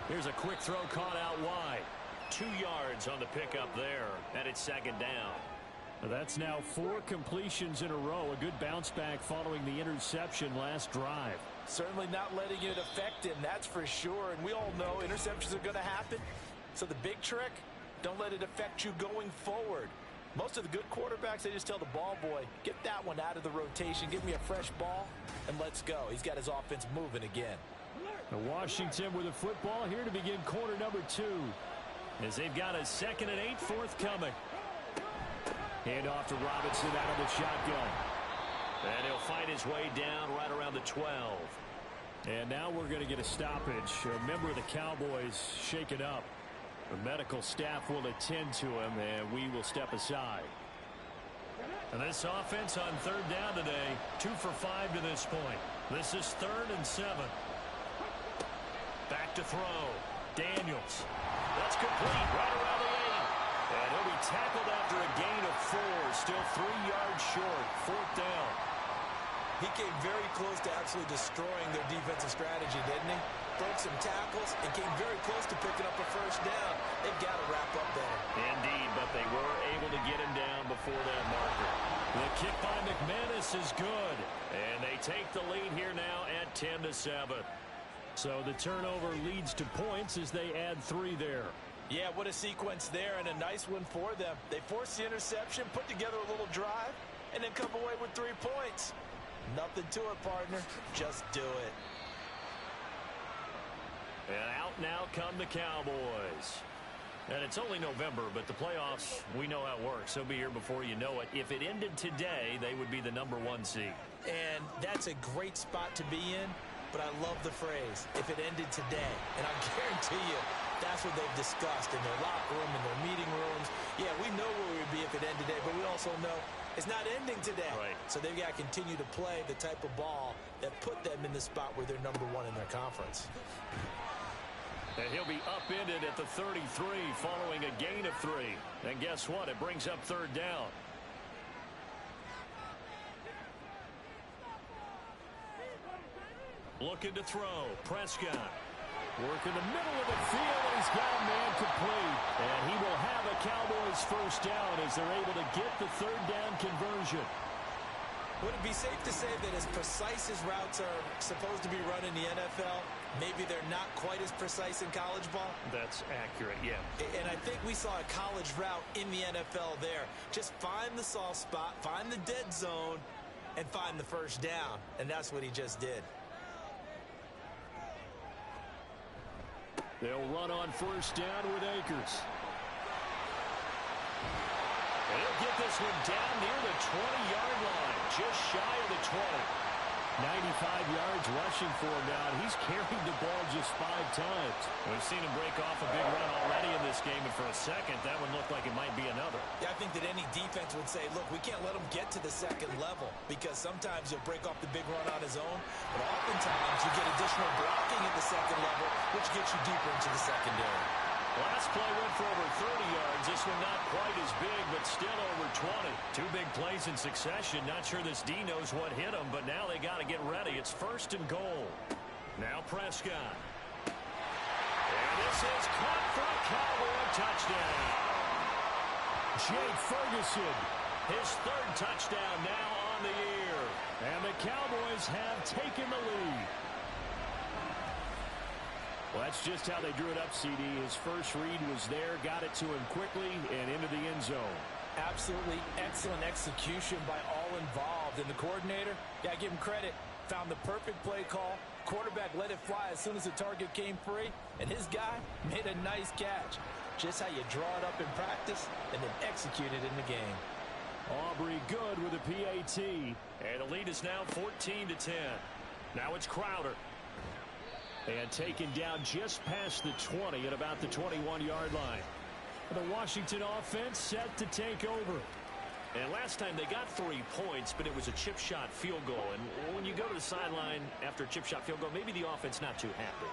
Here's a quick throw caught out wide. 2 yards on the pickup there, and it's 2nd down. That's now 4 completions in a row. A good bounce back following the interception last drive. Certainly not letting it affect him, that's for sure. And we all know interceptions are going to happen. So the big trick, don't let it affect you going forward. Most of the good quarterbacks, they just tell the ball boy, get that one out of the rotation, give me a fresh ball, and let's go. He's got his offense moving again. Washington with the football here to begin quarter number 2. As they've got a 2nd and 8 forthcoming. Hand off to Robinson out of the shotgun. And he'll fight his way down right around the 12. And now we're going to get a stoppage. A member of the Cowboys shaken up. The medical staff will attend to him, and we will step aside. And this offense on 3rd down today, 2 for 5 to this point. This is 3rd and 7. Back to throw. Daniels. That's complete right around the 8. And he'll be tackled after a gain of 4. Still 3 yards short. 4th down. He came very close to actually destroying their defensive strategy, didn't he? Broke some tackles and came very close to picking up a 1st down. They've got to wrap up there. Indeed, but they were able to get him down before that marker. The kick by McManus is good. And they take the lead here now at 10-7. So the turnover leads to points as they add 3 there. Yeah, what a sequence there, and a nice one for them. They forced the interception, put together a little drive, and then come away with 3 points. Nothing to it, partner. Just do it. And out now come the Cowboys. And it's only November, but the playoffs, we know how it works. They'll be here before you know it. If it ended today, they would be the #1 seed. And that's a great spot to be in, but I love the phrase, if it ended today. And I guarantee you, that's what they've discussed in their locker room, in their meeting rooms. Yeah, we know where we would be if it ended today, but we also know it's not ending today. Right. So they've got to continue to play the type of ball that put them in the spot where they're #1 in their conference. And he'll be upended at the 33 following a gain of 3. And guess what? It brings up 3rd down. Looking to throw. Prescott. Work in the middle of the field, and he's got a man complete. And he will have a Cowboys 1st down as they're able to get the 3rd down conversion. Would it be safe to say that as precise as routes are supposed to be run in the NFL, maybe they're not quite as precise in college ball? That's accurate, yeah. And I think we saw a college route in the NFL there. Just find the soft spot, find the dead zone, and find the 1st down. And that's what he just did. They'll run on 1st down with Akers. And he'll get this one down near the 20-yard line, just shy of the 20. 95 yards rushing for him now. He's carried the ball just 5 times. We've seen him break off a big run already in this game, and for a second, that one looked like it might be another. Yeah, I think that any defense would say, look, we can't let him get to the 2nd level because sometimes he'll break off the big run on his own, but oftentimes you get additional blocking at the 2nd level, which gets you deeper into the secondary. Last play went for over 30 yards. This one not quite as big, but still over 20. 2 big plays in succession. Not sure this D knows what hit him, but now they got to get ready. It's 1st and goal. Now Prescott. And this is caught for a Cowboy touchdown. Jake Ferguson. His 3rd touchdown now on the year. And the Cowboys have taken the lead. Well, that's just how they drew it up, CD. His first read was there, got it to him quickly, and into the end zone. Absolutely excellent execution by all involved. And the coordinator, got to give him credit, found the perfect play call. Quarterback let it fly as soon as the target came free, and his guy made a nice catch. Just how you draw it up in practice and then execute it in the game. Aubrey good with a PAT. And the lead is now 14-10. Now it's Crowder. And taken down just past the 20 at about the 21-yard line. The Washington offense set to take over. And last time they got 3 points, but it was a chip shot field goal. And when you go to the sideline after a chip shot field goal, maybe the offense not too happy.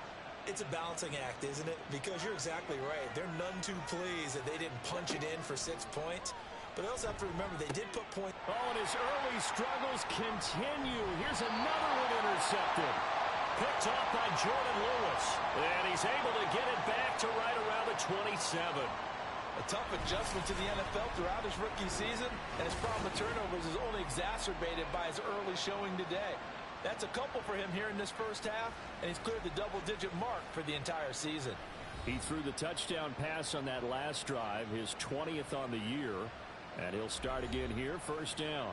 It's a balancing act, isn't it? Because you're exactly right. They're none too pleased that they didn't punch it in for 6 points. But they also have to remember they did put points. Oh, and his early struggles continue. Here's another one intercepted. Picked off by Jordan Lewis. And he's able to get it back to right around the 27. A tough adjustment to the NFL throughout his rookie season, and his problem with turnovers is only exacerbated by his early showing today. That's a couple for him here in this 1st half, and he's cleared the double-digit mark for the entire season. He threw the touchdown pass on that last drive, his 20th on the year, and he'll start again here, 1st down.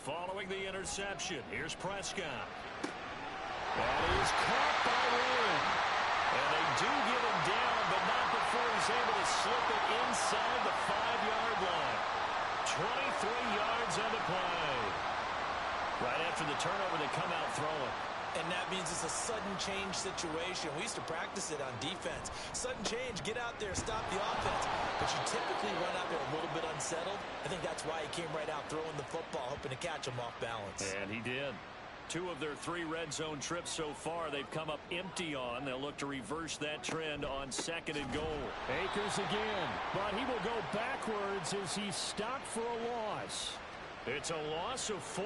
Following the interception, here's Prescott. That is caught by Warren. And they do get him down, but not before he's able to slip it inside the 5-yard line. 23 yards on the play. Right after the turnover, they come out throwing. And that means it's a sudden change situation. We used to practice it on defense. Sudden change, get out there, stop the offense. But you typically run out there a little bit unsettled. I think that's why he came right out throwing the football, hoping to catch him off balance. And he did. 2 of their 3 red zone trips so far, they've come up empty on. They'll look to reverse that trend on 2nd and goal. Akers again, but he will go backwards as he's stopped for a loss. It's a loss of 4.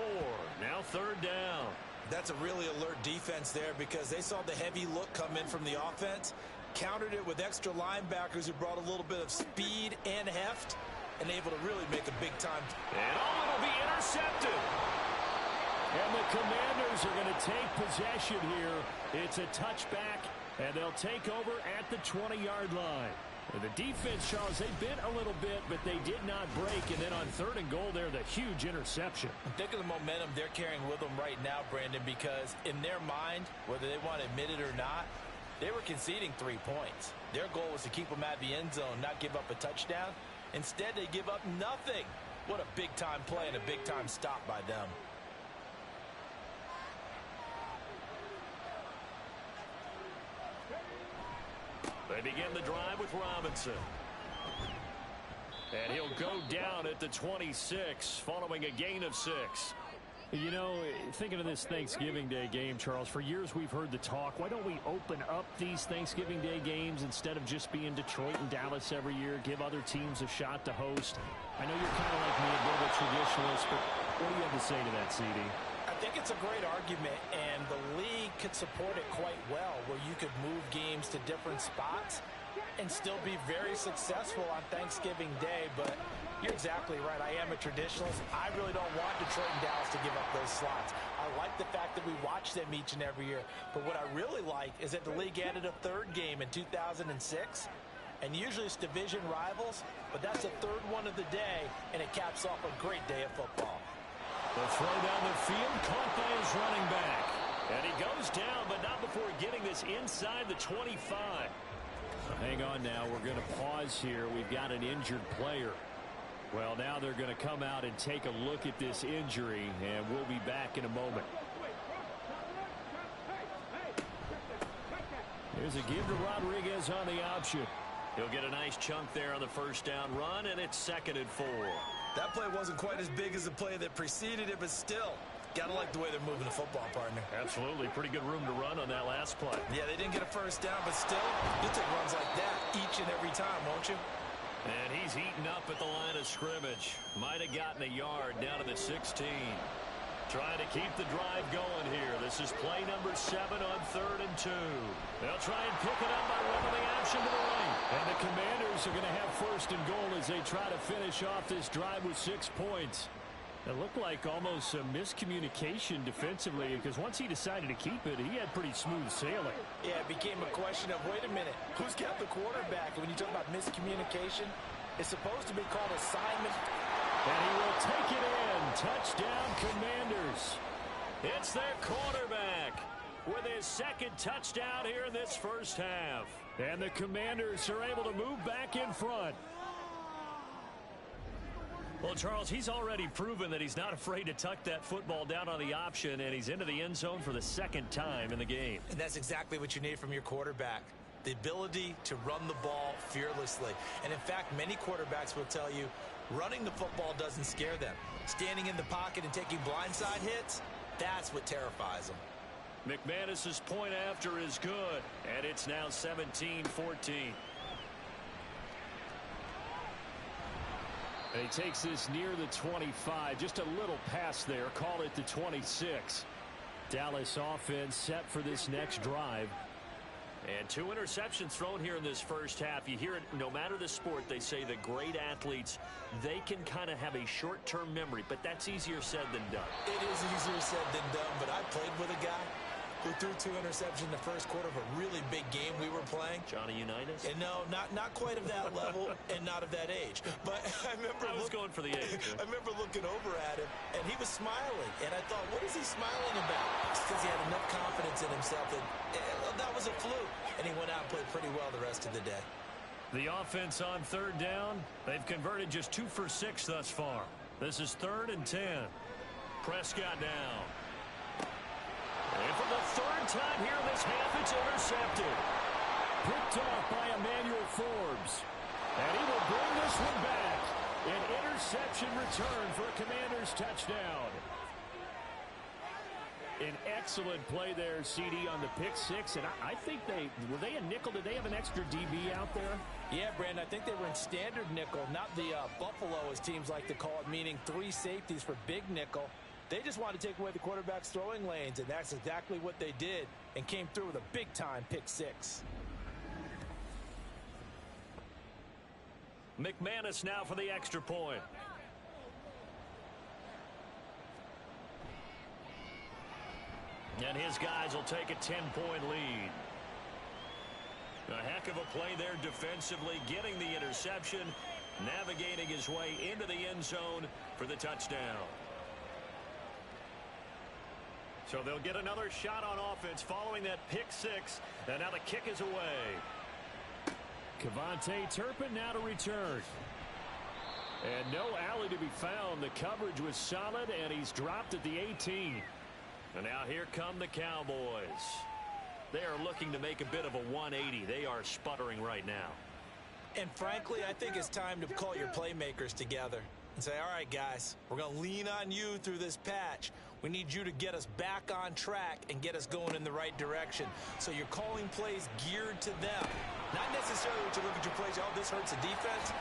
Now 3rd down. That's a really alert defense there because they saw the heavy look come in from the offense, Countered it with extra linebackers who brought a little bit of speed and heft and able to really make a big time. And it'll be intercepted. And the Commanders are going to take possession here. It's a touchback, and they'll take over at the 20-yard line. And the defense, Charles, they bent a little bit, but they did not break. And then on 3rd and goal there, the huge interception. Think of the momentum they're carrying with them right now, Brandon, because in their mind, whether they want to admit it or not, they were conceding 3 points. Their goal was to keep them at the end zone, not give up a touchdown. Instead, they give up nothing. What a big-time play and a big-time stop by them. They begin the drive with Robinson. And he'll go down at the 26 following a gain of 6. You know, thinking of this Thanksgiving Day game, Charles, for years we've heard the talk, why don't we open up these Thanksgiving Day games instead of just being Detroit and Dallas every year, give other teams a shot to host? I know you're kind of like me, a bit of a traditionalist, but what do you have to say to that, CD? I think it's a great argument, and the league could support it quite well, where you could move games to different spots and still be very successful on Thanksgiving Day. But you're exactly right. I am a traditionalist. I really don't want Detroit and Dallas to give up those slots. I like the fact that we watch them each and every year. But what I really like is that the league added a 3rd game in 2006. And usually it's division rivals, but that's the 3rd one of the day, and it caps off a great day of football. The throw down the field, caught by his running back. And he goes down, but not before getting this inside the 25. Hang on now. We're going to pause here. We've got an injured player. Well, now they're going to come out and take a look at this injury, and we'll be back in a moment. Here's a give to Rodriguez on the option. He'll get a nice chunk there on the 1st down run, and it's 2nd and 4. That play wasn't quite as big as the play that preceded it, but still, gotta like the way they're moving the football, partner. Absolutely. Pretty good room to run on that last play. Yeah, they didn't get a 1st down, but still, you'll take runs like that each and every time, won't you? And he's eaten up at the line of scrimmage. Might have gotten a yard down to the 16. Trying to keep the drive going here. This is play number 7 on 3rd and 2. They'll try and pick it up by running the option to the right. And the Commanders are going to have 1st and goal as they try to finish off this drive with 6 points. It looked like almost a miscommunication defensively, because once he decided to keep it, he had pretty smooth sailing. Yeah, it became a question of, wait a minute, who's got the quarterback? And when you talk about miscommunication, it's supposed to be called assignment. And he will take it in. Touchdown, Commanders. It's their quarterback with his 2nd touchdown here in this 1st half. And the Commanders are able to move back in front. Well, Charles, he's already proven that he's not afraid to tuck that football down on the option, and he's into the end zone for the 2nd time in the game. And that's exactly what you need from your quarterback. The ability to run the ball fearlessly. And in fact, many quarterbacks will tell you running the football doesn't scare them. Standing in the pocket and taking blindside hits, that's what terrifies them. McManus's point after is good, and it's now 17-14. And he takes this near the 25. Just a little pass there. Call it the 26. Dallas offense set for this next drive. And 2 interceptions thrown here in this 1st half. You hear it, no matter the sport, they say the great athletes, they can kind of have a short-term memory, but that's easier said than done. It is easier said than done, but I played with a guy who threw 2 interceptions in the 1st quarter of a really big game we were playing. Johnny Unitas? And no, not quite of that level and not of that age. But I remember I was going for the age. I remember looking over at him, and he was smiling. And I thought, what is he smiling about? It's because he had enough confidence in himself that that was a fluke. And he went out and played pretty well the rest of the day. The offense on 3rd down, they've converted just 2 for 6 thus far. This is 3rd and 10. Prescott down. And for the 3rd time here in this half, it's intercepted. Picked off by Emmanuel Forbes. And he will bring this one back. An interception return for a Commanders touchdown. An excellent play there, CD, on the pick 6. And I think were they a nickel? Did they have an extra DB out there? Yeah, Brandon, I think they were in standard nickel, not the Buffalo, as teams like to call it, meaning 3 safeties for big nickel. They just wanted to take away the quarterback's throwing lanes, and that's exactly what they did, and came through with a big-time pick 6. McManus now for the extra point. And his guys will take a 10-point lead. A heck of a play there defensively, getting the interception, navigating his way into the end zone for the touchdown. So they'll get another shot on offense following that pick six. And now the kick is away. Kevontae Turpin now to return. And no alley to be found. The coverage was solid, and he's dropped at the 18. And now here come the Cowboys. They are looking to make a bit of a 180. They are sputtering right now. And frankly, I think it's time to call your playmakers together and say, all right, guys, we're going to lean on you through this patch. We need you to get us back on track and get us going in the right direction. So you're calling plays geared to them. Not necessarily what you look at your plays, oh, this hurts the defense.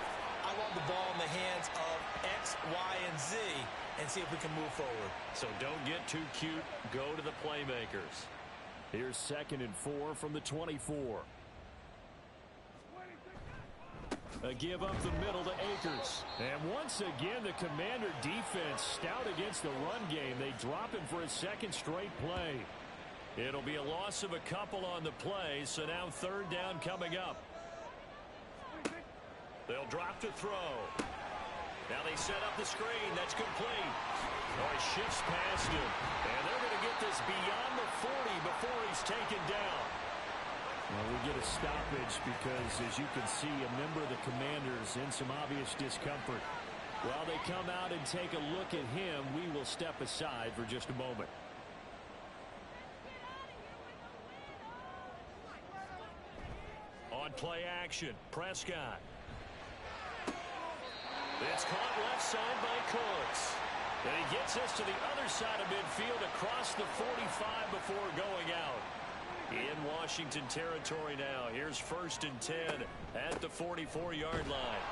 I want the ball in the hands of X, Y, and Z and see if we can move forward. So don't get too cute. Go to the playmakers. Here's 2nd and 4 from the 24. A give up the middle to Akers. And once again, the Commander defense stout against the run game. They drop him for a second straight play. It'll be a loss of a couple on the play, so now 3rd down coming up. They'll drop to throw. Now they set up the screen. That's complete. Oh, he shifts past him. And they're going to get this beyond the 40 before he's taken down. Well, we get a stoppage because, as you can see, a member of the Commanders in some obvious discomfort. While they come out and take a look at him, we will step aside for just a moment. On play action, Prescott. It's caught left side by Cooks. And he gets us to the other side of midfield across the 45 before going out. In Washington territory now. Here's 1st and 10 at the 44-yard line.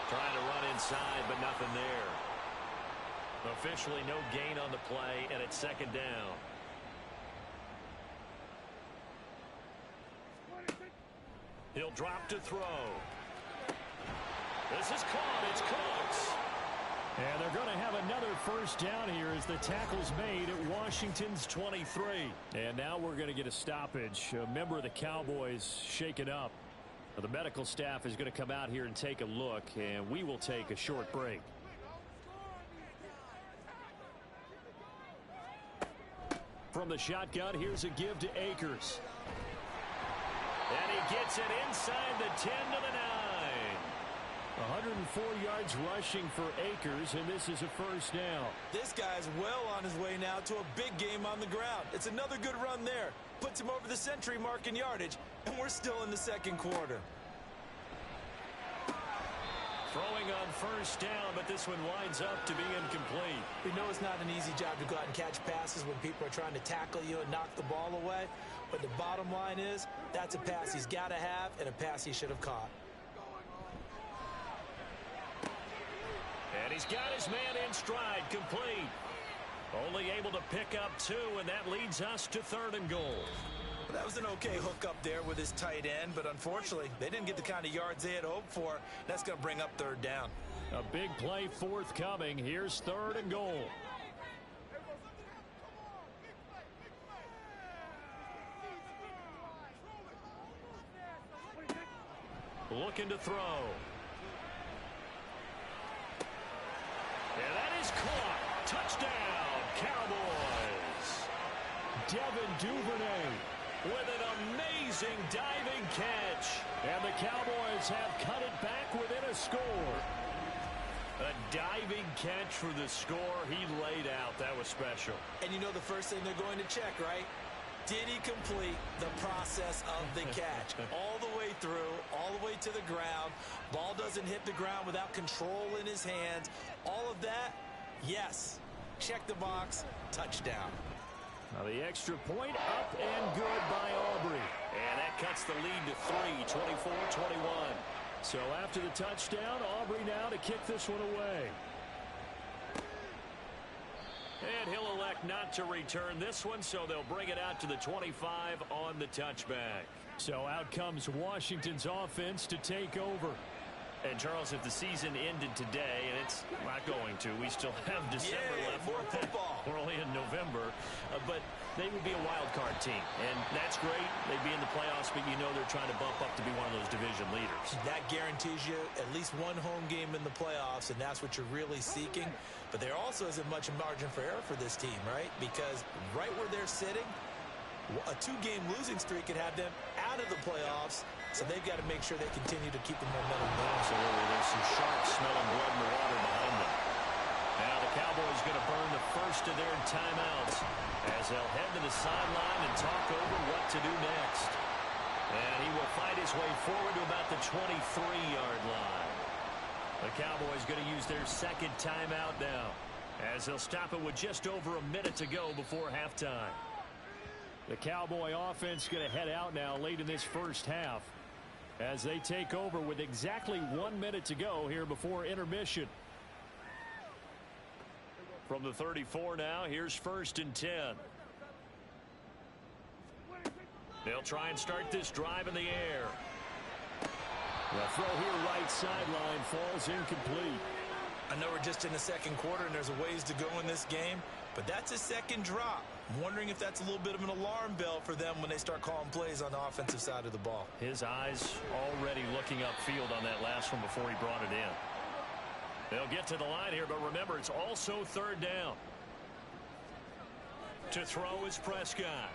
Trying to run inside, but nothing there. Officially no gain on the play, and it's 2nd down. He'll drop to throw. This is caught. It's Cooks. And they're going to have another 1st down here as the tackle's made at Washington's 23. And now we're going to get a stoppage. A member of the Cowboys shaken up. The medical staff is going to come out here and take a look, and we will take a short break. From the shotgun, here's a give to Akers. And he gets it inside the 10 to the 9. 104 yards rushing for Akers, and this is a 1st down. This guy's well on his way now to a big game on the ground. It's another good run there. Puts him over the century mark in yardage, and we're still in the 2nd quarter. Throwing on 1st down, but this one winds up to be incomplete. We know it's not an easy job to go out and catch passes when people are trying to tackle you and knock the ball away, but the bottom line is that's a pass he's got to have and a pass he should have caught. And he's got his man in stride, complete. Only able to pick up 2, and that leads us to 3rd and goal. Well, that was an okay hook up there with his tight end, but unfortunately, they didn't get the kind of yards they had hoped for. That's going to bring up 3rd down. A big play forthcoming. Here's 3rd and goal. Looking to throw. And that is caught. Touchdown, Cowboys. Devin Duvernay with an amazing diving catch. And the Cowboys have cut it back within a score. A diving catch for the score. He laid out. That was special. And you know the first thing they're going to check, right? Did he complete the process of the catch? All the way through, all the way to the ground. Ball doesn't hit the ground without control in his hands. All of that, yes. Check the box, touchdown. Now the extra point up and good by Aubrey. And that cuts the lead to 3, 24-21. So after the touchdown, Aubrey now to kick this one away. And he'll elect not to return this one, so they'll bring it out to the 25 on the touchback. So out comes Washington's offense to take over. And, Charles, if the season ended today, and it's not going to, we still have December left. More football. We're only in November. But they would be a wild card team. And that's great. They'd be in the playoffs, but you know they're trying to bump up to be one of those division leaders. That guarantees you at least one home game in the playoffs, and that's what you're really seeking. But there also isn't much margin for error for this team, right? Because right where they're sitting, a 2-game losing streak could have them out of the playoffs. So they've got to make sure they continue to keep the momentum going. Absolutely. There's some sharks smelling blood in the water behind them. Now the Cowboys going to burn the first of their timeouts as they'll head to the sideline and talk over what to do next. And he will fight his way forward to about the 23-yard line. The Cowboys going to use their second timeout now as they'll stop it with just over a minute to go before halftime. The Cowboy offense going to head out now late in this first half as they take over with exactly 1 minute to go here before intermission. From the 34 now, here's 1st and 10. They'll try and start this drive in the air. The throw here right sideline falls incomplete. I know we're just in the second quarter and there's a ways to go in this game, but that's a second drop. I'm wondering if that's a little bit of an alarm bell for them when they start calling plays on the offensive side of the ball. His eyes already looking upfield on that last one before he brought it in. They'll get to the line here, but remember, it's also 3rd down. To throw is Prescott.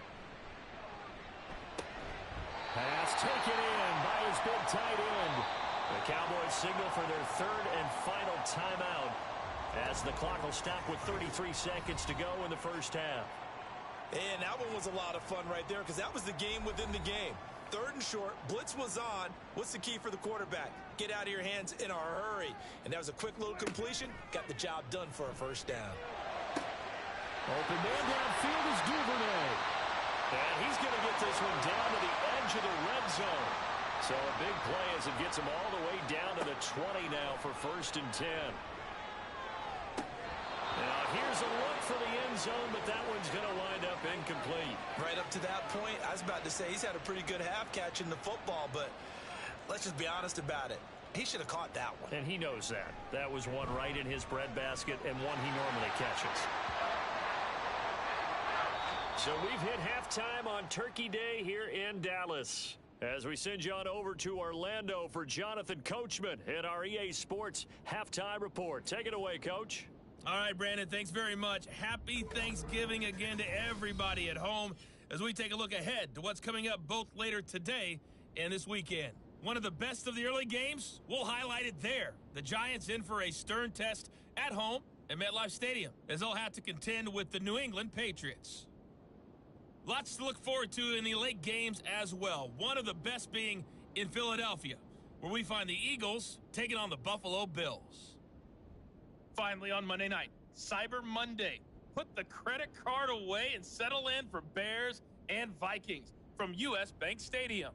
Pass taken in by his big tight end. The Cowboys signal for their 3rd and final timeout as the clock will stop with 33 seconds to go in the first half. And that one was a lot of fun right there because that was the game within the game. 3rd and short, blitz was on. What's the key for the quarterback? Get out of your hands in a hurry. And that was a quick little completion. Got the job done for a first down. Open man downfield is Duvernay. And he's going to get this one down to the edge of the red zone. So a big play as it gets him all the way down to the 20 now for 1st and 10. Now here's a look for the end zone, but that one's going to wind up incomplete. Right up to that point, I was about to say he's had a pretty good half catching the football, but let's just be honest about it. He should have caught that one. And he knows that. That was one right in his breadbasket and one he normally catches. So we've hit halftime on Turkey Day here in Dallas. As we send you on over to Orlando for Jonathan Coachman in our EA Sports Halftime Report. Take it away, Coach. All right, Brandon, thanks very much. Happy Thanksgiving again to everybody at home as we take a look ahead to what's coming up both later today and this weekend. One of the best of the early games, we'll highlight it there. The Giants in for a stern test at home at MetLife Stadium as they'll have to contend with the New England Patriots. Lots to look forward to in the late games as well. One of the best being in Philadelphia, where we find the Eagles taking on the Buffalo Bills. Finally on Monday night, Cyber Monday. Put the credit card away and settle in for Bears and Vikings from U.S. Bank Stadium.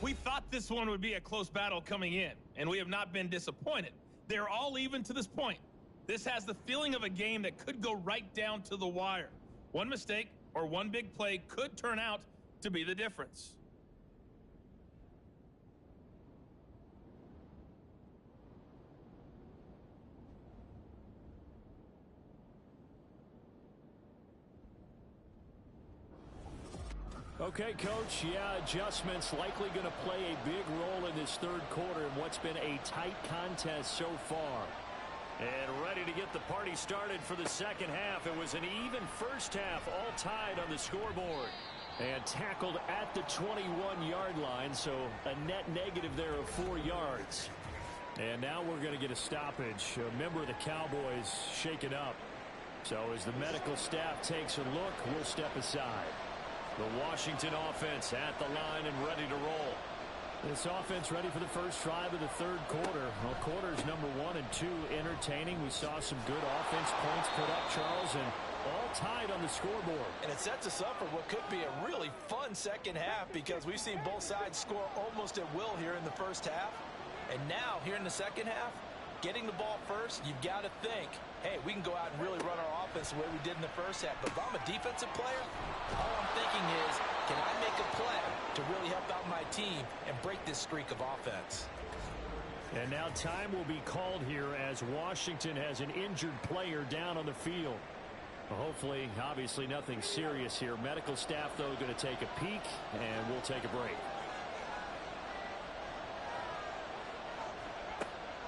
We thought this one would be a close battle coming in, and we have not been disappointed. They're all even to this point. This has the feeling of a game that could go right down to the wire. One mistake or one big play could turn out to be the difference. Okay, Coach, yeah, adjustments likely going to play a big role in this third quarter in what's been a tight contest so far. And ready to get the party started for the second half. It was an even first half, all tied on the scoreboard. And tackled at the 21-yard line, so a net negative there of 4 yards. And now we're going to get a stoppage. A member of the Cowboys shaken up. So as the medical staff takes a look, we'll step aside. The Washington offense at the line and ready to roll. This offense ready for the first drive of the third quarter. Well, quarters number 1 and 2 entertaining. We saw some good offense points put up, Charles, and all tied on the scoreboard. And it sets us up for what could be a really fun second half because we've seen both sides score almost at will here in the first half. And now, here in the second half, getting the ball first, you've got to think, hey, we can go out and really run our offense the way we did in the first half. But if I'm a defensive player, all I'm thinking is, Can I make a play to really help out my team and break this streak of offense? And now time will be called here as Washington has an injured player down on the field. Well, hopefully, obviously nothing serious here. Medical staff, though, going to take a peek, and we'll take a break.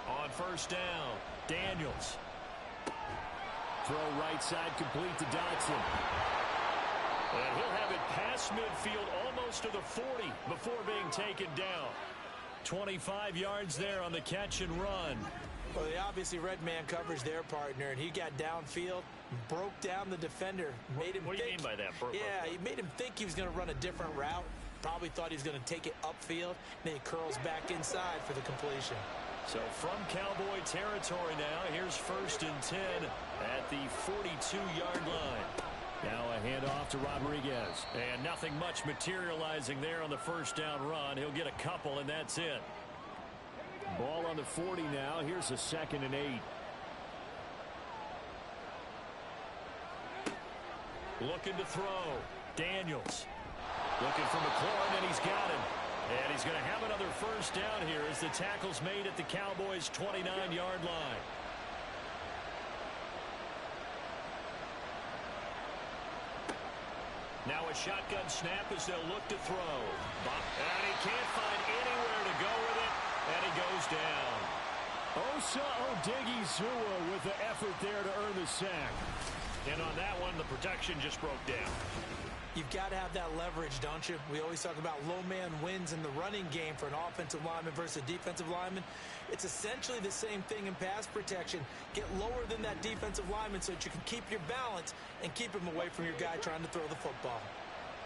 On first down, Daniels. Throw right side complete to Dotson. And he'll have it past midfield almost to the 40 before being taken down. 25 yards there on the catch and run. Well, they obviously red man coverage their partner, and he got downfield, broke down the defender, made him What do you mean by that? Yeah, he made him think he was going to run a different route. Probably thought he was going to take it upfield. Then he curls back inside for the completion. So from Cowboy territory now, here's 1st and 10 at the 42-yard line. Now a handoff to Rodriguez. And nothing much materializing there on the first down run. He'll get a couple, and that's it. Ball on the 40 now. Here's a 2nd and 8. Looking to throw. Daniels. Looking for McLaurin, and he's got him. And he's going to have another first down here as the tackle's made at the Cowboys' 29-yard line. Now a shotgun snap as they'll look to throw. And he can't find anywhere to go with it, and he goes down. Osa Odighizuwa with the effort there to earn the sack. And on that one, the protection just broke down. You've got to have that leverage, don't you? We always talk about low man wins in the running game for an offensive lineman versus a defensive lineman. It's essentially the same thing in pass protection. Get lower than that defensive lineman so that you can keep your balance and keep him away from your guy trying to throw the football.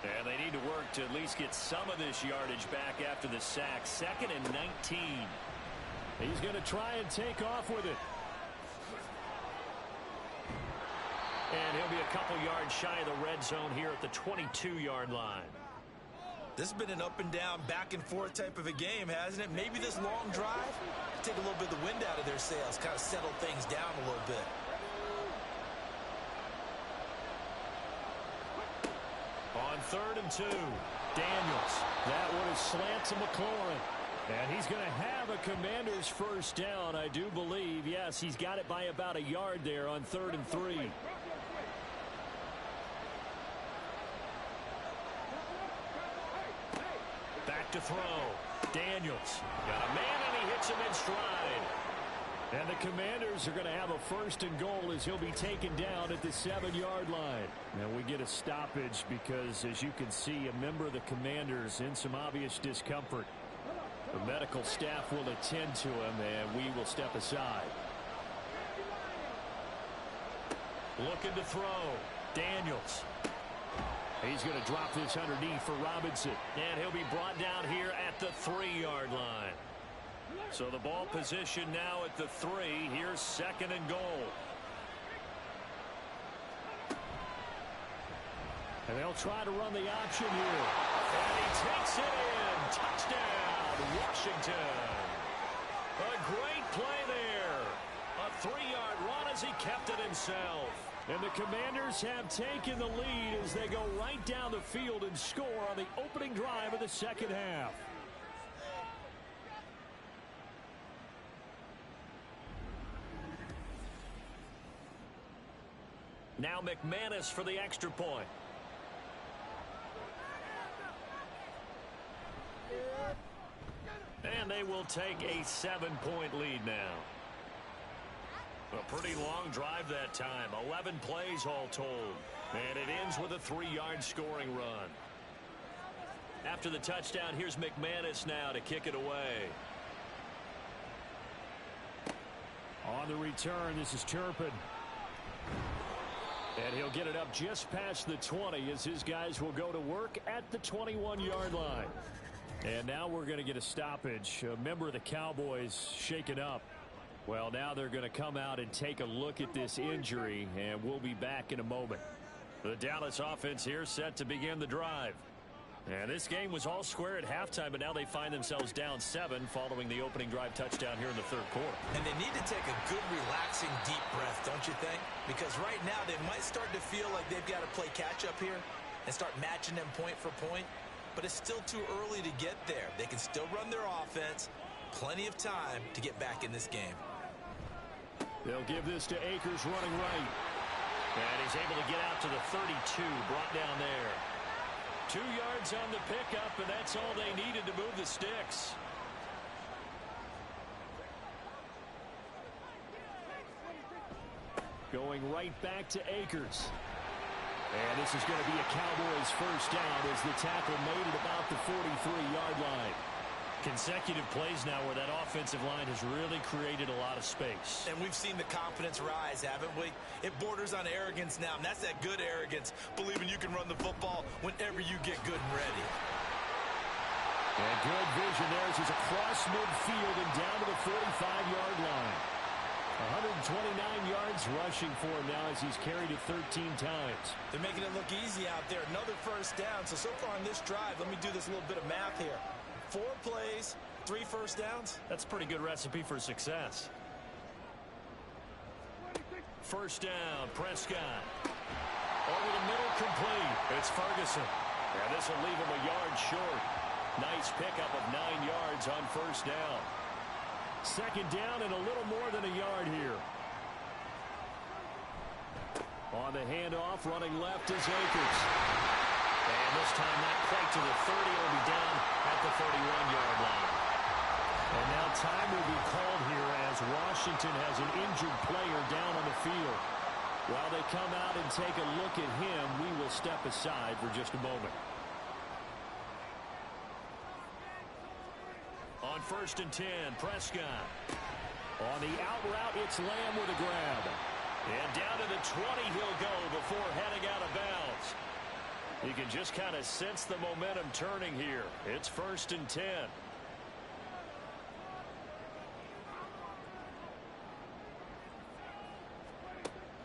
And they need to work to at least get some of this yardage back after the sack. 2nd and 19. He's going to try and take off with it. And he'll be a couple yards shy of the red zone here at the 22-yard line. This has been an up and down, back and forth type of a game, hasn't it? Maybe this long drive take a little bit of the wind out of their sails, kind of settle things down a little bit. On 3rd and 2, Daniels. That one is slant to McLaurin. And he's going to have a Commander's first down, I do believe. Yes, he's got it by about a yard there on 3rd and 3. back to throw. Daniels got a man, and he hits him in stride. And the Commanders are going to have a 1st and goal as he'll be taken down at the 7-yard line. And we get a stoppage because, as you can see, a member of the Commanders in some obvious discomfort. The medical staff will attend to him, and we will step aside. Looking to throw. Daniels. He's going to drop this underneath for Robinson. And he'll be brought down here at the 3-yard line. So the ball position now at the 3. Here's 2nd and goal. And they'll try to run the option here. And he takes it in. Touchdown, Washington. A great play there. A 3-yard run as he kept it himself. And the Commanders have taken the lead as they go right down the field and score on the opening drive of the second half. Now McManus for the extra point. And they will take a 7-point lead now. A pretty long drive that time. 11 plays all told. And it ends with a 3-yard scoring run. After the touchdown, here's McManus now to kick it away. On the return, this is Turpin. And he'll get it up just past the 20 as his guys will go to work at the 21-yard line. And now we're going to get a stoppage. A member of the Cowboys shaken up. Well, now they're going to come out and take a look at this injury, and we'll be back in a moment. The Dallas offense here set to begin the drive. And this game was all square at halftime, but now they find themselves down 7 following the opening drive touchdown here in the 3rd quarter. And they need to take a good, relaxing, deep breath, don't you think? Because right now they might start to feel like they've got to play catch-up here. and start matching them point for point. But it's still too early to get there. They can still run their offense. Plenty of time to get back in this game. They'll give this to Akers running right. And he's able to get out to the 32, brought down there. 2 yards on the pickup, and that's all they needed to move the sticks. Going right back to Akers. And this is going to be a Cowboys first down as the tackle made it about the 43-yard line. Consecutive plays now where that offensive line has really created a lot of space. And we've seen the confidence rise, haven't we? It borders on arrogance now, and that's that good arrogance, believing you can run the football whenever you get good and ready. And good vision there as he's across midfield and down to the 45-yard line. 129 yards rushing for him now as he's carried it 13 times. They're making it look easy out there. Another first down. So far on this drive, let me do this little bit of math here. 4 plays, 3 first downs. That's a pretty good recipe for success. First down, Prescott. Over the middle, complete. It's Ferguson. And this will leave him a yard short. Nice pickup of 9 yards on first down. Second down and a little more than a yard here. On the handoff, running left is Akers. And this time not quite to the 30. Will be down at the 31-yard line. And now time will be called here as Washington has an injured player down on the field. While they come out and take a look at him, we will step aside for just a moment. On first and 10, Prescott. On the out route, it's Lamb with a grab. And down to the 20 he'll go before heading out of bounds. You can just kind of sense the momentum turning here. It's first and 10.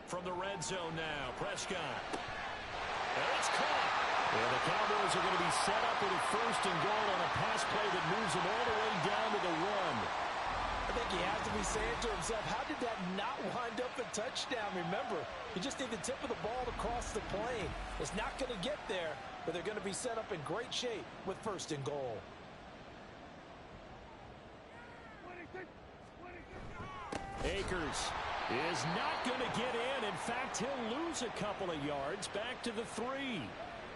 From the red zone now, Prescott. And it's caught. And the Cowboys are going to be set up with a first and goal on a pass play that moves them all the way down to the 1. I think he has to be saying to himself, how did that not wind up a touchdown? Remember, you just need the tip of the ball to cross the plane. It's not going to get there, but they're going to be set up in great shape with first and goal. Akers is not going to get in. In fact, he'll lose a couple of yards back to the 3.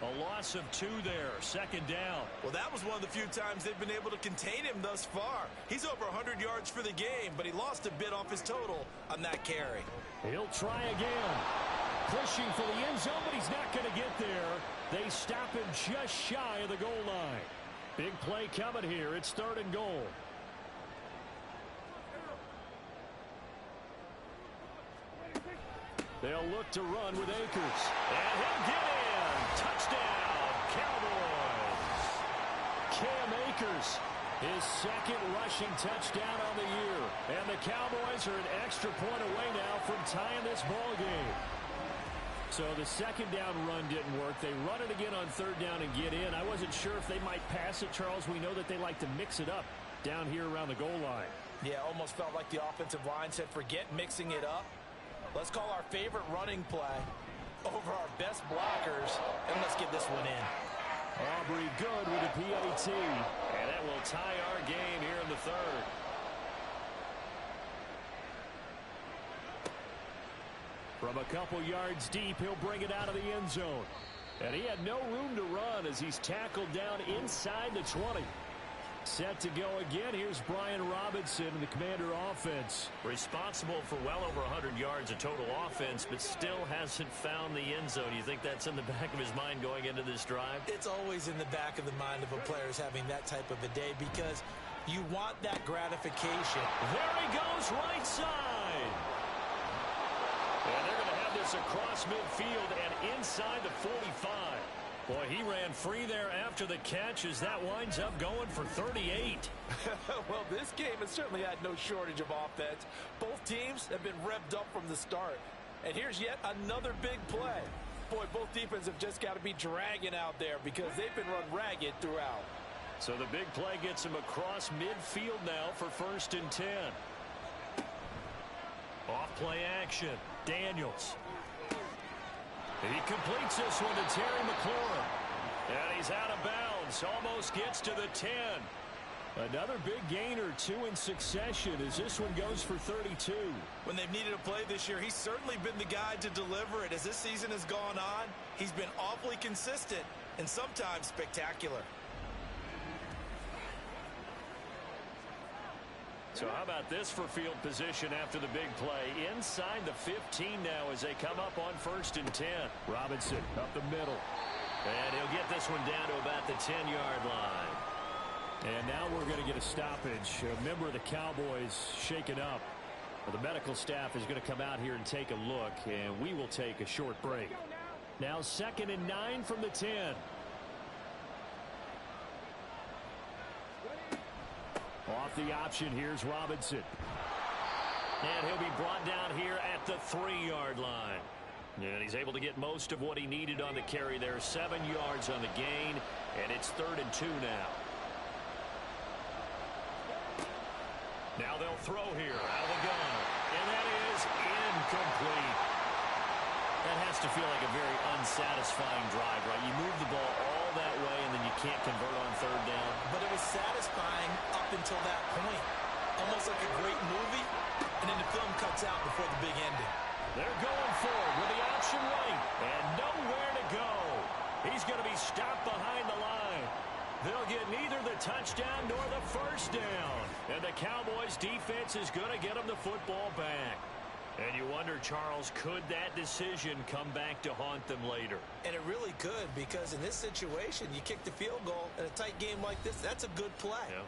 A loss of 2 there, second down. Well, that was one of the few times they've been able to contain him thus far. He's over 100 yards for the game, but he lost a bit off his total on that carry. He'll try again. Pushing for the end zone, but he's not going to get there. They stop him just shy of the goal line. Big play coming here. It's third and goal. They'll look to run with Akers. And he'll get in. Touchdown, Cowboys. Cam Akers, his second rushing touchdown on the year. And the Cowboys are an extra point away now from tying this ball game. So the second down run didn't work. They run it again on third down and get in. I wasn't sure if they might pass it, Charles. We know that they like to mix it up down here around the goal line. Yeah, almost felt like the offensive line said, forget mixing it up. Let's call our favorite running play over our best blockers, and let's get this one in. Aubrey good with a PAT. And that will tie our game here in the third. From a couple yards deep, he'll bring it out of the end zone. And he had no room to run as he's tackled down inside the 20. Set to go again. Here's Brian Robinson and the Commander offense. Responsible for well over 100 yards of total offense, but still hasn't found the end zone. You think that's in the back of his mind going into this drive? It's always in the back of the mind of a player having that type of a day because you want that gratification. There he goes, right side. And they're going to have this across midfield and inside the 45. Boy, he ran free there after the catch as that winds up going for 38. Well, this game has certainly had no shortage of offense. Both teams have been revved up from the start. And here's yet another big play. Boy, both defenses have just got to be dragging out there because they've been run ragged throughout. So the big play gets him across midfield now for first and 10. Off play action. Daniels. He completes this one to Terry McLaurin. And he's out of bounds. Almost gets to the 10. Another big gain or two in succession as this one goes for 32. When they've needed a play this year, he's certainly been the guy to deliver it. As this season has gone on, he's been awfully consistent and sometimes spectacular. So how about this for field position after the big play? Inside the 15 now as they come up on 1st and 10. Robinson up the middle. And he'll get this one down to about the 10-yard line. And now we're going to get a stoppage. A member of the Cowboys shaken up. The medical staff is going to come out here and take a look, and we will take a short break. Now 2nd and 9 from the 10. Off the option, here's Robinson. And he'll be brought down here at the 3-yard line. And he's able to get most of what he needed on the carry there. 7 yards on the gain, and it's 3rd and 2 now. Now they'll throw here out of the gun. And that is incomplete. That has to feel like a very unsatisfying drive, right? You move the ball all that way, and then you can't convert on 3rd down. But it was satisfying up until that point. Almost like a great movie, and then the film cuts out before the big ending. They're going forward with the option right, and nowhere to go. He's going to be stopped behind the line. They'll get neither the touchdown nor the 1st down. And the Cowboys defense is going to get them the football back. And you wonder, Charles, could that decision come back to haunt them later? And it really could, because in this situation, you kick the field goal in a tight game like this, that's a good play. Yeah.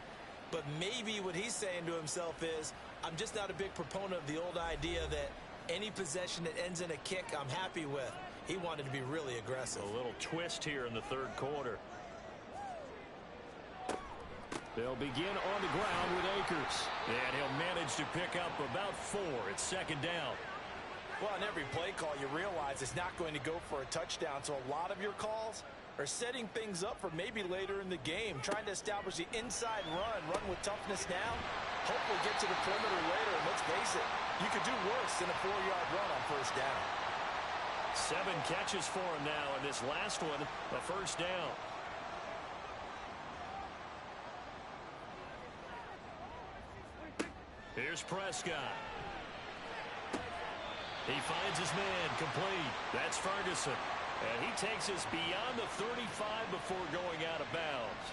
But maybe what he's saying to himself is, I'm just not a big proponent of the old idea that any possession that ends in a kick I'm happy with. He wanted to be really aggressive. A little twist here in the 3rd quarter. They'll begin on the ground with Akers. And he'll manage to pick up about 4. It's 2nd down. Well, in every play call, you realize it's not going to go for a touchdown. So a lot of your calls are setting things up for maybe later in the game, trying to establish the inside run with toughness now, hopefully get to the perimeter later. And let's face it, you could do worse than a 4-yard run on 1st down. 7 catches for him now, and this last one, a 1st down. Here's Prescott. He finds his man complete. That's Ferguson. And he takes us beyond the 35 before going out of bounds.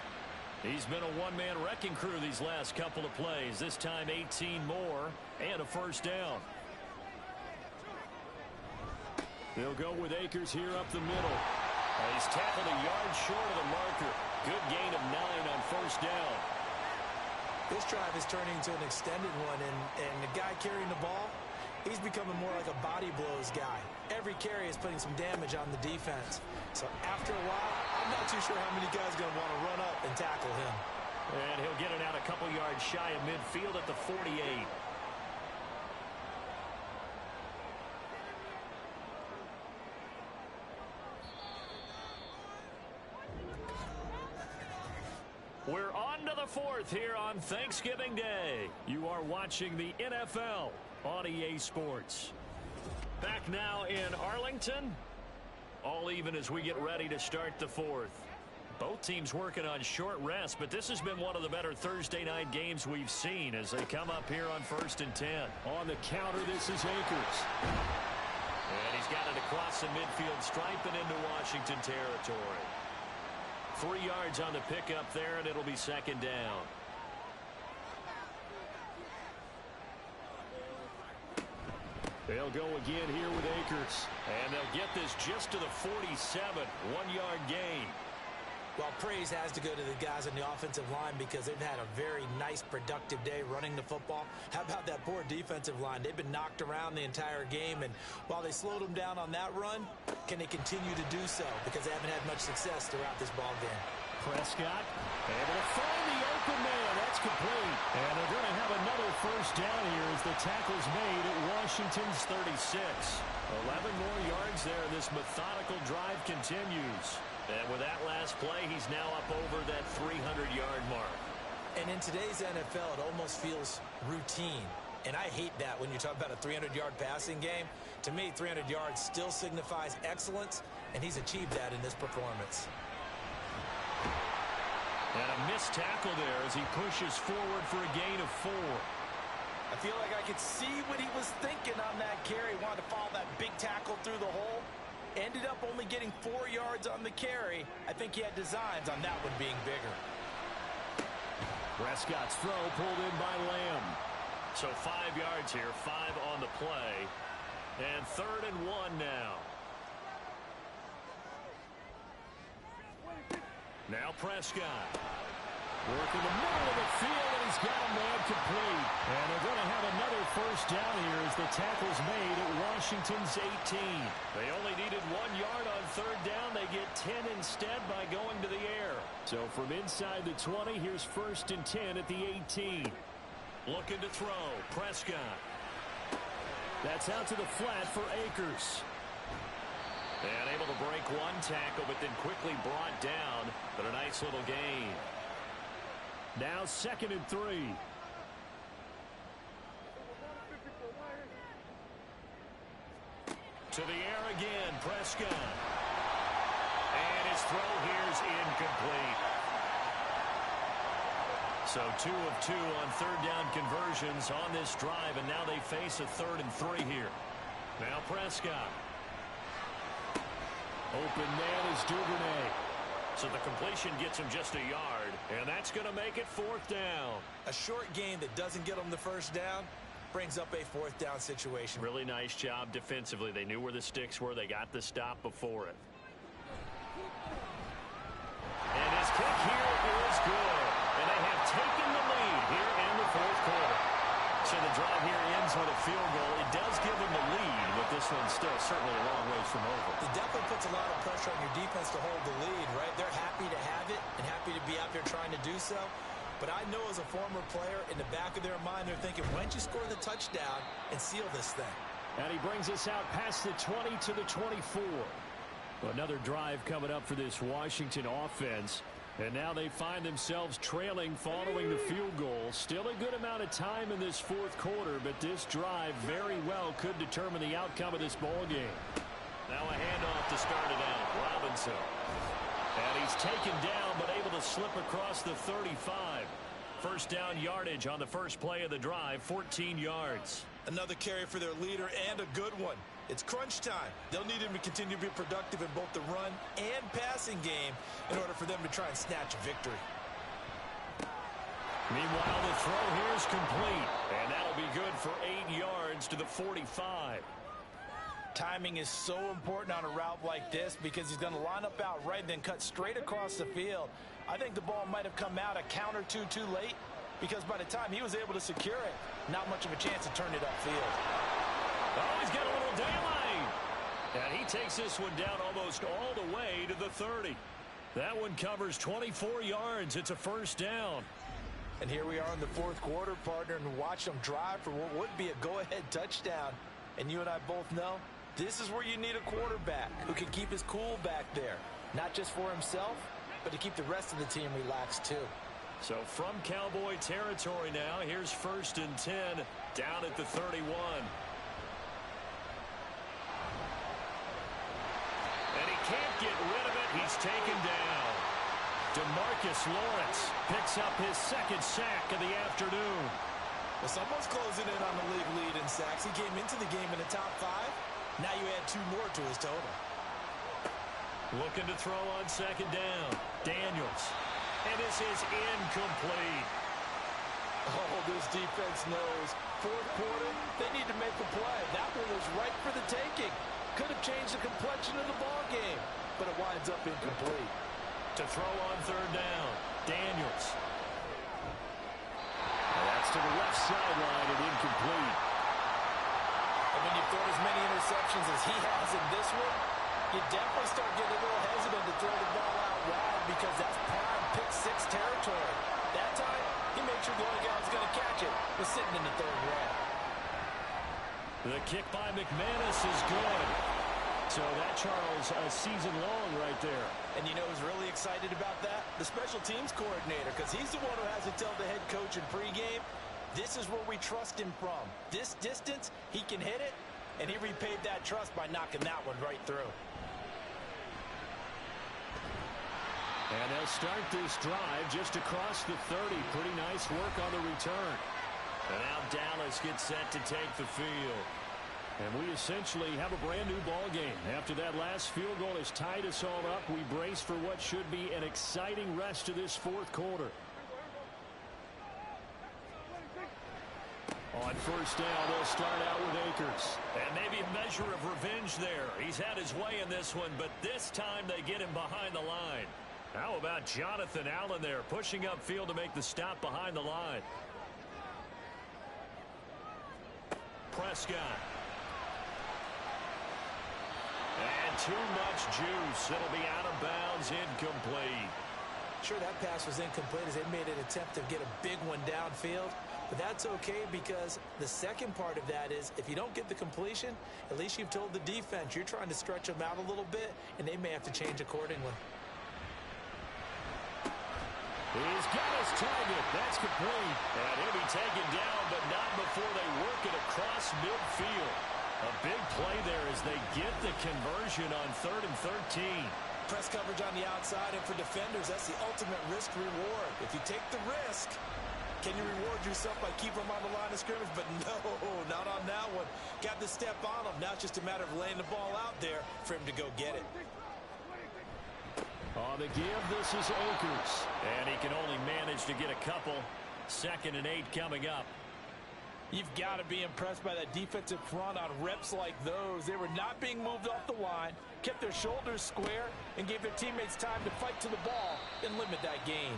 He's been a one-man wrecking crew these last couple of plays. This time 18 more and a 1st down. They'll go with Akers here up the middle. He's tackled a yard short of the marker. Good gain of 9 on 1st down. This drive is turning into an extended one, and the guy carrying the ball, he's becoming more like a body blows guy. Every carry is putting some damage on the defense. So after a while, I'm not too sure how many guys are going to want to run up and tackle him. And he'll get it out a couple yards shy of midfield at the 48. We're on to the 4th here on Thanksgiving Day. You are watching the NFL on EA Sports. Back now in Arlington. All even as we get ready to start the 4th. Both teams working on short rest, but this has been one of the better Thursday night games we've seen as they come up here on 1st and 10. On the counter, this is Akers. And he's got it across the midfield, striping into Washington territory. 3 yards on the pickup there, and it'll be 2nd down. They'll go again here with Akers. And they'll get this just to the 47, 1-yard gain. Well, praise has to go to the guys on the offensive line because they've had a very nice, productive day running the football. How about that poor defensive line? They've been knocked around the entire game, and while they slowed them down on that run, can they continue to do so? Because they haven't had much success throughout this ball game. Prescott able to find the open man. That's complete. And they're going to have another 1st down here as the tackle's made at Washington's 36. 11 more yards there. This methodical drive continues. And with that last play, he's now up over that 300-yard mark. And in today's NFL, it almost feels routine. And I hate that when you talk about a 300-yard passing game. To me, 300 yards still signifies excellence, and he's achieved that in this performance. And a missed tackle there as he pushes forward for a gain of 4. I feel like I could see what he was thinking on that carry. He wanted to follow that big tackle through the hole. Ended up only getting 4 yards on the carry. I think he had designs on that one being bigger. Prescott's throw pulled in by Lamb. So 5 yards here, 5 on the play. And 3rd and 1 now. Now Prescott. Working the middle of the field, and he's got a man complete. And they're going to have another first down here as the tackle's made at Washington's 18. They only needed 1 yard on 3rd down. They get 10 instead by going to the air. So from inside the 20, here's 1st and 10 at the 18. Looking to throw. Prescott. That's out to the flat for Akers. And able to break 1 tackle, but then quickly brought down. But a nice little gain. Now 2nd and 3. To the air again, Prescott. And his throw here's incomplete. So 2 of 2 on 3rd down conversions on this drive, and now they face a 3rd and 3 here. Now Prescott. Open man is Duvernay. So the completion gets him just a yard, and that's going to make it 4th down. A short gain that doesn't get him the first down brings up a 4th down situation. Really nice job defensively. They knew where the sticks were. They got the stop before it. And his kick here is good. And they have taken the lead here in the 4th quarter. So the drive here ends with a field goal. It does give them the lead, but this one's still certainly a long ways from over. It definitely puts a lot of pressure on your defense to hold the lead, right? They're happy to have it and happy to be out there trying to do so. But I know as a former player, in the back of their mind, they're thinking, why don't you score the touchdown and seal this thing? And he brings us out past the 20 to the 24. Another drive coming up for this Washington offense. And now they find themselves trailing following the field goal. Still a good amount of time in this 4th quarter, but this drive very well could determine the outcome of this ball game. Now a handoff to start it out. Robinson. And he's taken down, but able to slip across the 35. First down yardage on the first play of the drive, 14 yards. Another carry for their leader, and a good one. It's crunch time. They'll need him to continue to be productive in both the run and passing game in order for them to try and snatch a victory. Meanwhile, the throw here is complete, and that'll be good for 8 yards to the 45. Timing is so important on a route like this because he's going to line up out right and then cut straight across the field. I think the ball might have come out a count or two too late because by the time he was able to secure it, not much of a chance to turn it upfield. Oh, he's got a little daylight. And he takes this one down almost all the way to the 30. That one covers 24 yards. It's a first down. And here we are in the 4th quarter, partner, and watch them drive for what would be a go-ahead touchdown. And you and I both know this is where you need a quarterback who can keep his cool back there, not just for himself, but to keep the rest of the team relaxed too. So from Cowboy territory now, here's 1st and 10 down at the 31. And he can't get rid of it. He's taken down. DeMarcus Lawrence picks up his 2nd sack of the afternoon. Well, someone's closing in on the league lead in sacks. He came into the game in the top 5. Now you add 2 more to his total. Looking to throw on 2nd down. Daniels. And this is incomplete. Oh, this defense knows. 4th quarter, they need to make a play. That one was right for the taking. Could have changed the complexion of the ball game, but it winds up incomplete. To throw on 3rd down. Daniels. And that's to the left sideline and incomplete. And when you've thrown as many interceptions as he has in this one, you definitely start getting a little hesitant to throw the ball out wide because that's prime pick 6 territory. That time, he made sure the only guy who was going to catch it was sitting in the 3rd row. The kick by McManus is good. So that, Charles, a season long right there. And you know who's really excited about that? The special teams coordinator, because he's the one who has to tell the head coach in pregame, This is where we trust him from. This distance, he can hit it, and he repaid that trust by knocking that one right through. And they'll start this drive just across the 30. Pretty nice work on the return. And now Dallas gets set to take the field. And we essentially have a brand new ball game. After that last field goal has tied us all up, we brace for what should be an exciting rest of this fourth quarter. On first down, they'll start out with Akers. And maybe a measure of revenge there. He's had his way in this one, but this time they get him behind the line. How about Jonathan Allen there, pushing upfield to make the stop behind the line. Prescott. And too much juice. It'll be out of bounds, incomplete. Sure, that pass was incomplete as they made an attempt to get a big one downfield. But that's okay because the second part of that is if you don't get the completion, at least you've told the defense you're trying to stretch them out a little bit, and they may have to change accordingly. He's got his target. That's complete. And he'll be taken down, but not before they work it across midfield. A big play there as they get the conversion on 3rd and 13. Press coverage on the outside, and for defenders, that's the ultimate risk-reward. If you take the risk, can you reward yourself by keeping them on the line of scrimmage? But no, not on that one. Got the step on him. Now it's just a matter of laying the ball out there for him to go get it. On the give, this is Akers. And he can only manage to get a couple. 2nd and 8 coming up. You've got to be impressed by that defensive front on reps like those. They were not being moved off the line, kept their shoulders square, and gave their teammates time to fight to the ball and limit that gain.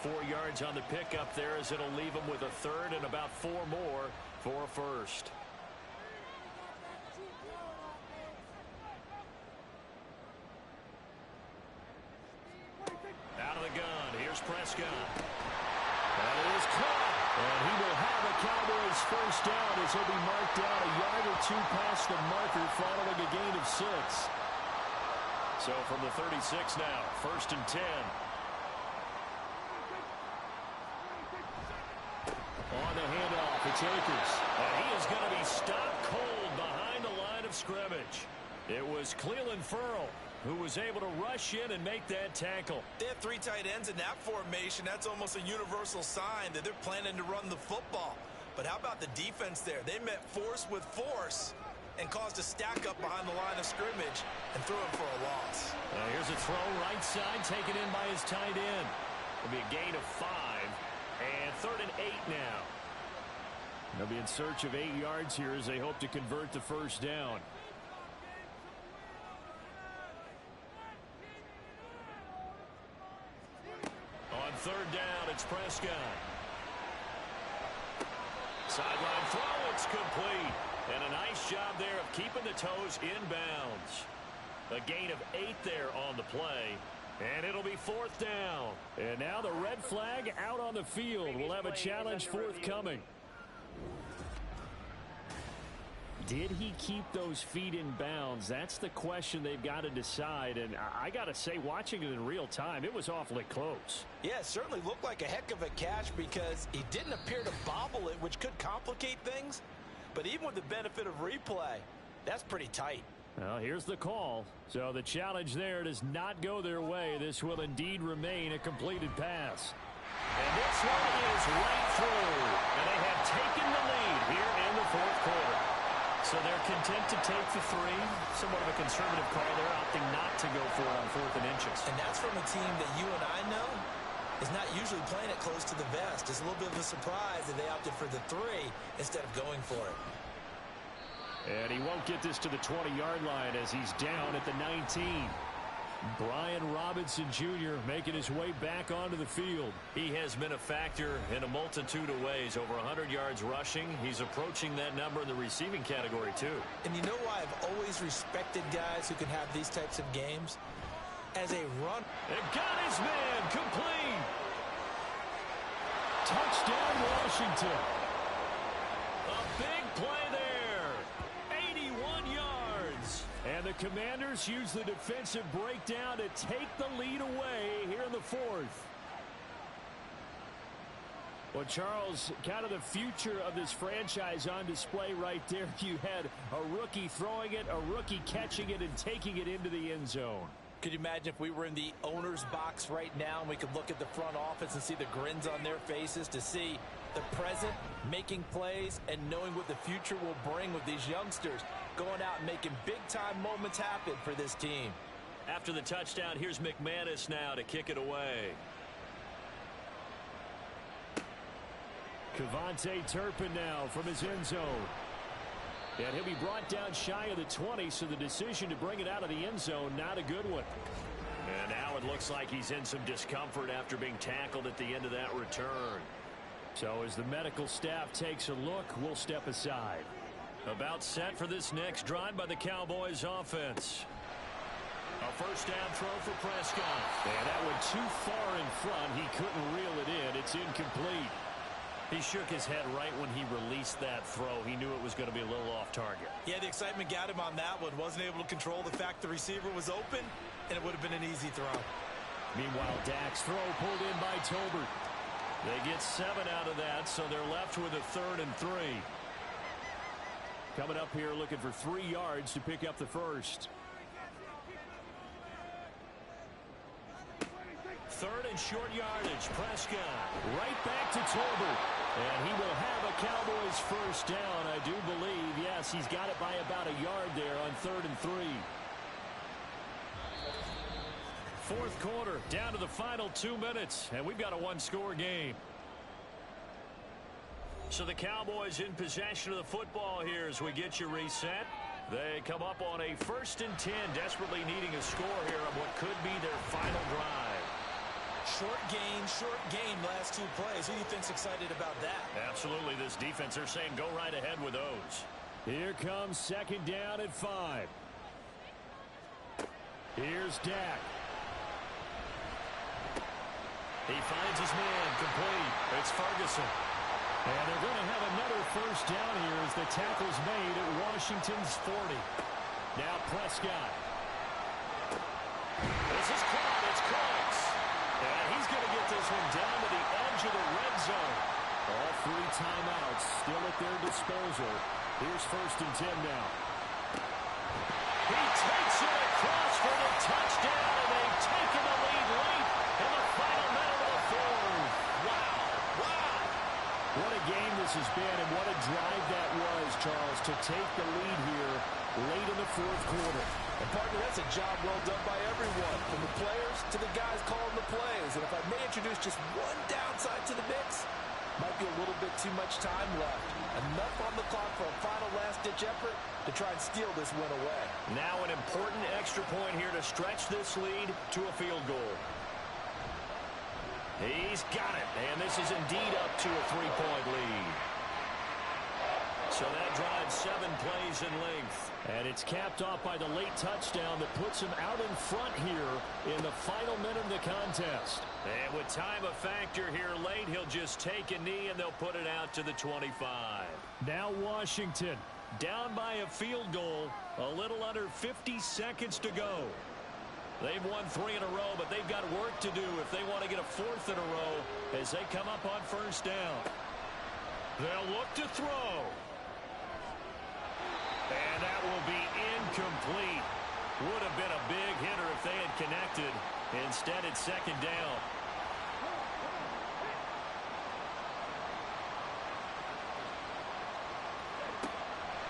4 yards on the pickup there as it'll leave them with a 3rd and about 4 more for a first. Out of the gun. Here's Prescott. That is caught. And he will have a Cowboys first down as he'll be marked down a yard or 2 past the marker following a gain of 6. So from the 36 now, 1st and 10. On the handoff, it's Akers. And he is going to be stopped cold behind the line of scrimmage. It was Cleveland Ferrell who was able to rush in and make that tackle. They have 3 tight ends in that formation. That's almost a universal sign that they're planning to run the football. But how about the defense there? They met force with force and caused a stack up behind the line of scrimmage and threw him for a loss. Here's a throw right side taken in by his tight end. It'll be a gain of 5. And 3rd and 8 now. They'll be in search of 8 yards here as they hope to convert the first down. On 3rd down, it's Prescott. Sideline throw, it's complete. And a nice job there of keeping the toes inbounds. A gain of 8 there on the play. And it'll be 4th down. And now the red flag out on the field. We'll have a challenge forthcoming. Did he keep those feet in bounds? That's the question they've got to decide. And I got to say, watching it in real time, it was awfully close. Yeah, it certainly looked like a heck of a catch because he didn't appear to bobble it, which could complicate things. But even with the benefit of replay, that's pretty tight. Well, here's the call. So the challenge there does not go their way. This will indeed remain a completed pass. And this one is right through. And they have taken the lead here in the 4th quarter. So they're content to take the 3. Somewhat of a conservative call. They're opting not to go for it on 4th and inches. And that's from a team that you and I know is not usually playing it close to the vest. It's a little bit of a surprise that they opted for the 3 instead of going for it. And he won't get this to the 20-yard line as he's down at the 19. Brian Robinson Jr. making his way back onto the field. He has been a factor in a multitude of ways. Over 100 yards rushing. He's approaching that number in the receiving category, too. And you know why I've always respected guys who can have these types of games? As a run. And got his man complete. Touchdown, Washington. A big play there. 81 yards. And the Commanders use the defensive breakdown to take the lead away here in the 4th. Well, Charles, kind of the future of this franchise on display right there. You had a rookie throwing it, a rookie catching it, and taking it into the end zone. Could you imagine if we were in the owner's box right now and we could look at the front office and see the grins on their faces, to see the present making plays and knowing what the future will bring with these youngsters going out and making big-time moments happen for this team. After the touchdown, here's McManus now to kick it away. Kevontae Turpin now from his end zone. And he'll be brought down shy of the 20, so the decision to bring it out of the end zone, not a good one. And now it looks like he's in some discomfort after being tackled at the end of that return. So as the medical staff takes a look, we'll step aside. About set for this next drive by the Cowboys offense. A first down throw for Prescott. And that went too far in front. He couldn't reel it in. It's incomplete. He shook his head right when he released that throw. He knew it was going to be a little off target. Yeah, the excitement got him on that one. Wasn't able to control the fact the receiver was open, and it would have been an easy throw. Meanwhile, Dak's throw pulled in by Tolbert. They get 7 out of that, so they're left with a 3rd and 3. Coming up here looking for 3 yards to pick up the first. 3rd and short yardage. Prescott. Right back to Tolbert. And he will have a Cowboys first down, I do believe. Yes, he's got it by about a yard there on 3rd and 3. Fourth quarter, down to the final 2 minutes, and we've got a 1-score game. So the Cowboys in possession of the football here as we get you reset. They come up on a 1st and 10, desperately needing a score here on what could be their final drive. Short gain, last 2 plays. Who do you think's excited about that? Absolutely. This defense, they're saying go right ahead with those. Here comes 2nd down at 5. Here's Dak. He finds his man, complete. It's Ferguson. And they're going to have another first down here as the tackle's made at Washington's 40. Now Prescott. This is caught. It's close. And he's going to get this one down to the edge of the red zone. All 3 timeouts still at their disposal. Here's 1st and 10 now. He takes it across for the touchdown, and they've taken the lead late in the final minute of the 4th. Wow. What a game this has been, and what a drive that was, Charles, to take the lead here late in the 4th quarter. And partner, that's a job well done by everyone, from the players to the guys calling the plays. And if I may introduce just one downside to the mix, might be a little bit too much time left. Enough on the clock for a final last-ditch effort to try and steal this win away. Now an important extra point here to stretch this lead to a field goal. He's got it, and this is indeed up to a 3-point lead. So that drives 7 plays in length. And it's capped off by the late touchdown that puts him out in front here in the final minute of the contest. And with time a factor here late, he'll just take a knee and they'll put it out to the 25. Now Washington down by a field goal, a little under 50 seconds to go. They've won 3 in a row, but they've got work to do if they want to get a 4th in a row as they come up on first down. They'll look to throw. And that will be incomplete. Would have been a big hitter if they had connected. Instead, it's 2nd down.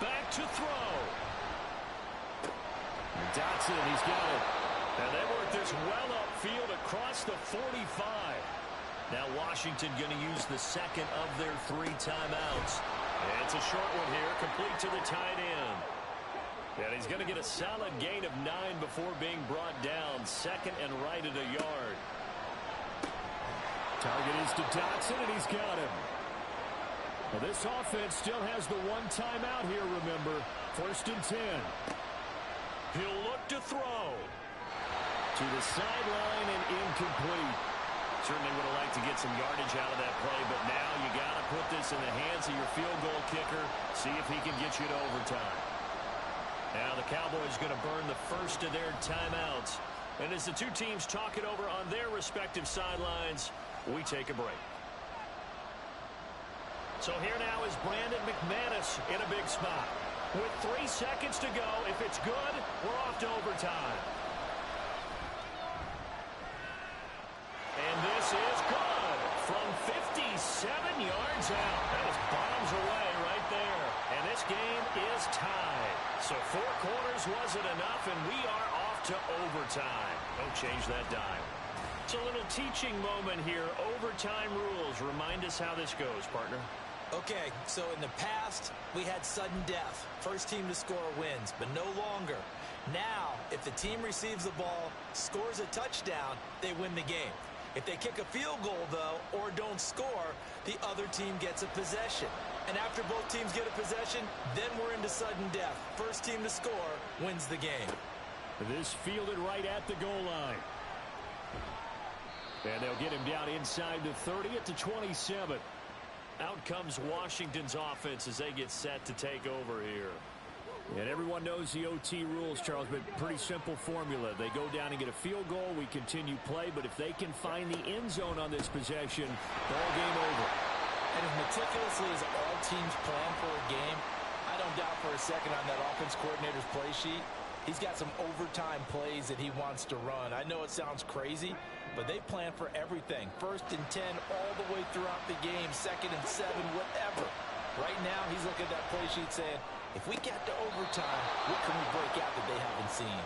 Back to throw. Dotson, he's got it. And they work this well upfield across the 45. Now Washington going to use the 2nd of their 3 timeouts. And it's a short one here, complete to the tight end. And he's going to get a solid gain of 9 before being brought down. 2nd and right at a yard. Target is to Dotson, and he's got him. Well, this offense still has the 1 timeout here, remember. 1st and 10. He'll look to throw. To the sideline and incomplete. Certainly would have liked to get some yardage out of that play, but now you got to put this in the hands of your field goal kicker. See if he can get you to overtime. Now the Cowboys going to burn the first of their timeouts. And as the 2 teams talk it over on their respective sidelines, we take a break. So here now is Brandon McManus in a big spot. With 3 seconds to go, if it's good, we're off to overtime. And this is good from 57 yards out. That is bombs away right there. And this game is tied. So 4 quarters wasn't enough, and we are off to overtime. Don't change that dime. It's a little teaching moment here. Overtime rules. Remind us how this goes, partner. Okay, so in the past, we had sudden death. First team to score wins, but no longer. Now, if the team receives the ball, scores a touchdown, they win the game. If they kick a field goal, though, or don't score, the other team gets a possession. And after both teams get a possession, then we're into sudden death. First team to score wins the game. This fielded right at the goal line. And they'll get him down inside the 30 at the 27. Out comes Washington's offense as they get set to take over here. And everyone knows the OT rules, Charles, but pretty simple formula. They go down and get a field goal, we continue play, but if they can find the end zone on this possession, ball game over. And as meticulously as all teams plan for a game, I don't doubt for a second on that offense coordinator's play sheet, he's got some overtime plays that he wants to run. I know it sounds crazy, but they plan for everything. 1st and 10 all the way throughout the game, 2nd and 7, whatever. Right now, he's looking at that play sheet saying, if we get to overtime, what can we break out that they haven't seen?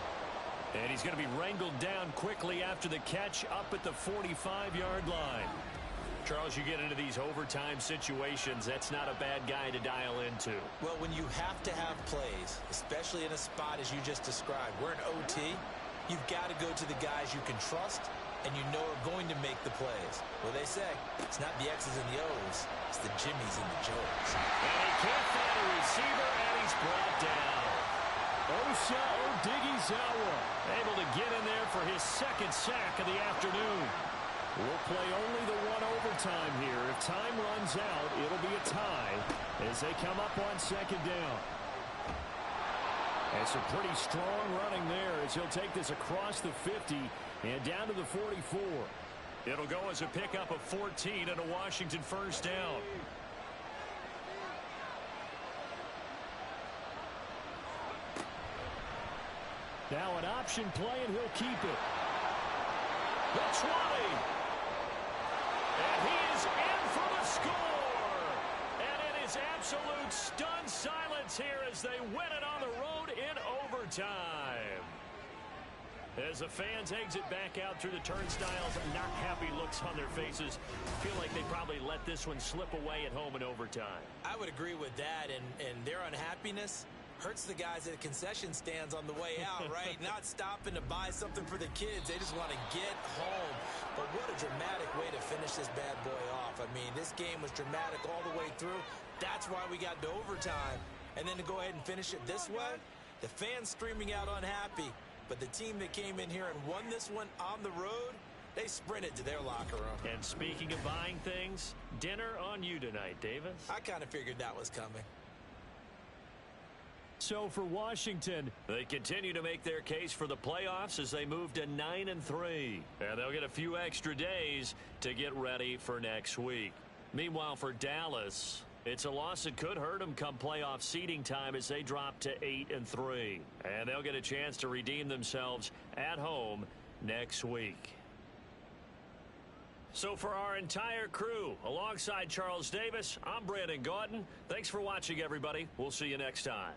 And he's going to be wrangled down quickly after the catch up at the 45-yard line. Charles, you get into these overtime situations, that's not a bad guy to dial into. Well, when you have to have plays, especially in a spot as you just described, we're in OT, you've got to go to the guys you can trust and you know are going to make the plays. Well, they say, it's not the X's and the O's, it's the Jimmies and the Joes. And he can't find a receiver, and he's brought down. Osa Odighizuwa able to get in there for his 2nd sack of the afternoon. We'll play only the 1 overtime here. If time runs out, it'll be a tie as they come up on 2nd down. And some pretty strong running there as he'll take this across the 50 and down to the 44. It'll go as a pickup of 14 and a Washington 1st down. Now an option play, and he'll keep it. The 20. And he is in for the score. And it is absolute stunned silence here as they win it on the road in overtime. As the fans exit back out through the turnstiles, not happy looks on their faces. Feel like they probably let this one slip away at home in overtime. I would agree with that, and their unhappiness hurts the guys at the concession stands on the way out, right? Not stopping to buy something for the kids. They just want to get home. But what a dramatic way to finish this bad boy off. I mean, this game was dramatic all the way through. That's why we got to overtime. And then to go ahead and finish it this way, the fans streaming out unhappy. But the team that came in here and won this one on the road, they sprinted to their locker room. And speaking of buying things, dinner on you tonight, Davis. I kind of figured that was coming. So for Washington, they continue to make their case for the playoffs as they move to 9-3. And they'll get a few extra days to get ready for next week. Meanwhile, for Dallas, it's a loss that could hurt them come playoff seeding time as they drop to 8-3. And they'll get a chance to redeem themselves at home next week. So for our entire crew, alongside Charles Davis, I'm Brandon Gaudin. Thanks for watching, everybody. We'll see you next time.